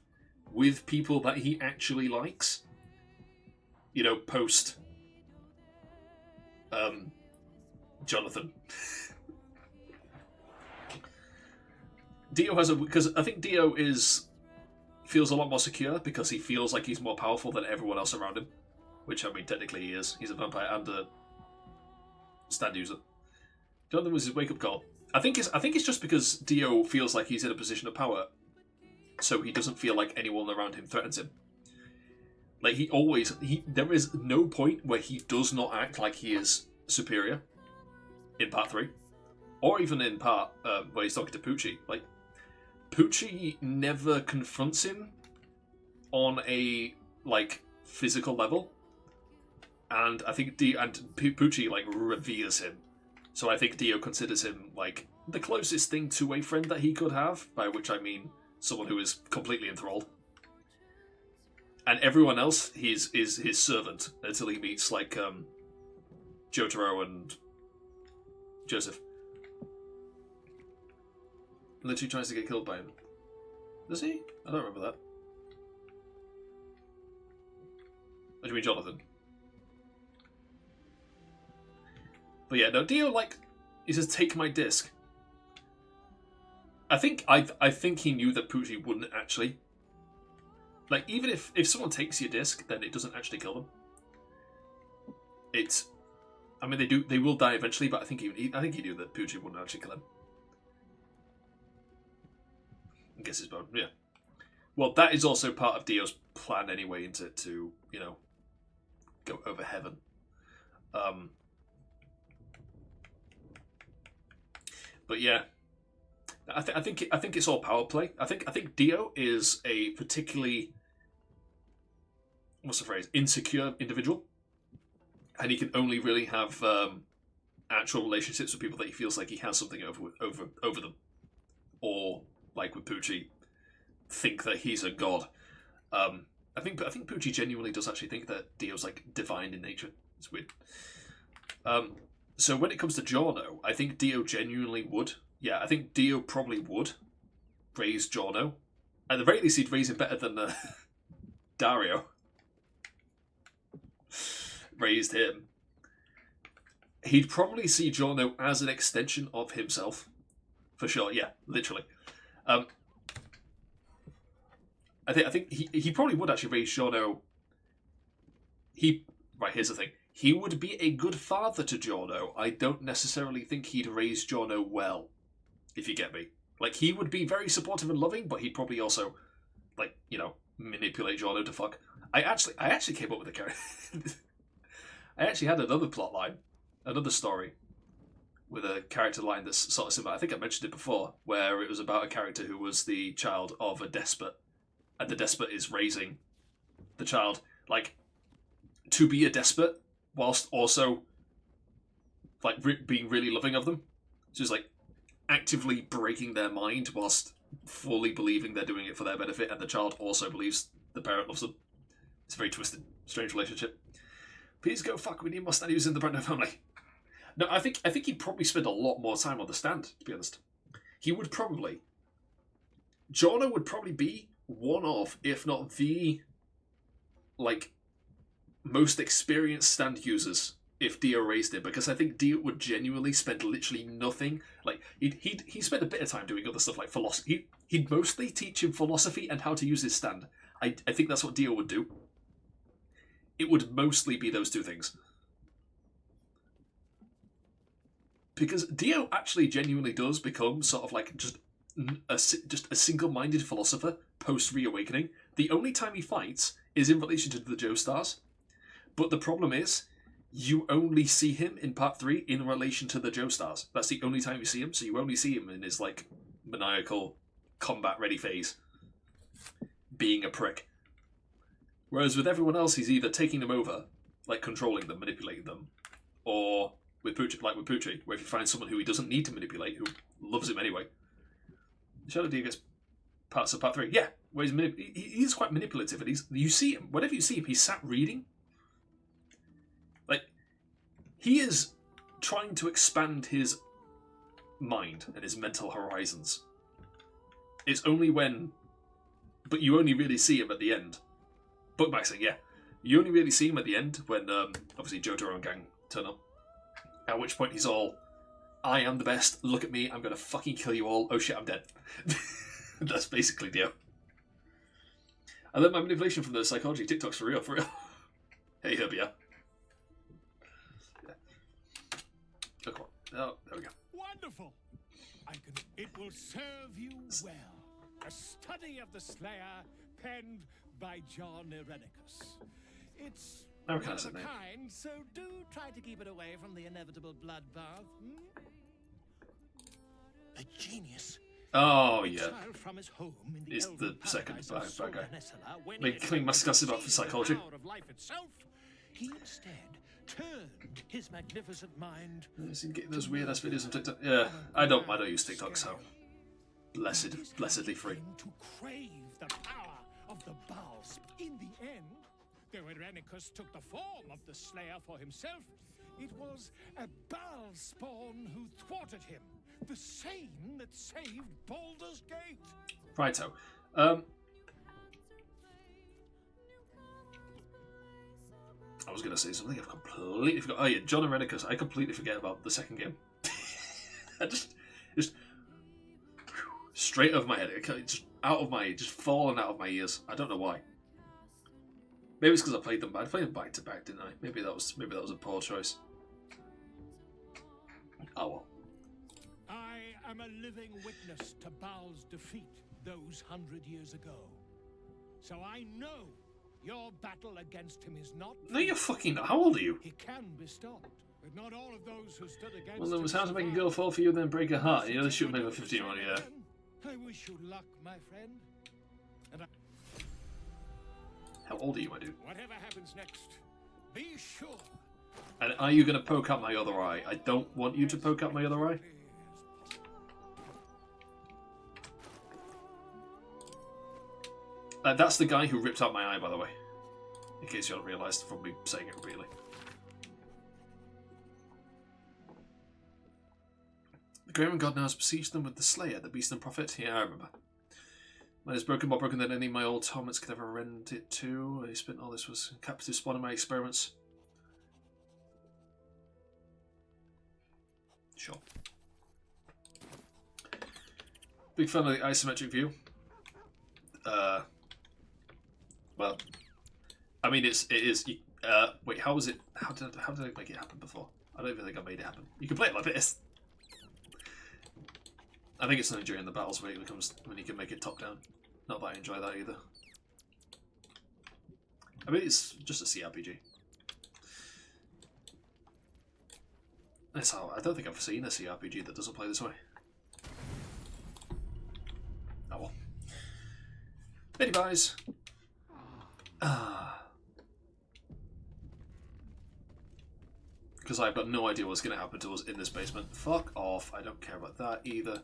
with people that he actually likes. You know, post Jonathan. Dio has because I think Dio feels a lot more secure because he feels like he's more powerful than everyone else around him. Which, I mean, technically he is. He's a vampire and a stand user. Jonathan was his wake-up call. I think it's just because Dio feels like he's in a position of power, so he doesn't feel like anyone around him threatens him. Like, there is no point where he does not act like he is superior in part 3. Or even in part where he's talking to Poochie. Like, Poochie never confronts him on a, like, physical level. And I think Poochie, like, reveres him So I think Dio considers him like the closest thing to a friend that he could have, by which I mean someone who is completely enthralled. And everyone else is his servant until he meets like Jotaro and Joseph. Literally tries to get killed by him. Does he? I don't remember that. What do you mean, Jonathan? But yeah, no, Dio, like, he says, take my disc. I think he knew that Poochie wouldn't actually. Like, even if someone takes your disc, then it doesn't actually kill them. It's, I mean, they will die eventually, but I think he knew that Poochie wouldn't actually kill him. I guess his bone, yeah. Well, that is also part of Dio's plan anyway, to you know, go over heaven. But yeah, I think it's all power play. I think Dio is a particularly, what's the phrase, insecure individual, and he can only really have actual relationships with people that he feels like he has something over them, or like with Poochie, think that he's a god. I think Poochie genuinely does actually think that Dio's like divine in nature. It's weird. So when it comes to Giorno, I think Dio genuinely would. Yeah, I think Dio probably would raise Giorno. At the very least, he'd raise him better than Dario raised him. He'd probably see Giorno as an extension of himself. For sure, yeah, literally. I think he probably would actually raise Giorno. Right, here's the thing. He would be a good father to Giorno. I don't necessarily think he'd raise Giorno well, if you get me. Like, he would be very supportive and loving, but he'd probably also, like, you know, manipulate Giorno to fuck. I actually came up with a character. I actually had another plot line, another story, with a character line that's sort of similar. I think I mentioned it before, where it was about a character who was the child of a despot, and the despot is raising the child, like, to be a despot, whilst also like being really loving of them. So it's like actively breaking their mind whilst fully believing they're doing it for their benefit, and the child also believes the parent loves them. It's a very twisted, strange relationship. Please go fuck, we need more statues in the Brando family. No, I think he'd probably spend a lot more time on the stand, to be honest. He would probably. Giorno would probably be one of, if not the, like, most experienced stand users if Dio raised him, because I think Dio would genuinely spend literally nothing. Like, he'd spend a bit of time doing other stuff like philosophy. He'd mostly teach him philosophy and how to use his stand. I think that's what Dio would do. It would mostly be those two things. Because Dio actually genuinely does become sort of like just a single-minded philosopher post-reawakening. The only time he fights is in relation to the Joestars. But the problem is, you only see him in part 3 in relation to the Joestars. That's the only time you see him, so you only see him in his, like, maniacal, combat-ready phase. Being a prick. Whereas with everyone else, he's either taking them over, like controlling them, manipulating them, or with Poochie, like with Poochie, where if you find someone who he doesn't need to manipulate, who loves him anyway. Shadow Dio gets parts of part 3. Yeah, where he's quite manipulative, and you see him, whenever you see him, he's sat reading. Like, he is trying to expand his mind and his mental horizons. It's only when... But you only really see him at the end. Bookmaxing, yeah. You only really see him at the end when, obviously, Jotaro and gang turn up. At which point he's all, I am the best, look at me, I'm going to fucking kill you all, oh shit, I'm dead. That's basically Dio. I learned my manipulation from the psychology TikToks for real, for real. Hey, Herbie, yeah. Oh, come on. Oh, there we go. Wonderful! It will serve you well. A study of the Slayer, penned by John Irenicus. It's one of a kind, so do try to keep it away from the inevitable bloodbath. A genius. Oh, yeah. From his home in It's the second bad guy. When Like, killing mascots about for psychology. He instead turned his magnificent mind. You seem to get those weird ass videos on TikTok. Yeah, I don't use TikTok, so blessedly free. To crave the power of the Baals. In the end, though Irenicus took the form of the Slayer for himself, it was a Baal spawn who thwarted him. The same that saved Baldur's Gate. Righto. I was going to say something. I've completely forgot. Oh yeah, John Irenicus. I completely forget about the second game. I just straight over my head. Just falling out of my ears. I don't know why. Maybe it's because I played them back to back, didn't I? Maybe that was a poor choice. Oh well. I am a living witness to Baal's defeat those 100 years ago. So I know your battle against him is not... No, you're fucking not. How old are you? He can be stopped, but not all of those who stood against him. Well, it was how to make a girl fall for you, then break her heart. You know, this shouldn't make a 15-year-old, yeah. I wish you luck, my friend. And How old are you, my dude? whatever happens next, be sure. And are you going to poke out my other eye? I don't want you to poke out my other eye. That's the guy who ripped out my eye, by the way. In case you haven't realised from me saying it repeatedly. The Greyman God now has besieged them with the Slayer, the Beast and Prophet. Yeah, I remember. Mine is broken, more broken than any of my old helmets could ever rend it to. I spent all this was captive spawn in my experiments. Sure. Big fan of the isometric view. Well, I mean, it is. Wait, how was it? How did I make it happen before? I don't even think I made it happen. You can play it like this. I think it's only during the battles when you can make it top down. Not that I enjoy that either. I mean, it's just a CRPG. That's how. I don't think I've seen a CRPG that doesn't play this way. Oh well. Many buys. Because I've got no idea what's going to happen to us in this basement. Fuck off. I don't care about that either.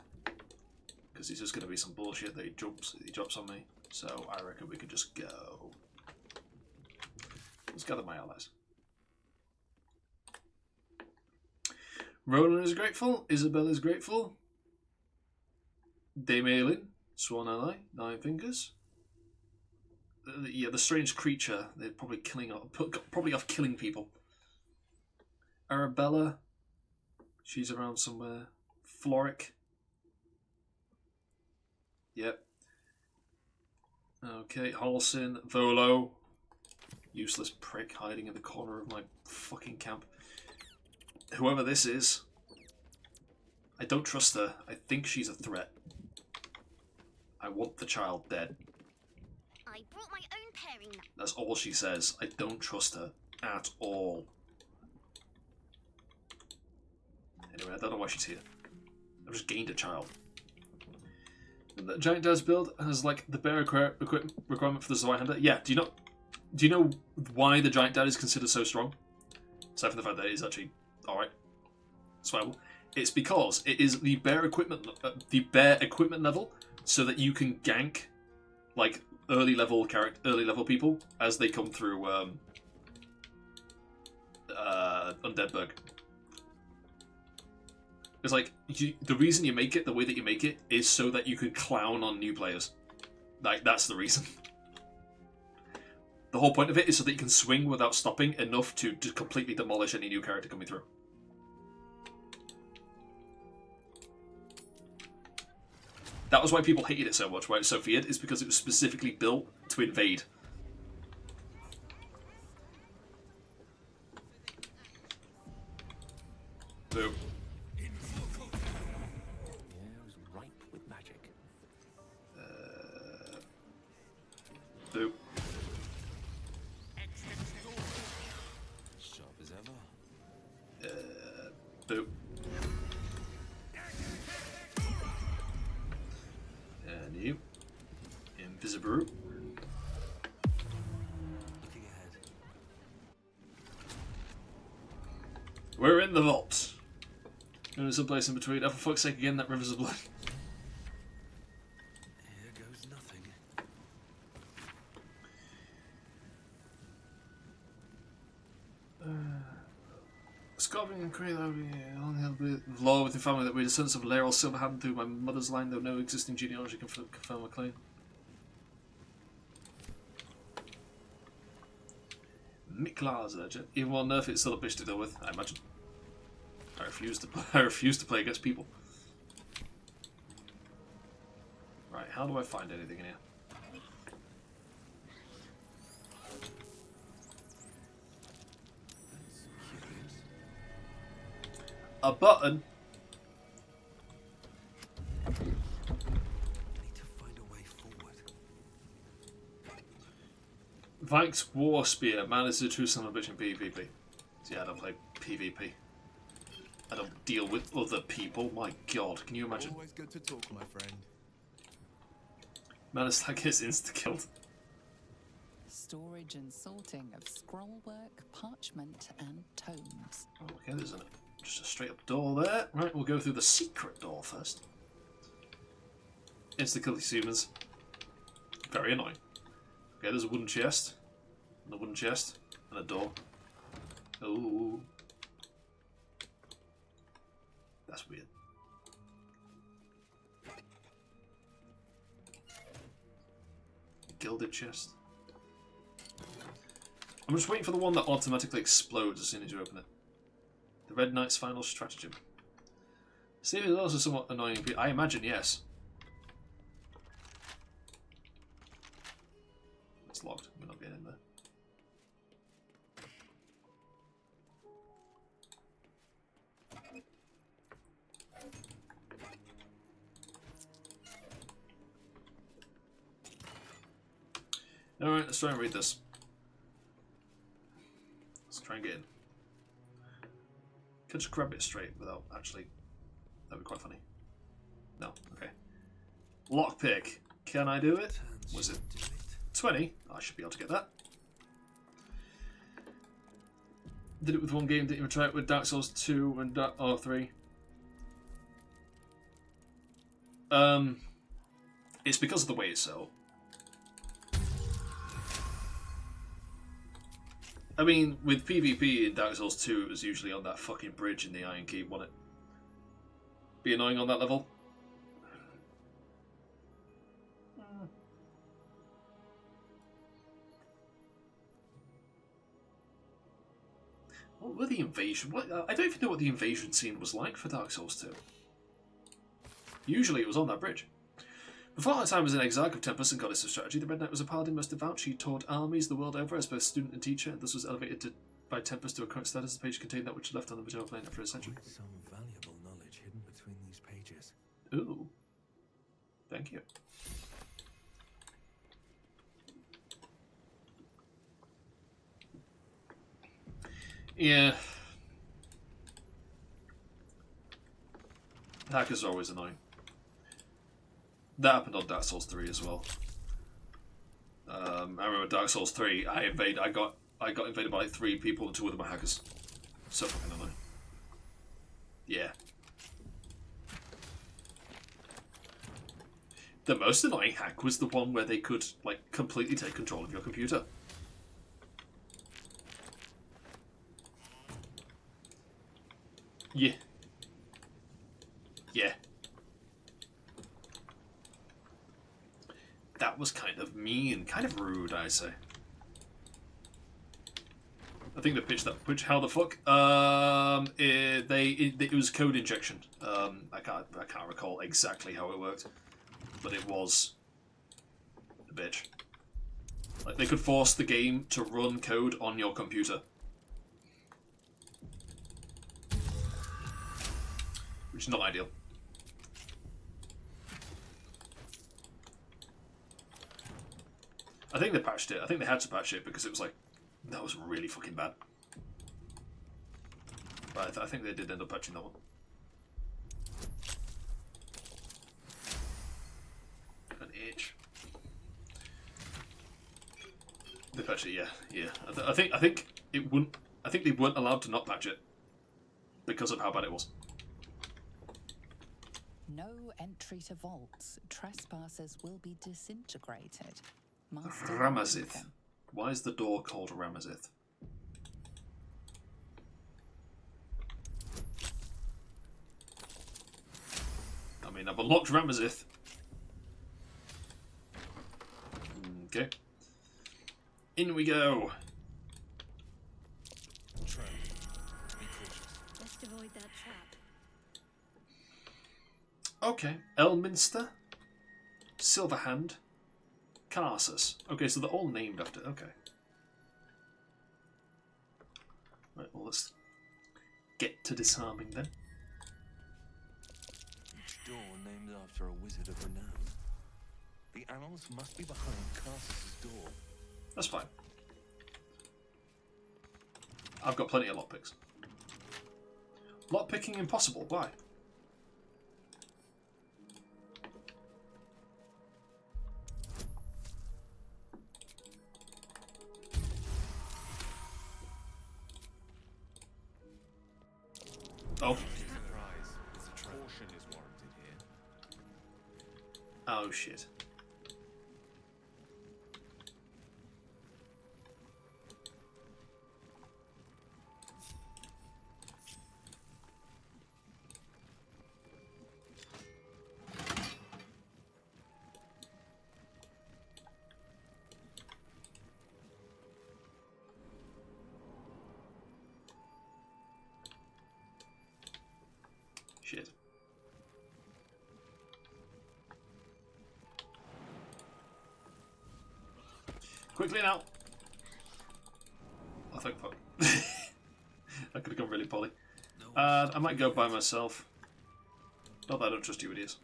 Because it's just going to be some bullshit that he drops on me. So I reckon we could just go. Let's gather my allies. Roland is grateful. Isabel is grateful. Dame Aelin, Swan Ally, Nine Fingers. Yeah, the strange creature. They're probably off killing people. Arabella, she's around somewhere. Floric. Yep. Okay, Halsin, Volo. Useless prick hiding in the corner of my fucking camp. Whoever this is, I don't trust her. I think she's a threat. I want the child dead. I brought my own pairing knife. That's all she says. I don't trust her at all. Anyway, I don't know why she's here. I've just gained a child. The Giant Dad's build has like the bare requirement for the Zweihander. Yeah, do you know why the Giant Dad is considered so strong? Aside from the fact that it is actually alright. It's viable. It's because it is the bare equipment level so that you can gank like early level people as they come through Undeadburg. It's like the reason you make it the way that you make it is so that you can clown on new players. Like that's the reason. The whole point of it is so that you can swing without stopping enough to completely demolish any new character coming through. That was why people hated it so much, why it's so feared, is because it was specifically built to invade. Boo. Boo. Sharp as ever. Boo. And you. Invisible. Looking ahead. We're in the vault. There's a place in between. Oh, for fuck's sake, again, that Rivers of Blood. Here goes nothing. Scobbing and Creel only held with law within family that we had a sense of Laeral Silverhand through my mother's line, though no existing genealogy can confirm a claim. Miklas, even while Nerf it's still a bitch to deal with, I imagine. I refuse to play against people. Right, how do I find anything in here? A button? Need to find a way forward. Vikes War Spear. Man is a true son of a bitch in PvP. Yeah, I don't play PvP. I don't deal with other people. My god, can you imagine? Always good to talk, my friend. Man is like his insta-killed. Storage and sorting of scrollwork, parchment, and tomes. Okay, there's just a straight up door there. Right, we'll go through the secret door first. Insta-kill these humans. Very annoying. Okay, there's a wooden chest. And a wooden chest. And a door. Oh. That's weird. Gilded chest. I'm just waiting for the one that automatically explodes as soon as you open it. The Red Knight's final stratagem. Steve is also somewhat annoying. I imagine, yes. It's locked. We're not getting in there. Alright, let's try and read this. Let's try and get in. Could just grab it straight without actually... That'd be quite funny. No, okay. Lockpick. Can I do it? Was it 20? I should be able to get that. Did it with one game, didn't even try it with Dark Souls 2 and or 3. It's because of the way it's sold. I mean, with PvP in Dark Souls 2, it was usually on that fucking bridge in the Iron Keep, wasn't it? Be annoying on that level. What were the invasion? I don't even know what the invasion scene was like for Dark Souls 2. Usually it was on that bridge. Before our time as an exarch of Tempest and Goddess of Strategy, the Red Knight was a paladin most devout. She taught armies the world over as both student and teacher, and thus was elevated by Tempest to a current status. The page contained that which left on the material plane after a century. Some valuable knowledge hidden between these pages. Ooh. Thank you. Yeah. Hackers are always annoying. That happened on Dark Souls 3 as well. I remember Dark Souls 3. I got invaded by 3 people and 2 of them were hackers. So fucking annoying. Yeah. The most annoying hack was the one where they could like completely take control of your computer. Yeah. Yeah. That was kind of mean, kind of rude, I say. I think they pitched that. Which how the fuck? It was code injection. I can't recall exactly how it worked, but it was a bitch. Like they could force the game to run code on your computer, which is not ideal. I think they patched it. I think they had to patch it because it was like, that was really fucking bad. But I think they did end up patching that one. An itch. They patched it, yeah. I think it wouldn't. I think they weren't allowed to not patch it. because of how bad it was. No entry to vaults. Trespassers will be disintegrated. Master Ramazith. Why is the door called Ramazith? I mean, I've unlocked Ramazith. Okay. In we go. Best avoid that trap. Okay. Elminster. Silverhand. Carsus. Okay, so they're all named after... Okay. Right, well, let's get to disarming then. Each door named after a wizard of renown. The annals must be behind Carsus's door. That's fine. I've got plenty of lockpicks. Lockpicking impossible. Why? Oh. Caution is warranted here. Oh shit. Shit. Quickly now. Oh, thank fuck. That could have gone really poorly. I might go by myself. Not that I don't trust you idiots.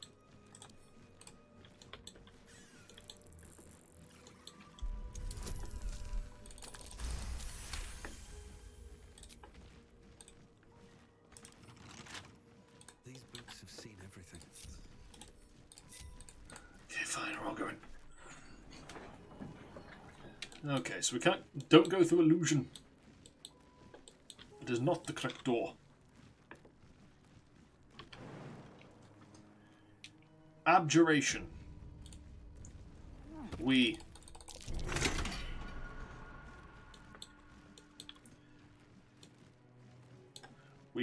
These books have seen everything. Okay, fine, we're all going. Okay, so we don't go through illusion. It is not the correct door. Abjuration. We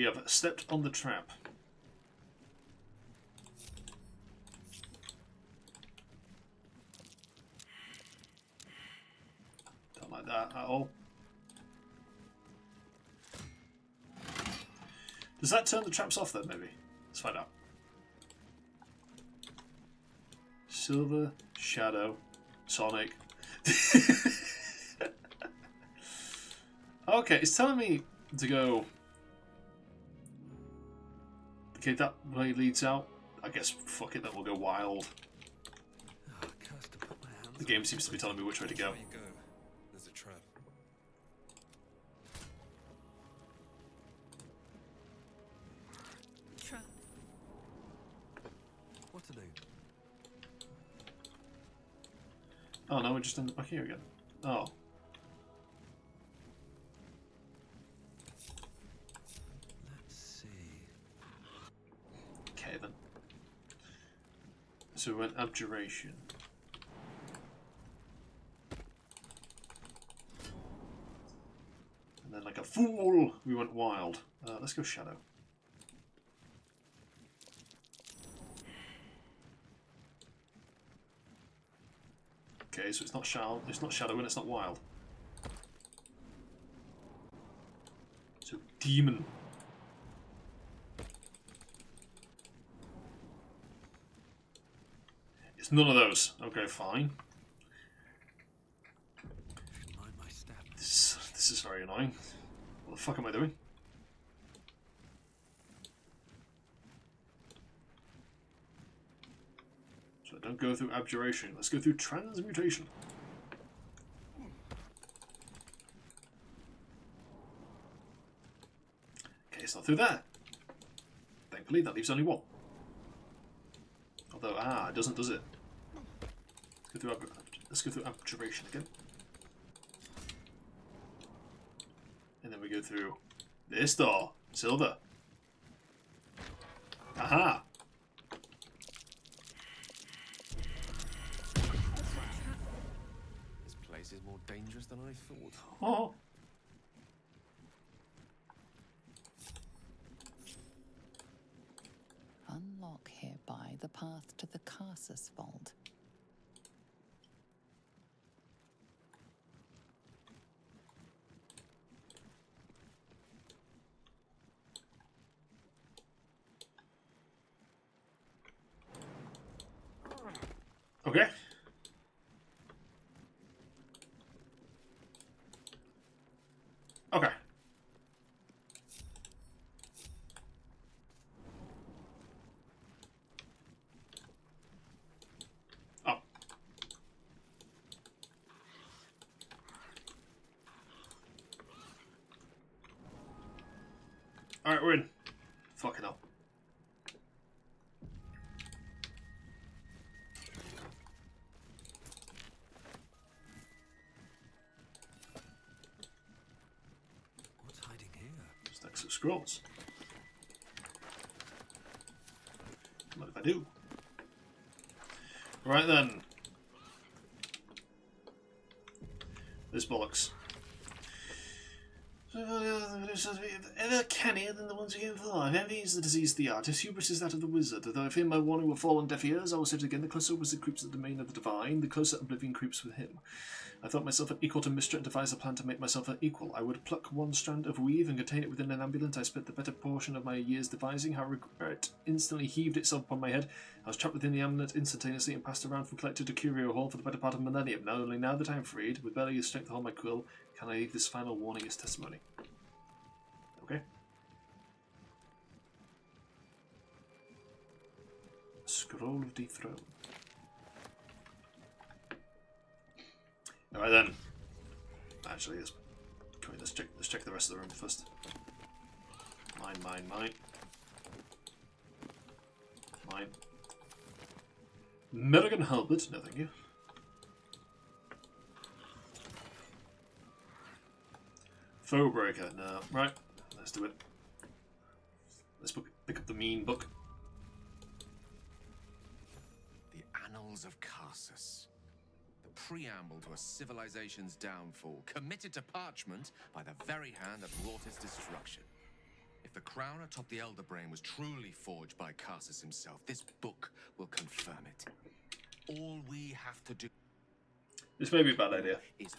have stepped on the trap. Don't like that at all. Does that turn the traps off then, maybe? Let's find out. Silver, Shadow, Sonic. Okay, it's telling me to go... Okay, that way leads out. I guess, fuck it, then we'll go wild. The game seems to be telling me which way to go. There's a trap. Trap. What to do? Oh, no, we just ended back here again. Oh. Let's see. Okay, then. So we went Abjuration. And then, like a fool, we went Wild. Let's go Shadow. Okay, so it's not Shadow and it's not Wild. So Demon. It's none of those. Okay, fine. This is very annoying. What the fuck am I doing? So don't go through Abjuration. Let's go through Transmutation. Okay, it's not through there. Thankfully, that leaves only one. Although, it doesn't, does it? Let's go through Abjuration again. And then we go through this door. Silver. Aha! This place is more dangerous than I thought. Oh. Unlock hereby the path to the Carsus Vault. Okay. Okay. Oh. Alright, we're in. Fucking hell. What's hiding here? Stacks of scrolls. What if I do? Right then. This bollocks. Ever cannier than the ones we came for. Envy is the disease of the artist, hubris is that of the wizard. Though I fear my warning will fall on deaf ears, I will say it again, the closer wizard creeps the domain of the divine, the closer oblivion creeps with him. I thought myself an equal to Mystra and devised a plan to make myself an equal. I would pluck one strand of weave and contain it within an amulet I spent the better portion of my years devising. How regret instantly heaved itself upon my head. I was trapped within the amulet instantaneously and passed around from collector to curio hall for the better part of a millennium. Now only now that I am freed, with barely the strength to hold my quill, can I leave this final warning as testimony. Okay. Scroll of Dethrone. Alright then. Actually, let's check the rest of the room first. Mine. Mine. Merrigan Halbert, no thank you. Foebreaker, no. Right, let's do it. Let's pick up the mean book. The Annals of Carsus. The preamble to a civilization's downfall, committed to parchment by the very hand that wrought its destruction. If the crown atop the Elder Brain was truly forged by Carsus himself, this book will confirm it. All we have to do... This may be a bad idea. ...is...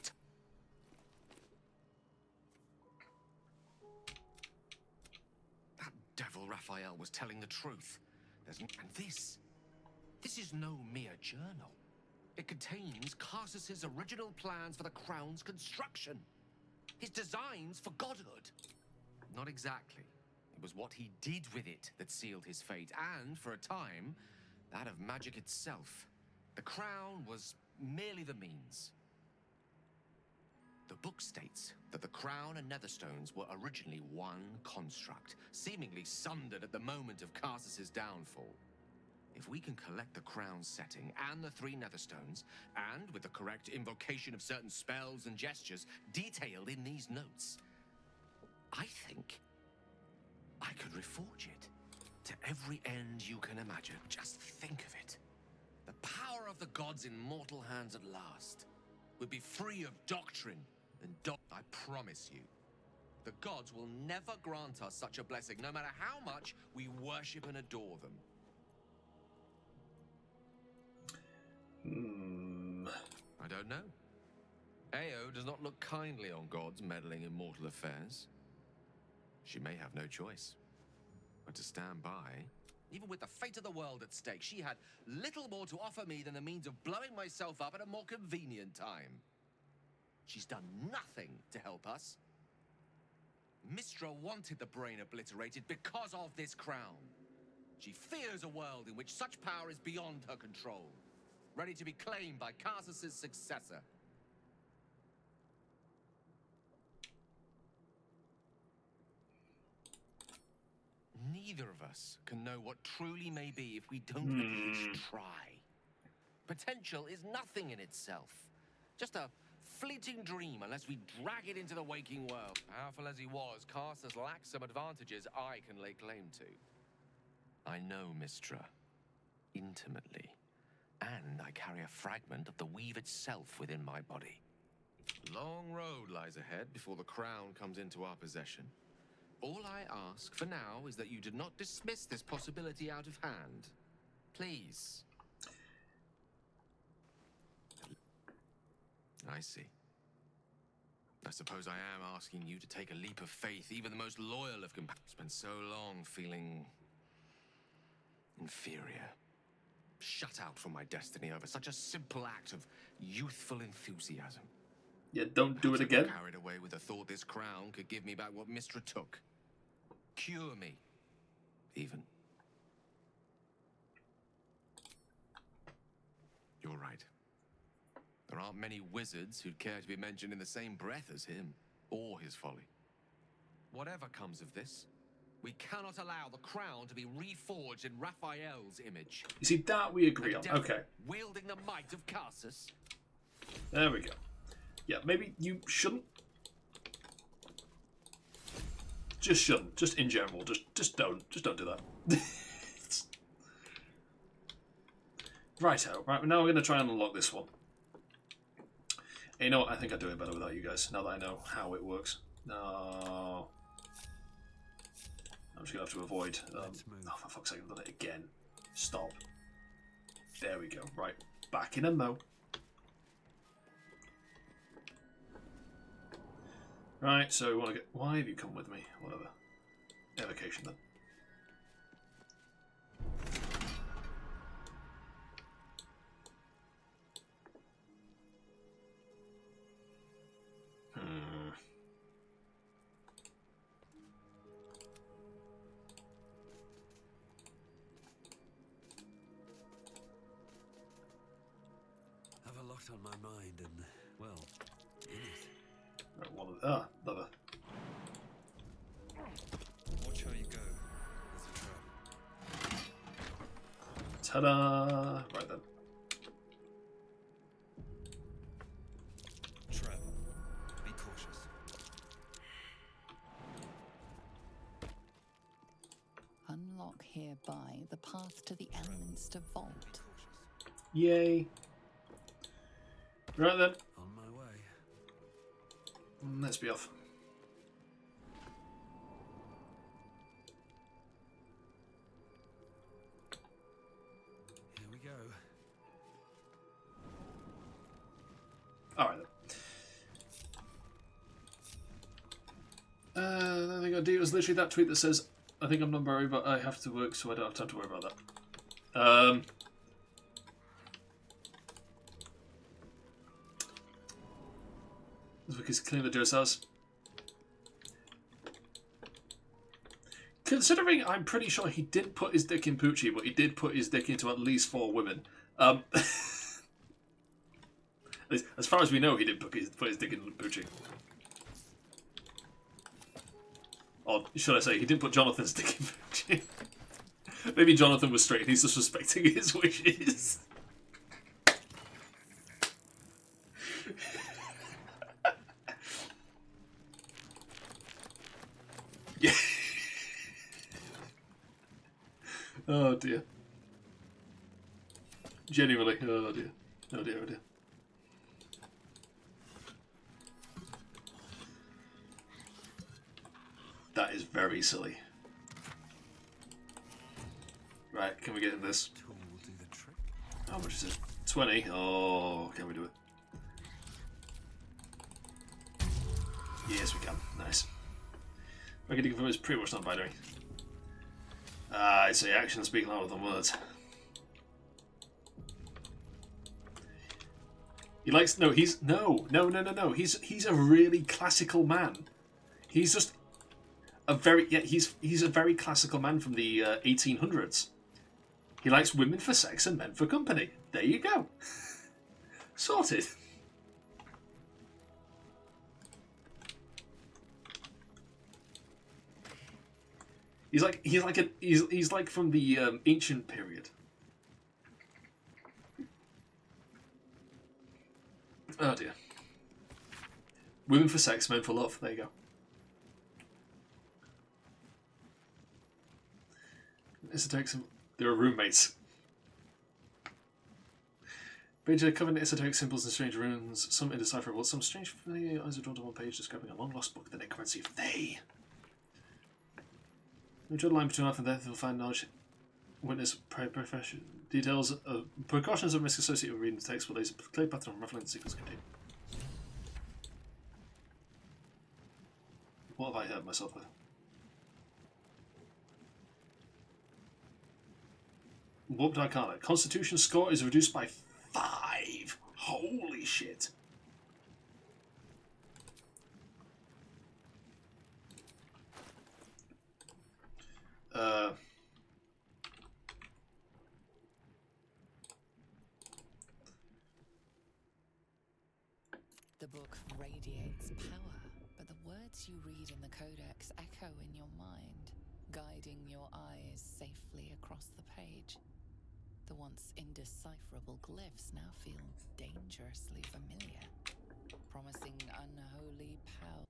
That devil Raphael was telling the truth. And this is no mere journal. It contains Carsus's original plans for the crown's construction. His designs for godhood. Not exactly. It was what he did with it that sealed his fate, and, for a time, that of magic itself. The crown was merely the means. The book states that the crown and netherstones were originally one construct, seemingly sundered at the moment of Carsus's downfall. If we can collect the crown setting and the 3 netherstones, and with the correct invocation of certain spells and gestures detailed in these notes, I think I could reforge it to every end you can imagine. Just think of it. The power of the gods in mortal hands at last would be free of doctrine and I promise you, the gods will never grant us such a blessing, no matter how much we worship and adore them. I don't know. Ao does not look kindly on gods meddling in mortal affairs. She may have no choice but to stand by. Even with the fate of the world at stake, she had little more to offer me than the means of blowing myself up at a more convenient time. She's done nothing to help us. Mystra wanted the brain obliterated because of this crown. She fears a world in which such power is beyond her control, ready to be claimed by Carsus's successor. Neither of us can know what truly may be if we don't at least try. Potential is nothing in itself. Just a fleeting dream unless we drag it into the waking world. Powerful as he was, Carsus lacks some advantages I can lay claim to. I know Mistra intimately, and I carry a fragment of the weave itself within my body. Long road lies ahead before the crown comes into our possession. All I ask for now is that you do not dismiss this possibility out of hand. Please. I see. I suppose I am asking you to take a leap of faith. Even the most loyal of companions spent so long feeling inferior. Shut out from my destiny over such a simple act of youthful enthusiasm. Yeah, don't do it again. Carried away with the thought this crown could give me back what Mistra took. Cure me, even. You're right. There aren't many wizards who'd care to be mentioned in the same breath as him, or his folly. Whatever comes of this, we cannot allow the crown to be reforged in Raphael's image. You see, that we agree on. Okay. Wielding the might of Carsus. There we go. Yeah, maybe you shouldn't. Just shouldn't. Just in general. Just don't. Just don't do that. Righto. Right, now we're going to try and unlock this one. And you know what? I think I do it better without you guys, now that I know how it works. No. I'm just going to have to avoid... oh, for fuck's sake, I've done it again. Stop. There we go. Right. Back in a mo. Right, so we want to get... Why have you come with me? Whatever. Evocation, then. Have a lot on my mind and, well, in it. Right, one of... Ah, another. Watch how you go. There's a trap. Ta-da! Right then. Trap. Be cautious. Unlock hereby the path to the Elminster Vault. Yay! Right then. On my way. Let's be off. Here we go. Alright then. I think I do. It was literally that tweet that says, I think I'm not worried, but I have to work, so I don't have time to worry about that. Because clearly the Dursars. Considering I'm pretty sure he didn't put his dick in Poochie, but he did put his dick into at least 4 women. As far as we know, he did put his dick in Poochie. Or should I say, he didn't put Jonathan's dick in Poochie. Maybe Jonathan was straight and he's just respecting his wishes. Yeah. Oh dear. Genuinely. Oh dear. Oh dear. Oh dear. That is very silly. Right, can we get in this? How much is it? 20? Oh, can we do it? Yes, we can. Nice. Ready to confirm it's pretty much non-binary. I'd say actions speak louder than words. He likes he's a really classical man. He's just a very he's a very classical man from the 1800s. He likes women for sex and men for company. There you go. Sorted. He's like from the ancient period. Oh dear. Women for sex, men for love. There you go. esoteric they were roommates. Page covered in esoteric symbols and strange runes, some indecipherable, some strange familiar eyes are drawn to one page describing a long lost book, the necromancy of they. We draw the line between life and death, you'll find knowledge, witness, profession, details of precautions and risk associated with reading the text, but there's a clear pattern of ruffling the secrets contained. What have I hurt myself with? Warped Arcana. Constitution score is reduced by 5. Holy shit. The book radiates power, but the words you read in the codex echo in your mind, guiding your eyes safely across the page. The once indecipherable glyphs now feel dangerously familiar, promising unholy power.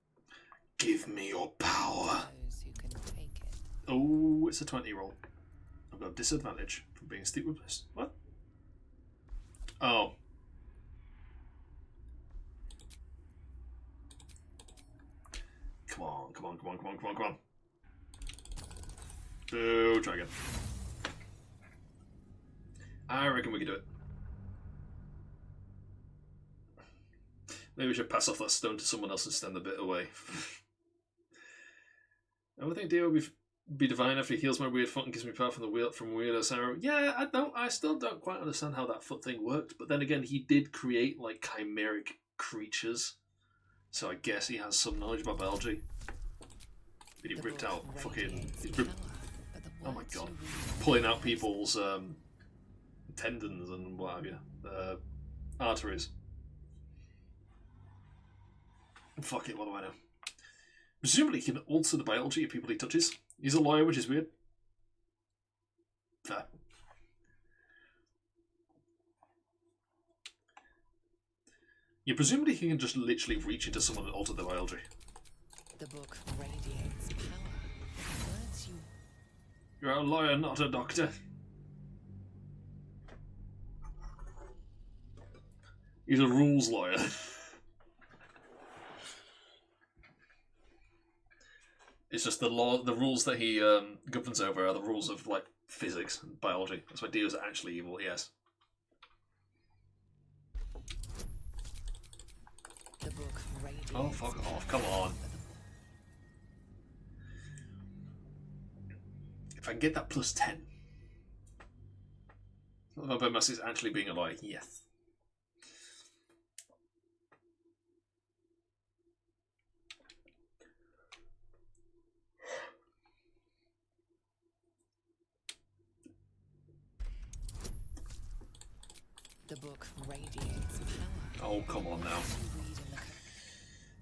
Give me your power. Those who can take it. Oh, it's a 20 roll. I've got a disadvantage from being steeped with bliss. What? Oh. Come on, come on, come on, come on, come on, come on. Boo, try again. I reckon we can do it. Maybe we should pass off that stone to someone else and stand a bit away. I would think Dio would be divine after he heals my weird foot and gives me power from weirdo Sarah. Yeah, I still don't quite understand how that foot thing worked, but then again, he did create like chimeric creatures, so I guess he has some knowledge about biology. But he ripped out fucking. Oh my god, pulling out people's tendons and what have you, arteries. Fuck it, what do I know? Presumably he can alter the biology of people he touches. He's a lawyer, which is weird. Fair. Yeah, presumably he can just literally reach into someone and alter their biology. The book radiates power. The words you... You're a lawyer, not a doctor. He's a rules lawyer. It's just the law, the rules that he governs over are the rules of like physics and biology. That's why Dio's actually evil. Yes. The book radiates. Oh fuck off! Come on. If I can get that plus 10, my mass is actually being a lie. Yes. The book radiates power. Oh, come on now.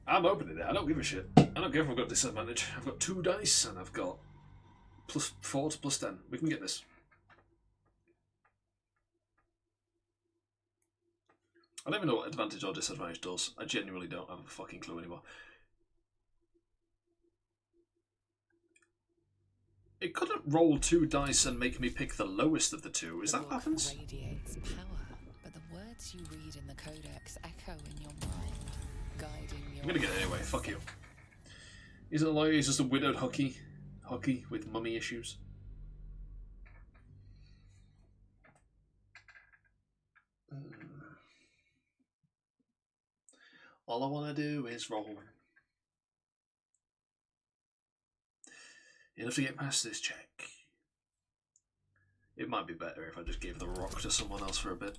I'm opening it. I don't give a shit. I don't care if I've got disadvantage. I've got 2 dice and I've got plus 4 to plus 10. We can get this. I don't even know what advantage or disadvantage does. I genuinely don't have a fucking clue anymore. It couldn't roll 2 dice and make me pick the lowest of the 2. Is that what happens? Radiates power, but the words you read in the codex echo in your mind, guiding your... I'm gonna get it anyway. Fuck you. He's not a lawyer. He's just a widowed hockey with mummy issues. All I want to do is roll. Enough to get past this check. It might be better if I just gave the rock to someone else for a bit.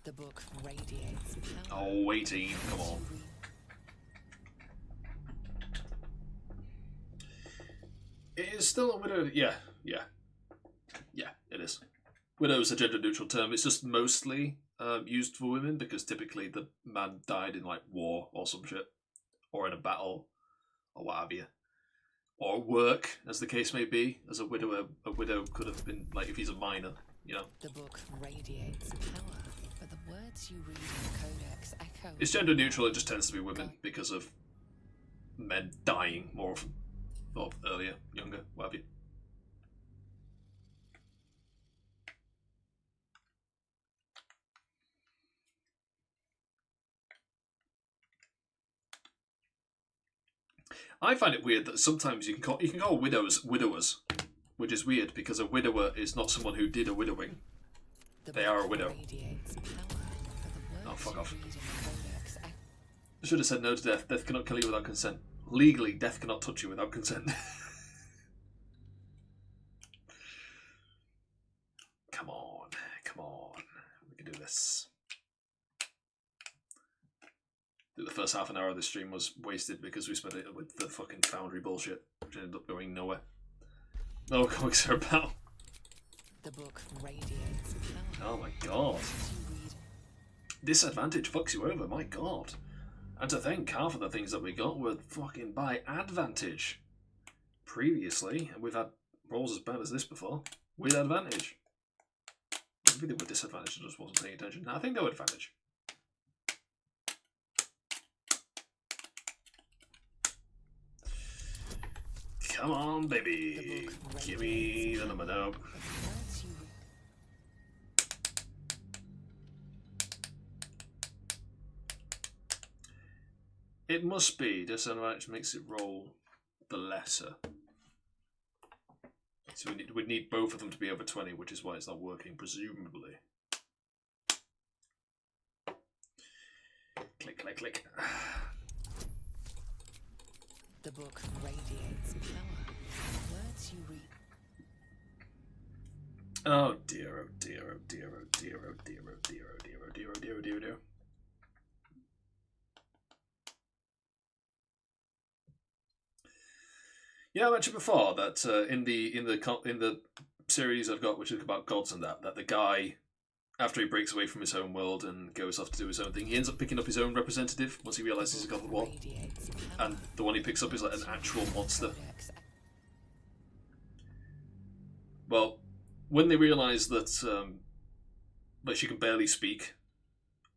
The book radiates power. Oh, 18, come on. It is still a widow. Yeah, it is. Widow is a gender neutral term. It's just mostly used for women because typically the man died in like war or some shit, or in a battle, or what have you. Or work, as the case may be. As a widow could have been, like, if he's a minor, you know. The book radiates power, but the words you read in the codex echo... It's gender neutral, it just tends to be women because of men dying more often. Or earlier, younger, what have you. I find it weird that sometimes you can call widows widowers, which is weird because a widower is not someone who did a widowing. They are a widow. Oh, fuck off. I should have said no to death. Death cannot kill you without consent. Legally, death cannot touch you without consent. Come on. Come on. We can do this. The first half an hour of this stream was wasted because we spent it with the fucking Foundry bullshit, which ended up going nowhere. No comics are about. The book radiates power. Oh my god. Disadvantage fucks you over, my god. And to think half of the things that we got were fucking by advantage. Previously, we've had rolls as bad as this before, with advantage. Maybe they were disadvantaged, I just wasn't paying attention. No, I think they were advantage. Come on, baby. Give me the number now. It must be. Disadvantage makes it roll the lesser. So we'd need both of them to be over 20, which is why it's not working, presumably. Click, click, click. The book radiates power. Words you read. Oh dear, oh dear, oh dear, oh dear, oh dear, oh dear, oh dear, oh dear, oh dear, oh dear, oh dear. Yeah, I mentioned before that in the series I've got, which is about gods and that the guy, after he breaks away from his home world and goes off to do his own thing, he ends up picking up his own representative once he realises he's a god of war. And the one he picks up is like an actual monster. Well, when they realise that she can barely speak,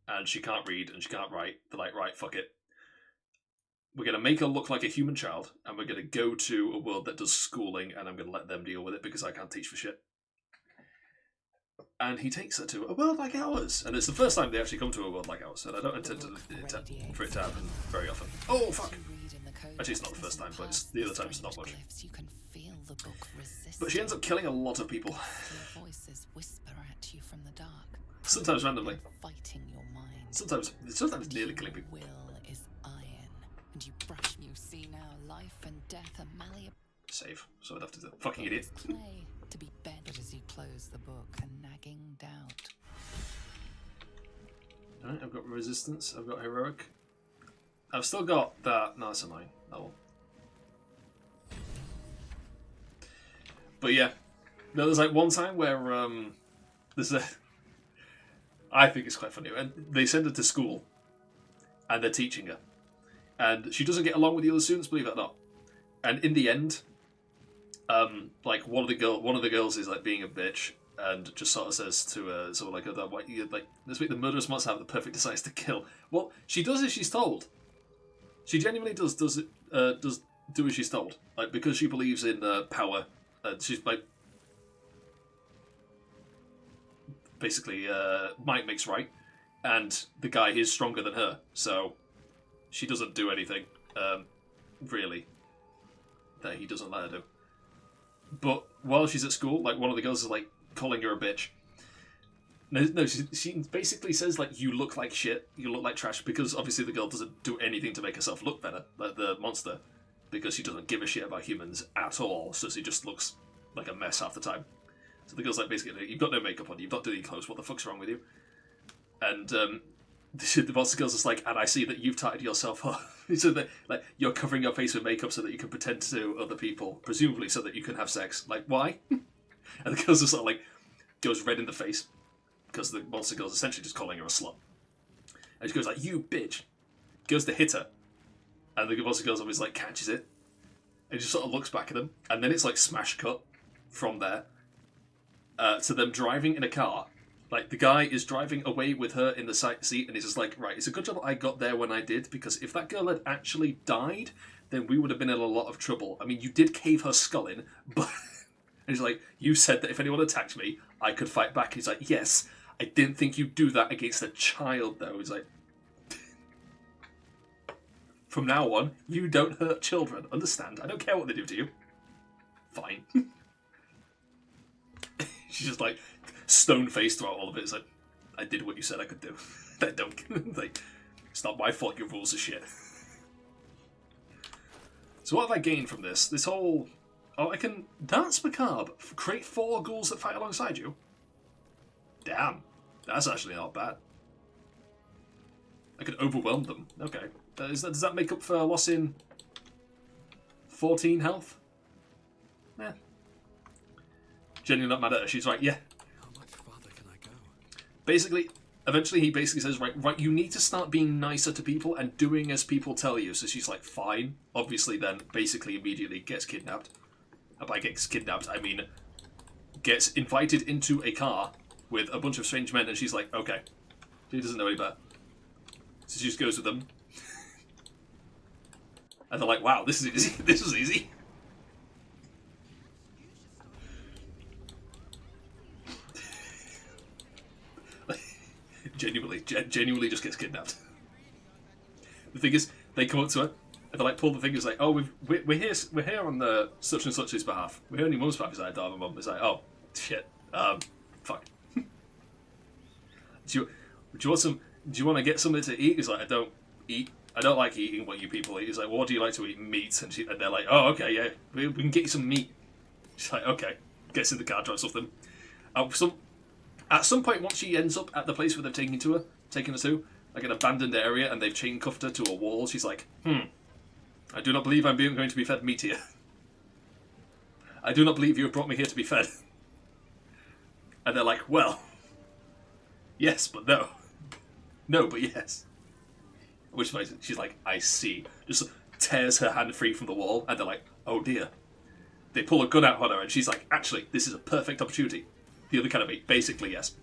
and she can't read and she can't write, they're like, right, fuck it. We're going to make her look like a human child, and we're going to go to a world that does schooling, and I'm going to let them deal with it because I can't teach for shit. And he takes her to a world like ours. And it's the first time they actually come to a world like ours, and I don't intend for it to happen very often. Oh, fuck! Actually, it's not the first time, but it's the other times not much. But she ends up killing a lot of people. Sometimes randomly. Sometimes nearly killing people. And you brush me, you see now life and death are malleable. Save. So I'd have to do fucking idiot. Clay to be bent as you close the book, a nagging doubt. Alright, I've got resistance, I've got heroic. I've still got that. No, that's a 9. Oh well. But yeah. No, there's like one time where there's a I think it's quite funny. And they send her to school and they're teaching her. And she doesn't get along with the other students, believe it or not. And in the end, like one of the girls is like being a bitch and just sort of says to sort of like this week the murderous must have the perfect desires to kill. Well, she does as she's told. She genuinely does do as she's told, like because she believes in power. She's like basically might makes right, and the guy is stronger than her, so. She doesn't do anything, really, that he doesn't let her do. But while she's at school, like, one of the girls is, like, calling her a bitch. No, she basically says, like, you look like shit, you look like trash, because obviously the girl doesn't do anything to make herself look better, like the monster, because she doesn't give a shit about humans at all, so she just looks like a mess half the time. So the girl's like, basically, you've got no makeup on, you've not done any clothes, what the fuck's wrong with you? And, the monster girl's just like, and I see that you've tied yourself up. So that, like, you're covering your face with makeup so that you can pretend to other people, presumably so that you can have sex. Like, why? And the girl's just sort of like, goes red in the face, because the monster girl's essentially just calling her a slut. And she goes like, you bitch. Goes to hit her. And the monster girl's always like, catches it. And just sort of looks back at them. And then it's like smash cut from there to them driving in a car. Like, the guy is driving away with her in the side seat, and he's just like, right, it's a good job I got there when I did, because if that girl had actually died, then we would have been in a lot of trouble. I mean, you did cave her skull in, but... And he's like, you said that if anyone attacked me, I could fight back. He's like, yes, I didn't think you'd do that against a child, though. He's like... From now on, you don't hurt children. Understand? I don't care what they do to you. Fine. She's just like stone-faced throughout all of it. It's like, I did what you said I could do. I don't like. It's not my fault. Your rules are shit. So what have I gained from this? This whole... Oh, I can dance macabre. Create 4 ghouls that fight alongside you. Damn. That's actually not bad. I could overwhelm them. Okay. Does that make up for a loss in 14 health? Yeah. Genuinely not mad at her. She's like, yeah. How much farther can I go? Basically, eventually he basically says, right, you need to start being nicer to people and doing as people tell you. So she's like, fine. Obviously then, basically immediately gets kidnapped. And by gets kidnapped, I mean gets invited into a car with a bunch of strange men, and she's like, okay. She doesn't know any better. So she just goes with them. And they're like, wow, this is easy. This was easy. Genuinely just gets kidnapped. The thing is, they come up to her and they like pull the fingers like, oh, we're here on the such and such's behalf. We're here on your mum's behalf. He's like, my mum. It's like, oh shit, fuck. Do you want to get something to eat? He's like, I don't eat. I don't like eating what you people eat. He's like, well, what do you like to eat? Meat. And they're like, oh, okay, yeah, we can get you some meat. She's like, okay. Gets in the car, drives off them. At some point, once she ends up at the place where they've taken her to, like an abandoned area, and they've chain cuffed her to a wall, she's like, I do not believe I'm going to be fed meat here. I do not believe you have brought me here to be fed. And they're like, well, yes, but no. No, but yes. At which point she's like, I see. Just tears her hand free from the wall, and they're like, oh dear. They pull a gun out on her, and she's like, actually, this is a perfect opportunity. The other kind of meat, basically, yes.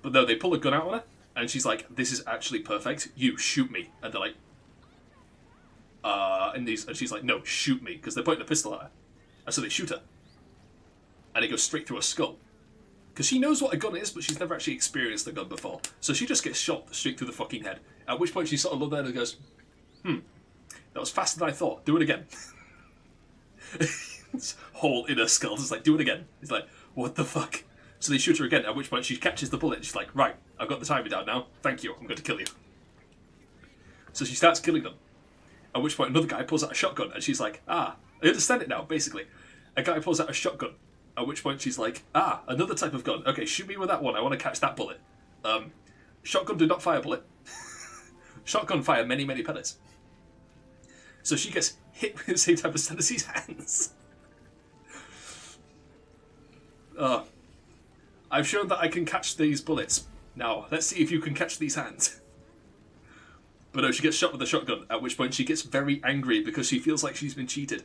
But no, they pull a gun out on her, and she's like, this is actually perfect. You shoot me. And they're like, and she's like, no, shoot me, because they're pointing a pistol at her. And so they shoot her. And it goes straight through her skull. Because she knows what a gun is, but she's never actually experienced a gun before. So she just gets shot straight through the fucking head. At which point she sort of looked at her and goes, that was faster than I thought. Do it again. This hole in her skull. Just like, do it again. He's like, what the fuck? So they shoot her again, at which point she catches the bullet and she's like, right, I've got the timer down now. Thank you, I'm going to kill you. So she starts killing them. At which point another guy pulls out a shotgun and she's like, I understand it now, basically. A guy pulls out a shotgun. At which point she's like, another type of gun. Okay, shoot me with that one. I want to catch that bullet. Shotgun do not fire bullet. Shotgun fire many, many pellets. So she gets hit with the same type of Stennis's hands. I've shown that I can catch these bullets. Now, let's see if you can catch these hands. But no, she gets shot with a shotgun, at which point she gets very angry because she feels like she's been cheated.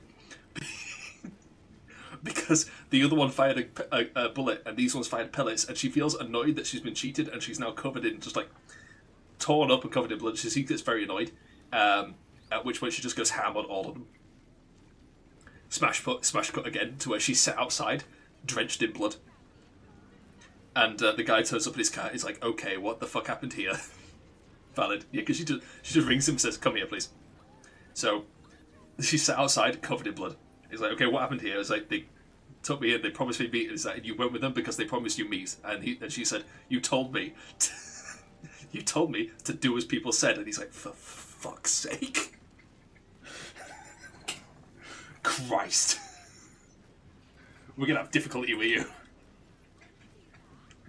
Because the other one fired a bullet and these ones fired pellets, and she feels annoyed that she's been cheated and she's now covered in, just like, torn up and covered in blood. She gets very annoyed, at which point she just goes ham on all of them. Smash cut again to where she's sat outside, drenched in blood. And the guy turns up in his car. He's like, okay, what the fuck happened here? Valid. Yeah, because she just rings him and says, come here, please. So she's sat outside, covered in blood. He's like, okay, what happened here? It's like, they took me in, they promised me meat. It's like, you went with them because they promised you meat. And she said, you told me. You told me to do as people said. And he's like, for fuck's sake. Christ. We're going to have difficulty with you.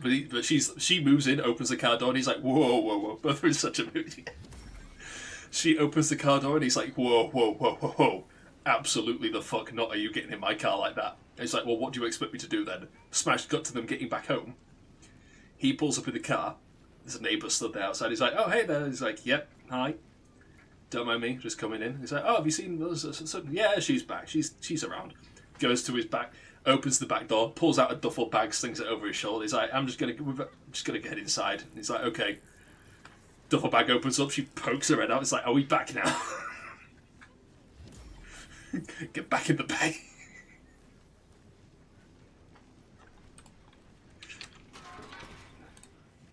But she moves in, opens the car door, and he's like, whoa. Both are in such a mood. She opens the car door, and he's like, whoa. Absolutely the fuck not are you getting in my car like that. And he's like, well, what do you expect me to do then? Smash cut to them getting back home. He pulls up in the car. There's a neighbour stood there outside. He's like, oh, hey there. He's like, yep, hi. Don't mind me, just coming in. He's like, oh, have you seen those? Yeah, she's back. She's around. Goes to his back. Opens the back door, pulls out a duffel bag, slings it over his shoulder. He's like, I'm just gonna get inside. And he's like, okay. Duffel bag opens up, she pokes her head out. It's like, are we back now? Get back in the bay.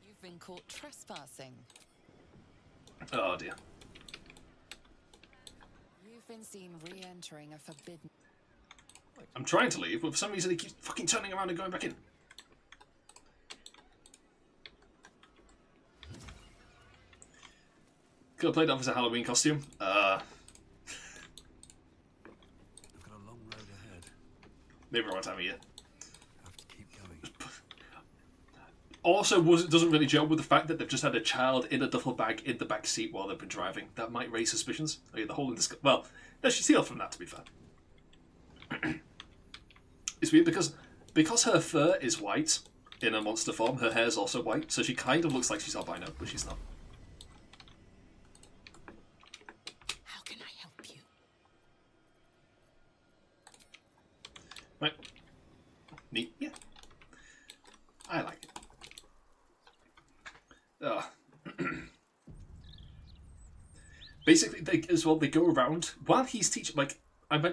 You've been caught trespassing. Oh dear. been seen re-entering a forbidden... I'm trying to leave, but for some reason he keeps fucking turning around and going back in. Could have played off as a Halloween costume. I've got a long road ahead. Maybe wrong time of year. Have to keep going. Also, doesn't really gel with the fact that they've just had a child in a duffel bag in the back seat while they've been driving. That might raise suspicions. Oh yeah, the hole in the sky. Well, no, she's healed from that, to be fair. It's weird because her fur is white in a monster form. Her hair's also white, so she kind of looks like she's albino, but she's not. How can I help you? Right. Neat. Yeah. I like it. Basically, they go around while he's teaching. Like,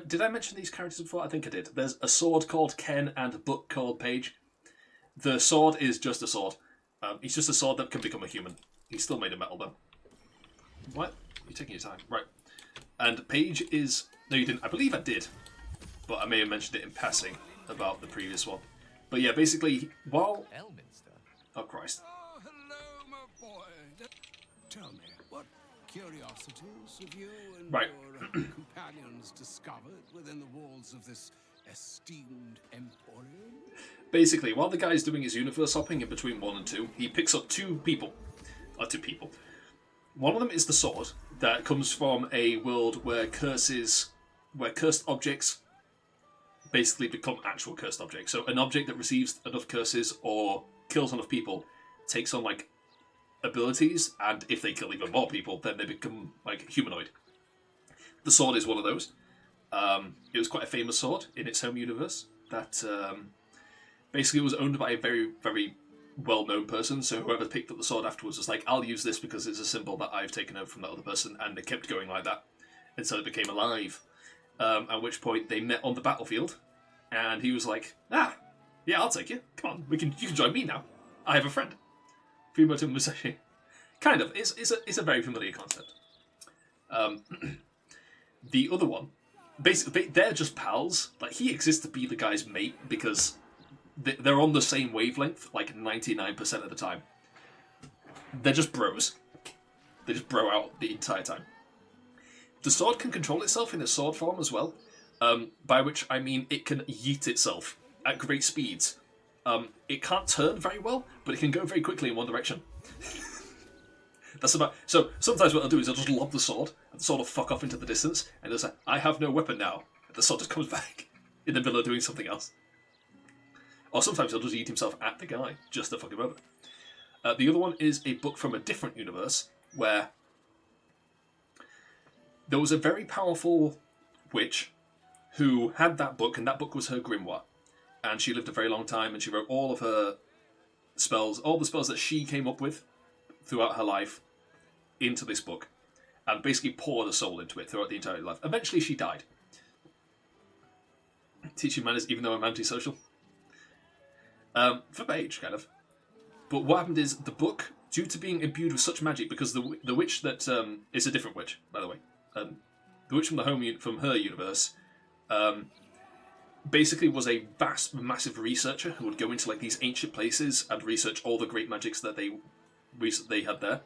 did I mention these characters before? I think I did. There's a sword called Ken and a book called Paige. The sword is just a sword. He's just a sword that can become a human. He's still made of metal, though. What? You're taking your time. Right. And Paige is... No, you didn't. I believe I did. But I may have mentioned it in passing about the previous one. But yeah, basically, while... Elminster? Oh, Christ. Oh, hello, my boy. Tell me, what curiosities have you and Right. your companions discovered within the walls of this esteemed emporium? Basically, while the guy's doing his universe hopping in between 1 and 2, he picks up two people. One of them is the sword that comes from a world where cursed objects basically become actual cursed objects. So an object that receives enough curses or kills enough people takes on like abilities, and if they kill even more people, then they become like humanoid. The sword is one of those. It was quite a famous sword in its home universe that basically was owned by a very, very well-known person. So whoever picked up the sword afterwards was like, I'll use this because it's a symbol that I've taken over from that other person, and they kept going like that until it became alive. At which point they met on the battlefield, and he was like, yeah, I'll take you. Come on, you can join me now. I have a friend. Fumoto Musashi. Kind of. It's a very familiar concept. The other one, basically, they're just pals. Like, he exists to be the guy's mate because they're on the same wavelength, like 99% of the time. They're just bros. They just bro out the entire time. The sword can control itself in its sword form as well, by which I mean it can yeet itself at great speeds. It can't turn very well, but it can go very quickly in one direction. That's about. So sometimes what I'll do is I'll just lob the sword, and the sword will fuck off into the distance, and it'll say, I have no weapon now. And the sword just comes back in the middle of doing something else. Or sometimes he'll just eat himself at the guy, just to fuck him over. The other one is a book from a different universe, where there was a very powerful witch who had that book, and that book was her grimoire. And she lived a very long time, and she wrote all of her spells, all the spells that she came up with throughout her life, into this book, and basically poured a soul into it throughout the entire life. Eventually she died. Teaching manners, even though I'm antisocial. For Paige, kind of. But what happened is, the book, due to being imbued with such magic, because the witch that is a different witch, by the way. The witch from her universe, basically was a massive researcher who would go into like these ancient places and research all the great magics that they had there,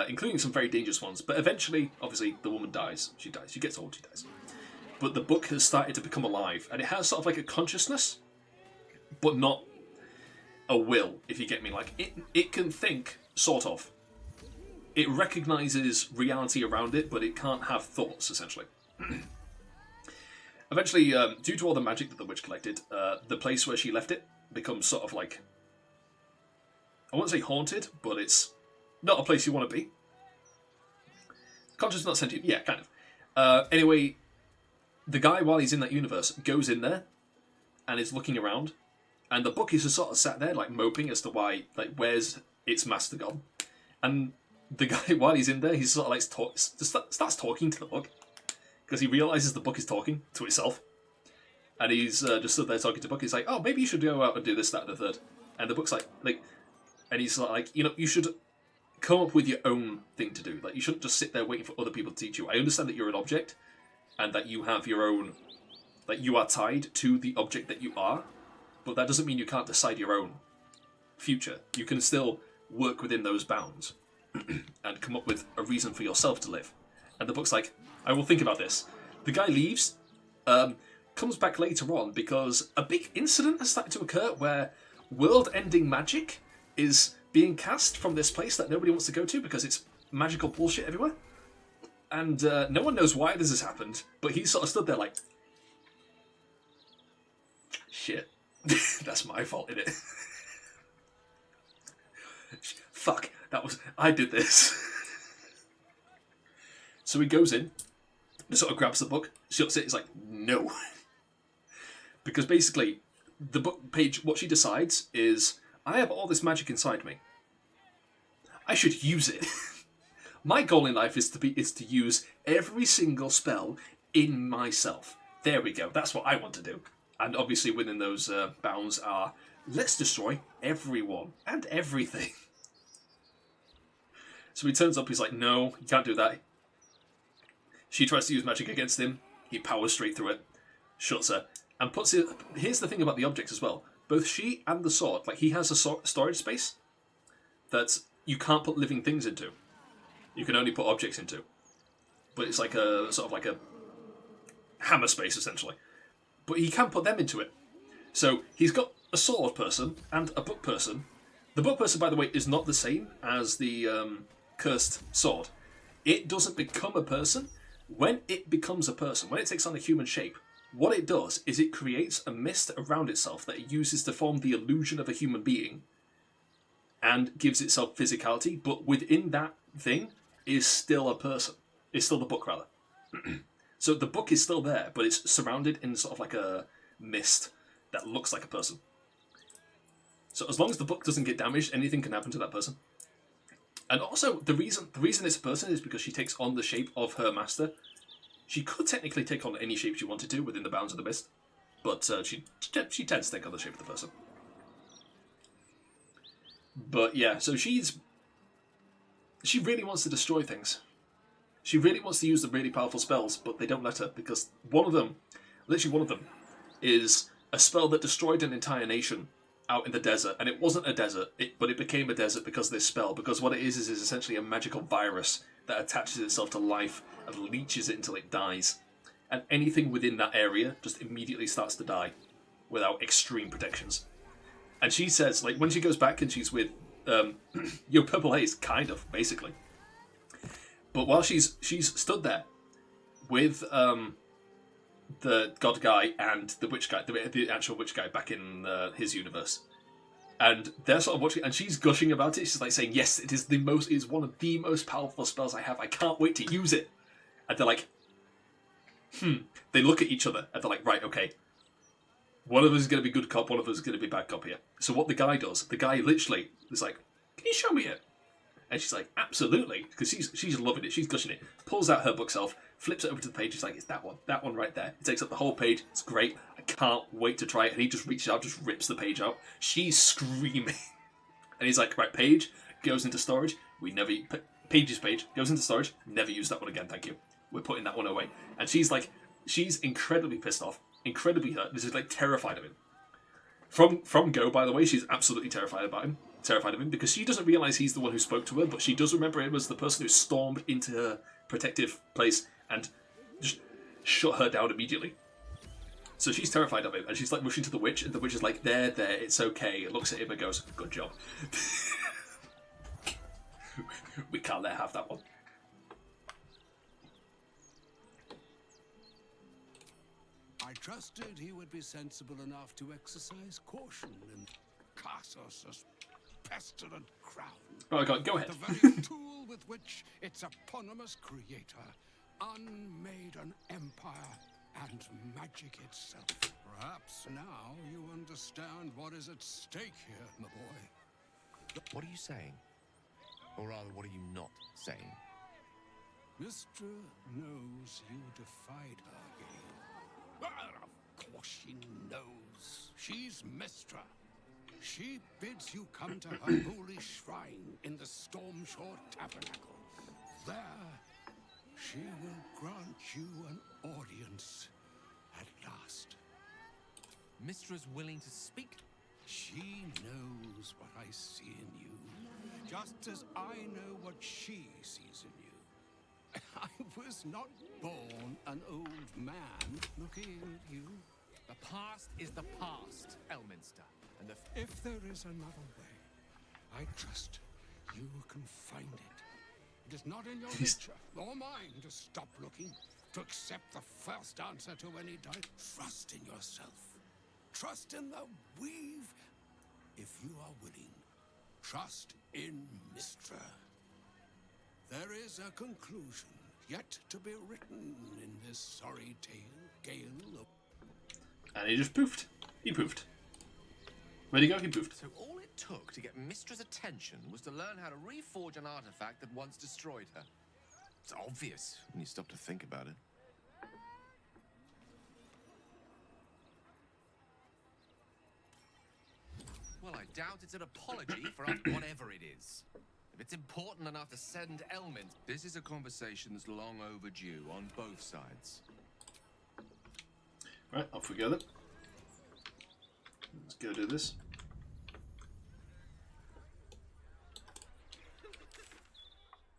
including some very dangerous ones. But eventually, obviously, the woman dies. She dies. She gets old. She dies. But the book has started to become alive, and it has sort of like a consciousness, but not a will, if you get me. Like, it can think, sort of. It recognises reality around it, but it can't have thoughts, essentially. Eventually, due to all the magic that the witch collected, the place where she left it becomes sort of like... I won't say haunted, but it's not a place you want to be. Conscious, not sentient. Yeah, kind of. Anyway, the guy, while he's in that universe, goes in there and is looking around, and the book is just sort of sat there, like, moping as to why, like, where's its master gone? And the guy, while he's in there, he's sort of like starts talking to the book, because he realises the book is talking to itself. And he's just stood there talking to the book. He's like, oh, maybe you should go out and do this, that, and the third. And the book's like, and he's like, you know, you should come up with your own thing to do. Like, you shouldn't just sit there waiting for other people to teach you. I understand that you're an object, and that you have your own, that you are tied to the object that you are, but that doesn't mean you can't decide your own future. You can still work within those bounds and come up with a reason for yourself to live. And the book's like, I will think about this. The guy leaves, comes back later on because a big incident has started to occur where world-ending magic is being cast from this place that nobody wants to go to because it's magical bullshit everywhere. And no one knows why this has happened, but he sort of stood there like, shit, that's my fault, innit? Fuck, I did this. So he goes in, sort of grabs the book, shuts it, he's like, no. Because basically, the book page, what she decides is, I have all this magic inside me. I should use it. My goal in life is to use every single spell in myself. There we go, that's what I want to do. And obviously within those bounds are, let's destroy everyone and everything. So he turns up, he's like, no, you can't do that. She tries to use magic against him. He powers straight through it, shuts her, and puts it... Here's the thing about the objects as well. Both she and the sword, like he has a storage space that you can't put living things into. You can only put objects into. But it's like a sort of like a hammer space, essentially. But he can put them into it. So he's got a sword person and a book person. The book person, by the way, is not the same as the cursed sword. It doesn't become a person. When it becomes a person, when it takes on a human shape, what it does is it creates a mist around itself that it uses to form the illusion of a human being and gives itself physicality, but within that thing is still a person. It's still the book, rather. So the book is still there, but it's surrounded in sort of like a mist that looks like a person. So as long as the book doesn't get damaged, anything can happen to that person. And also, the reason it's a person is because she takes on the shape of her master. She could technically take on any shape she wanted to within the bounds of the mist, but she tends to take on the shape of the person. But yeah, so she really wants to destroy things. She really wants to use the really powerful spells, but they don't let her, because one of them, literally one of them, is a spell that destroyed an entire nation out in the desert, and it wasn't a desert, but it became a desert because of this spell, because what it is essentially a magical virus that attaches itself to life and leeches it until it dies. And anything within that area just immediately starts to die without extreme protections. And she says, like, when she goes back and she's with Yo Purple Haze, kind of, basically. But while she's stood there with the god guy and the witch guy, the actual witch guy back in his universe, and they're sort of watching, and she's gushing about it. She's like saying, "Yes, it is one of the most powerful spells I have. I can't wait to use it." And they're like, They look at each other and they're like, "Right, okay. One of us is going to be good cop. One of us is going to be bad cop here." So what the guy does, the guy literally is like, "Can you show me it?" And she's like, "Absolutely," because she's loving it. She's gushing it. Pulls out her bookshelf, flips it over to the page. He's like, "It's that one right there." It takes up the whole page. It's great. I can't wait to try it. And he just reaches out, just rips the page out. She's screaming, and he's like, "Right, page goes into storage. We never Page's page goes into storage. Never use that one again. Thank you. We're putting that one away." And she's like, she's incredibly pissed off, incredibly hurt. This is like terrified of him. From go, by the way, she's absolutely terrified of him because she doesn't realize he's the one who spoke to her, but she does remember him as the person who stormed into her protective place and just shut her down immediately. So she's terrified of him, and she's like rushing to the witch, and the witch is like, there, it's okay. It looks at him and goes, "Good job." We can't let her have that one. I trusted he would be sensible enough to exercise caution and cast us as pestilent crown. Right, go ahead. The very tool with which its eponymous creator unmade an empire and magic itself. Perhaps now you understand what is at stake here, my boy. What are you saying? Or rather, what are you not saying? Mistra knows you defied her game. Well, of course she knows. She's Mistra. She bids you come to her holy shrine in the Stormshore Tabernacle. There, She will grant you an audience at last. Mistra's willing to speak? She knows what I see in you, just as I know what she sees in you. I was not born an old man looking at you. The past is the past, Elminster. And if there is another way, I trust you can find it. It is not in your nature or mine to stop looking, to accept the first answer to any doubt. Trust in yourself. Trust in the weave, if you are willing. Trust in Mistra. There is a conclusion yet to be written in this sorry gale of... And he just poofed. He poofed. Where'd he go? He poofed. So all it took to get Mistra's attention was to learn how to reforge an artifact that once destroyed her. It's obvious when you stop to think about it. Well, I doubt it's an apology for whatever it is. If it's important enough to send Elmin, this is a conversation that's long overdue on both sides. Right, off we go then. Let's go do this.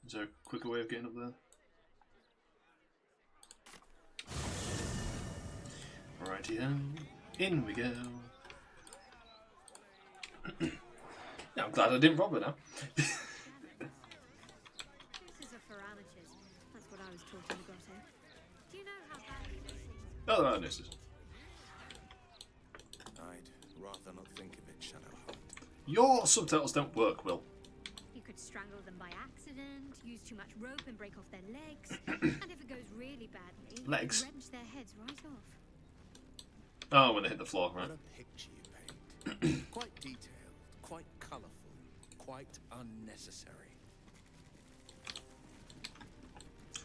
Is there a quicker way of getting up there? Alrighty then. In we go. Yeah, I'm glad I didn't rob her now. This is a for amateurs. That's what I was taught in the grotto. Do you know how badly this thing... Oh, there are nurses. I'd rather not think of it, Shadowheart. Your subtitles don't work, Will. You could strangle them by accident, use too much rope and break off their legs, and if it goes really badly, Legs? wrench their heads right off. Oh, when they hit the floor, right. What a picture you paint. Quite detailed, quite colourful, quite unnecessary.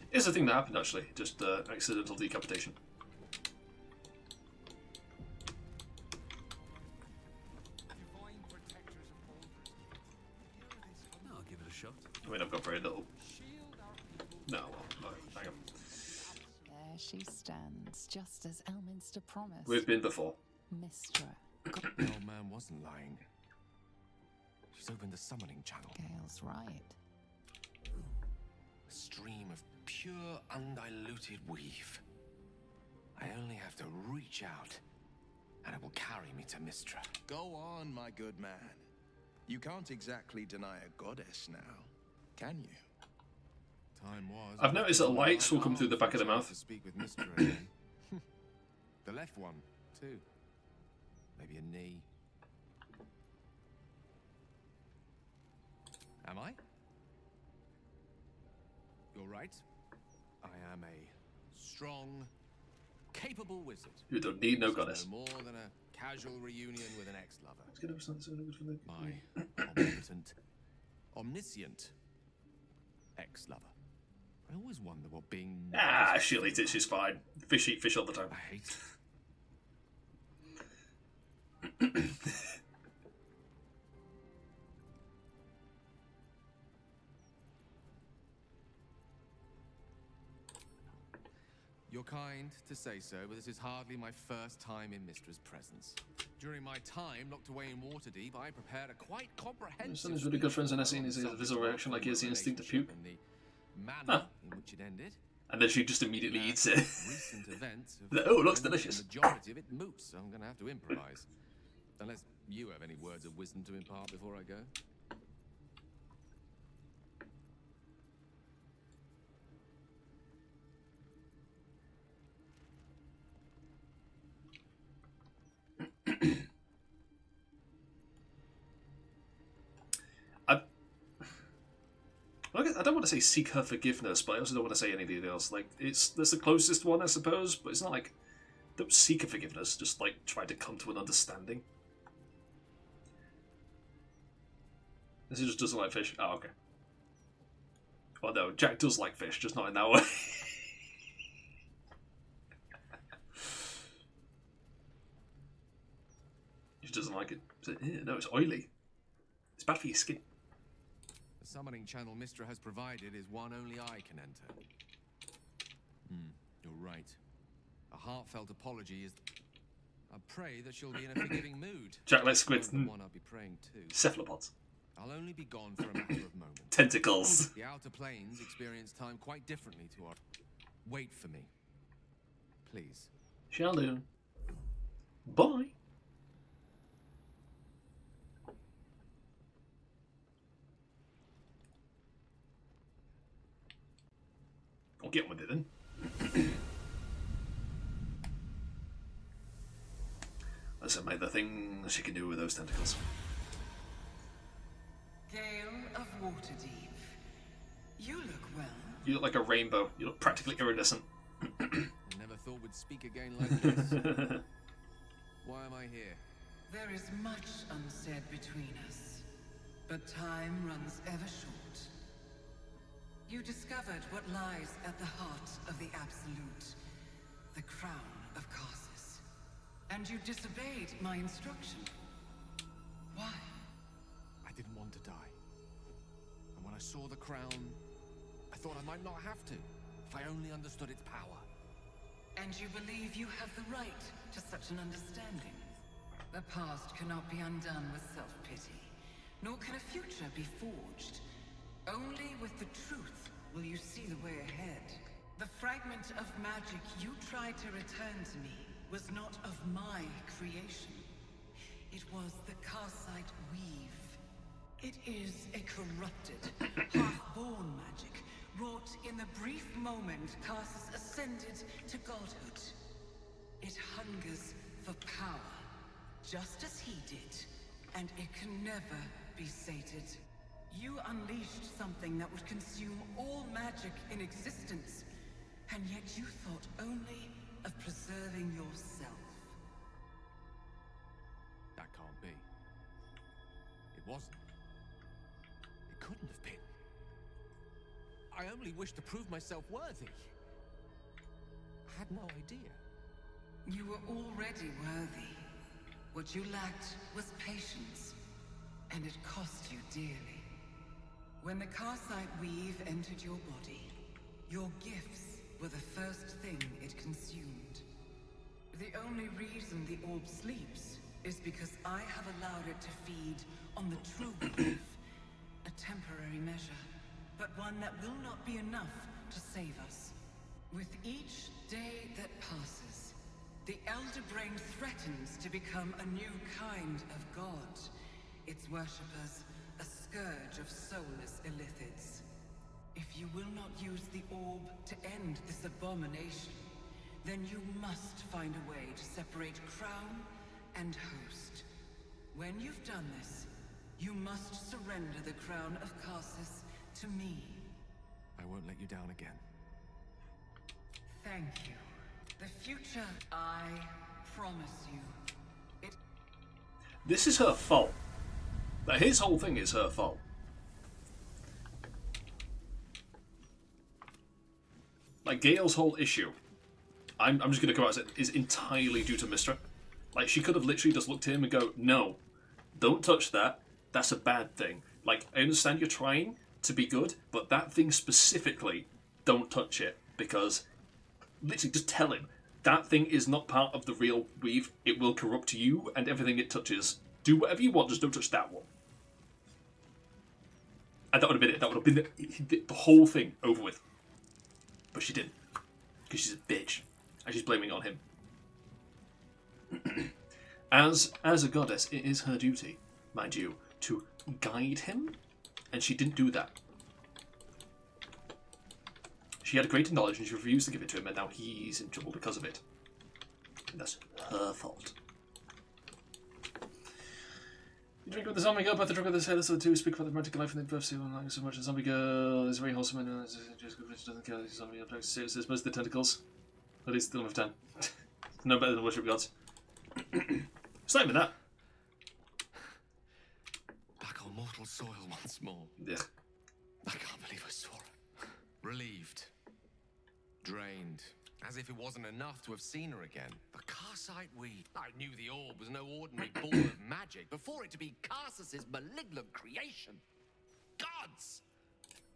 Here's the thing that happened actually, just accidental decapitation. I'll give it a shot. I mean, I've got very little. No, well, no, hang on. There she stands, just as Elminster promised. We've been before. Mistra. The old man wasn't lying. She's opened the summoning channel. Gale's right. A stream of pure, undiluted weave. I only have to reach out, and it will carry me to Mistra. Go on, my good man. You can't exactly deny a goddess now, can you? Time was. I've noticed that lights will come through the back of the mouth. To speak with Mistra again. The left one, too. Maybe a knee. Am I? You're right. I am a strong, capable wizard. You don't need no goddess. No more than a casual reunion with an ex-lover. Let's get up something good for the... My omnipotent, omniscient ex-lover. I always wonder what being... Ah, she'll eat it, she's fine. Fish eat fish all the time. I hate it. You're kind to say so, but this is hardly my first time in Mistra's presence. During my time locked away in Waterdeep, I prepared a quite comprehensive... Something's really good friends and I seen his visual reaction like he has the instinct to puke. And the manner in which it ended. And then she just immediately eats it. Recent events Oh, it looks delicious. The majority of it moots, so I'm going to have to improvise. Unless you have any words of wisdom to impart before I go. I don't want to say seek her forgiveness, but I also don't want to say anything else. Like, that's the closest one, I suppose, but it's not like, don't seek her forgiveness, just like try to come to an understanding. This just doesn't like fish. Oh, okay. Well, no, Jack does like fish, just not in that way. He doesn't like it. No, it's oily. It's bad for your skin. The summoning channel Mistra has provided is one only I can enter. You're right. A heartfelt apology is... I pray that she'll be in a forgiving mood. Jack like squids. The one I'll be praying to. Cephalopods. I'll only be gone for a matter of moments. Tentacles. The outer planes experience time quite differently to our... Wait for me. Please. Shall do. Bye. I'll get on with it then. Let's admit the things she can do with those tentacles. Gale of Waterdeep. You look well. You look like a rainbow. You look practically iridescent. I never thought we'd speak again like this. Why am I here? There is much unsaid between us, but time runs ever short. You discovered what lies at the heart of the Absolute, the crown of Karsus. And you disobeyed my instruction. Why? I didn't want to die. And when I saw the crown, I thought I might not have to, if I only understood its power. And you believe you have the right to such an understanding? The past cannot be undone with self-pity, nor can a future be forged. Only with the truth will you see the way ahead. The fragment of magic you tried to return to me was not of my creation. It was the Karsite Weave. It is a corrupted, half-born magic, wrought in the brief moment Karsus ascended to godhood. It hungers for power, just as he did, and it can never be sated. You unleashed something that would consume all magic in existence, and yet you thought only of preserving yourself. That can't be. It wasn't. It couldn't have been. I only wished to prove myself worthy. I had no idea. You were already worthy. What you lacked was patience, and it cost you dearly. When the Karsite Weave entered your body, your gifts were the first thing it consumed. The only reason the orb sleeps is because I have allowed it to feed on the true weave. A temporary measure, but one that will not be enough to save us. With each day that passes, the Elder Brain threatens to become a new kind of god. Its worshippers, a scourge of soulless illithids. If you will not use the orb to end this abomination, then you must find a way to separate crown and host. When you've done this, you must surrender the crown of Karsus to me. I won't let you down again. Thank you. The future, I promise you. It... This is her fault. Like, his whole thing is her fault. Like, Gale's whole issue, I'm just going to come out and say, is entirely due to Mystra. Like, she could have literally just looked at him and go, no, don't touch that. That's a bad thing. Like, I understand you're trying to be good, but that thing specifically, don't touch it. Because, literally, just tell him, that thing is not part of the real weave. It will corrupt you and everything it touches. Do whatever you want, just don't touch that one. And that would have been it. That would have been the whole thing over with. But she didn't. Because she's a bitch. And she's blaming it on him. As a goddess, it is her duty, mind you, to guide him. And she didn't do that. She had greater knowledge and she refused to give it to him, and now he's in trouble because of it. And that's her fault. You drink with the zombie girl, both the drunk with the sailor, so the two speak about the romantic life and the birth scene like so much. The zombie girl is very wholesome and just good, she doesn't care. The zombie girl says most of the tentacles. At least still have time. No better than worship gods. It's not even that. Back on mortal soil once more. Yeah. I can't believe I saw her. Relieved. Drained. As if it wasn't enough to have seen her again. The Karsite Weave. I knew the orb was no ordinary ball of magic before it to be Karsus's malignant creation. Gods!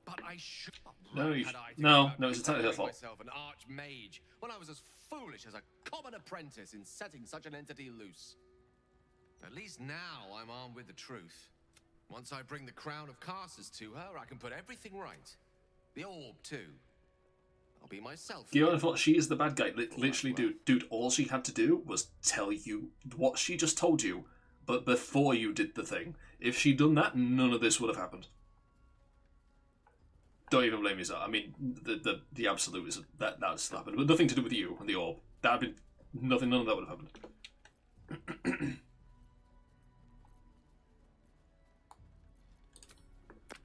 But I should. No, you Had I to no, give up no, it's entirely her declaring fault. myself an archmage when I was as foolish as a common apprentice in setting such an entity loose. At least now I'm armed with the truth. Once I bring the crown of Carsus to her, I can put everything right. The orb too. I'll be myself. You know what? She is the bad guy. Literally, dude. All she had to do was tell you what she just told you, but before you did the thing. If she'd done that, none of this would have happened. Don't even blame yourself. I mean, the absolute is that's happened, but nothing to do with you and the orb. That'd been nothing. None of that would have happened.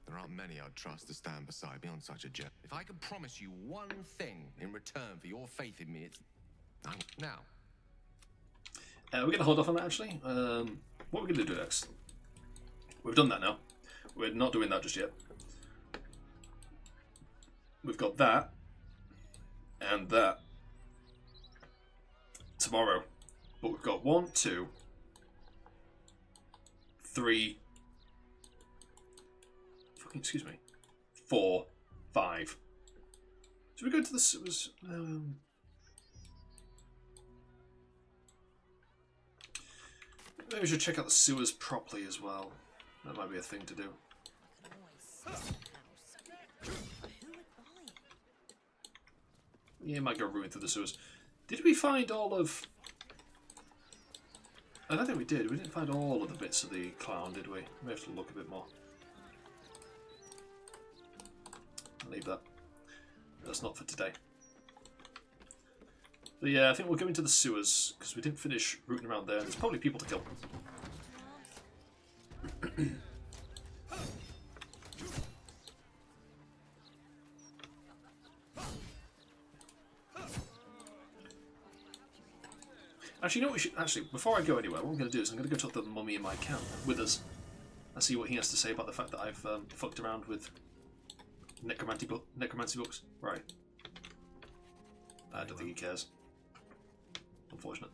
There aren't many I'd trust to stand beside me on such a journey. If I could promise you one thing in return for your faith in me, it's now. We're going to hold off on that, actually. What are we going to do next? We've done that now. We're not doing that just yet. We've got that. And that. Tomorrow. But we've got 1, 2, 3... Fucking, excuse me. 4, 5. Should we go to the sewers? Maybe we should check out the sewers properly as well. That might be a thing to do. Yeah, might go rooming through the sewers. Did we find all of... I don't think we did. We didn't find all of the bits of the clown, did we? We have to look a bit more. I'll leave that. That's not for today. But yeah, I think we'll go into the sewers, because we didn't finish rooting around there. There's probably people to kill. Actually, you know what we should... Actually, before I go anywhere, what I'm going to do is I'm going to go talk to the mummy in my camp with us. And see what he has to say about the fact that I've fucked around with necromancy books. Right. I don't think he cares. Unfortunate.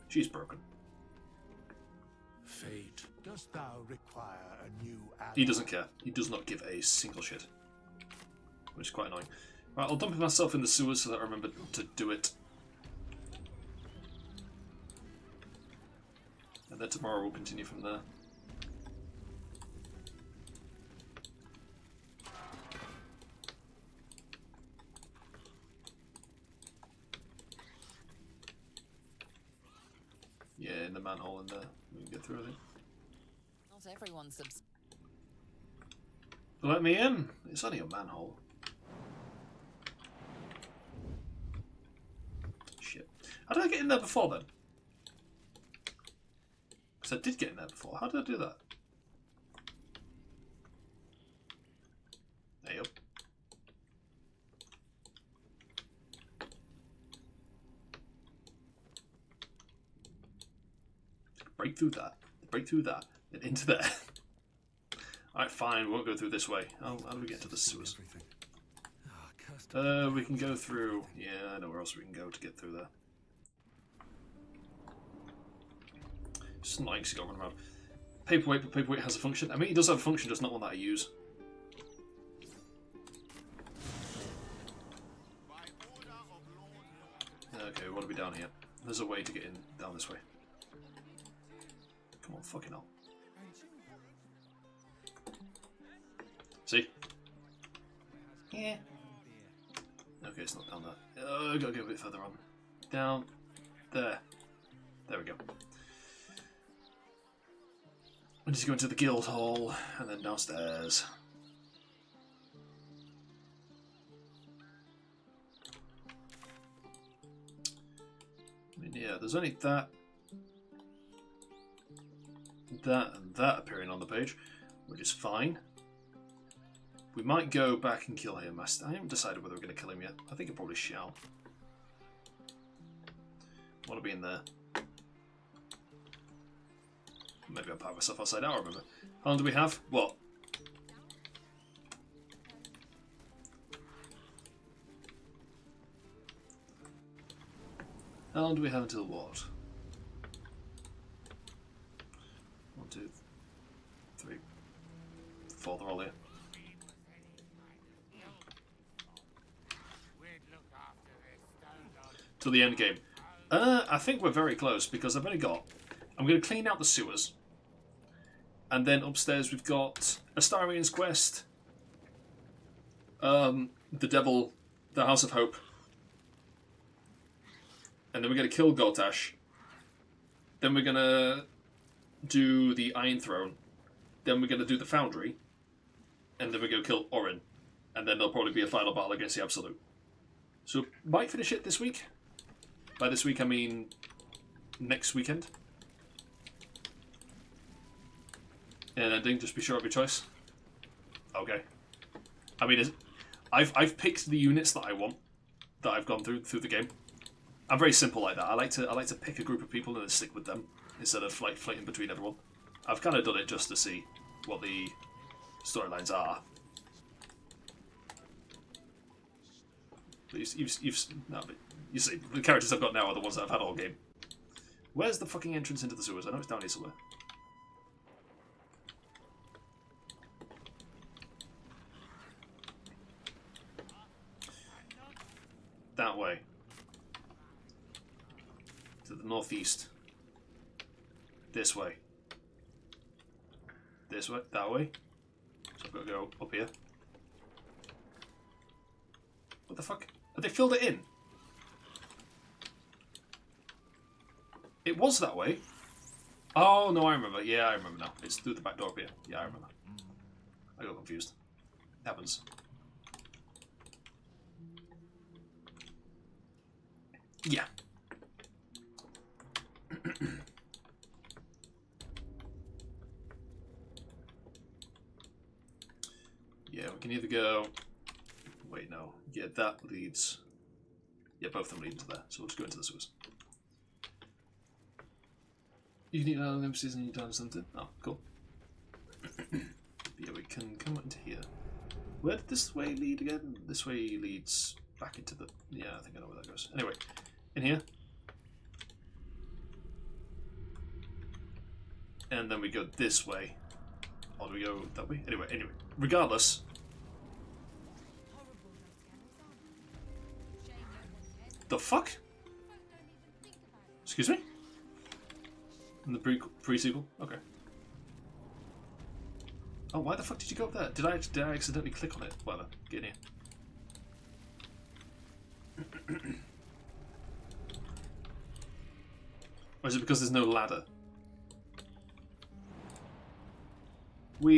She's broken. Fate, dost thou require a new ally? He doesn't care. He does not give a single shit. Which is quite annoying. Right, I'll dump myself in the sewers so that I remember to do it. And then tomorrow we'll continue from there. Yeah, in the manhole in there. We can get through, I think. Not everyone Let me in! It's only a manhole. Shit. How did I get in there before then? Because I did get in there before. How did I do that? There you go. Break through that, and into there. Alright, fine, we won't go through this way. How do we get to the sewers? We can go through... Yeah, I know where else we can go to get through there. Just annoying to go running around. Paperweight, but paperweight has a function. I mean, it does have a function, just not one that I use. Okay, we want to be down here. There's a way to get in down this way. Come on, fucking hell. See? Yeah. Okay, it's not down there. I gotta go a bit further on. Down. There. There we go. We need to go into the guild hall, and then downstairs. I mean, yeah, there's only that, and that appearing on the page, which is fine. We might go back and kill him. I haven't decided whether we're going to kill him yet. I think I probably shall. Want to be in there. Maybe I'll pat myself outside out, remember. How long do we have? What? How long do we have until what? 1, 2, 3, 4, they're all here. To the end game. I think we're very close because I've only got... I'm going to clean out the sewers. And then upstairs we've got Astarian's quest. The Devil, the House of Hope. And then we're going to kill Gortash. Then we're going to do the Iron Throne. Then we're going to do the Foundry. And then we're going to kill Orin. And then there'll probably be a final battle against the Absolute. So, might finish it this week. By this week, I mean next weekend. And ending, just be sure of your choice. Okay. I mean, I've picked the units that I want, that I've gone through the game. I'm very simple like that. I like to pick a group of people and then stick with them instead of like flitting between everyone. I've kind of done it just to see what the storylines are. But you see, the characters I've got now are the ones that I've had all game. Where's the fucking entrance into the sewers? I know it's down here somewhere. That way. To the northeast. This way. This way. That way. So I've got to go up here. What the fuck? Have they filled it in? It was that way. Oh, no, I remember. Yeah, I remember now. It's through the back door up here. Yeah, I remember. I got confused. It happens. Yeah. Yeah, we can either go... Wait, no. Yeah, that leads... Yeah, both of them lead into there. So we'll just go into the sewers. You need an emphasis and you've done something. Oh, cool. Yeah, we can come into here. Where did this way lead again? This way leads back into the... Yeah, I think I know where that goes. Anyway, in here. And then we go this way. Or do we go that way? Anyway, regardless. The fuck? Excuse me? In the pre-sequel? Okay. Oh, why the fuck did you go up there? Did I accidentally click on it? Whatever. Get in here. Or is it because there's no ladder? There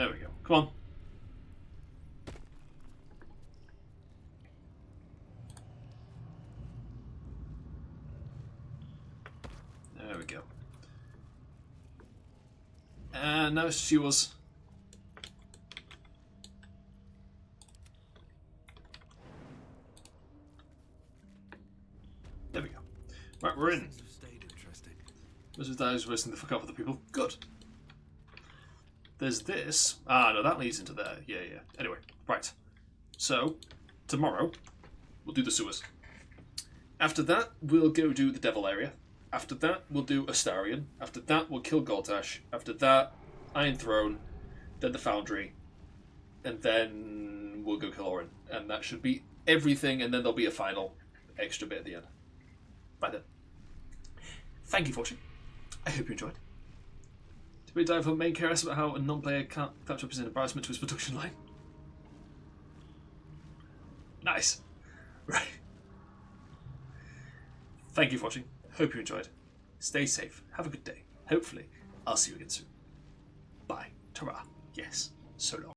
we go. Come on. There we go. And now she was. There we go. Right, we're in. Most of the time I was wasting the fuck out of the people. Good. There's this. Ah, no, that leads into there. Yeah. Anyway, right. So, tomorrow, we'll do the sewers. After that, we'll go do the Devil area. After that, we'll do Astarion. After that, we'll kill Gortash. After that, Iron Throne. Then the Foundry. And then we'll go kill Orin. And that should be everything, and then there'll be a final extra bit at the end. Right then. Thank you for watching. I hope you enjoyed. Did we dive on main character about how a non-player can't catch up as an embarrassment to his production line? Nice. Right. Thank you for watching. Hope you enjoyed. Stay safe. Have a good day. Hopefully, I'll see you again soon. Bye. Ta-ra. Yes. So long.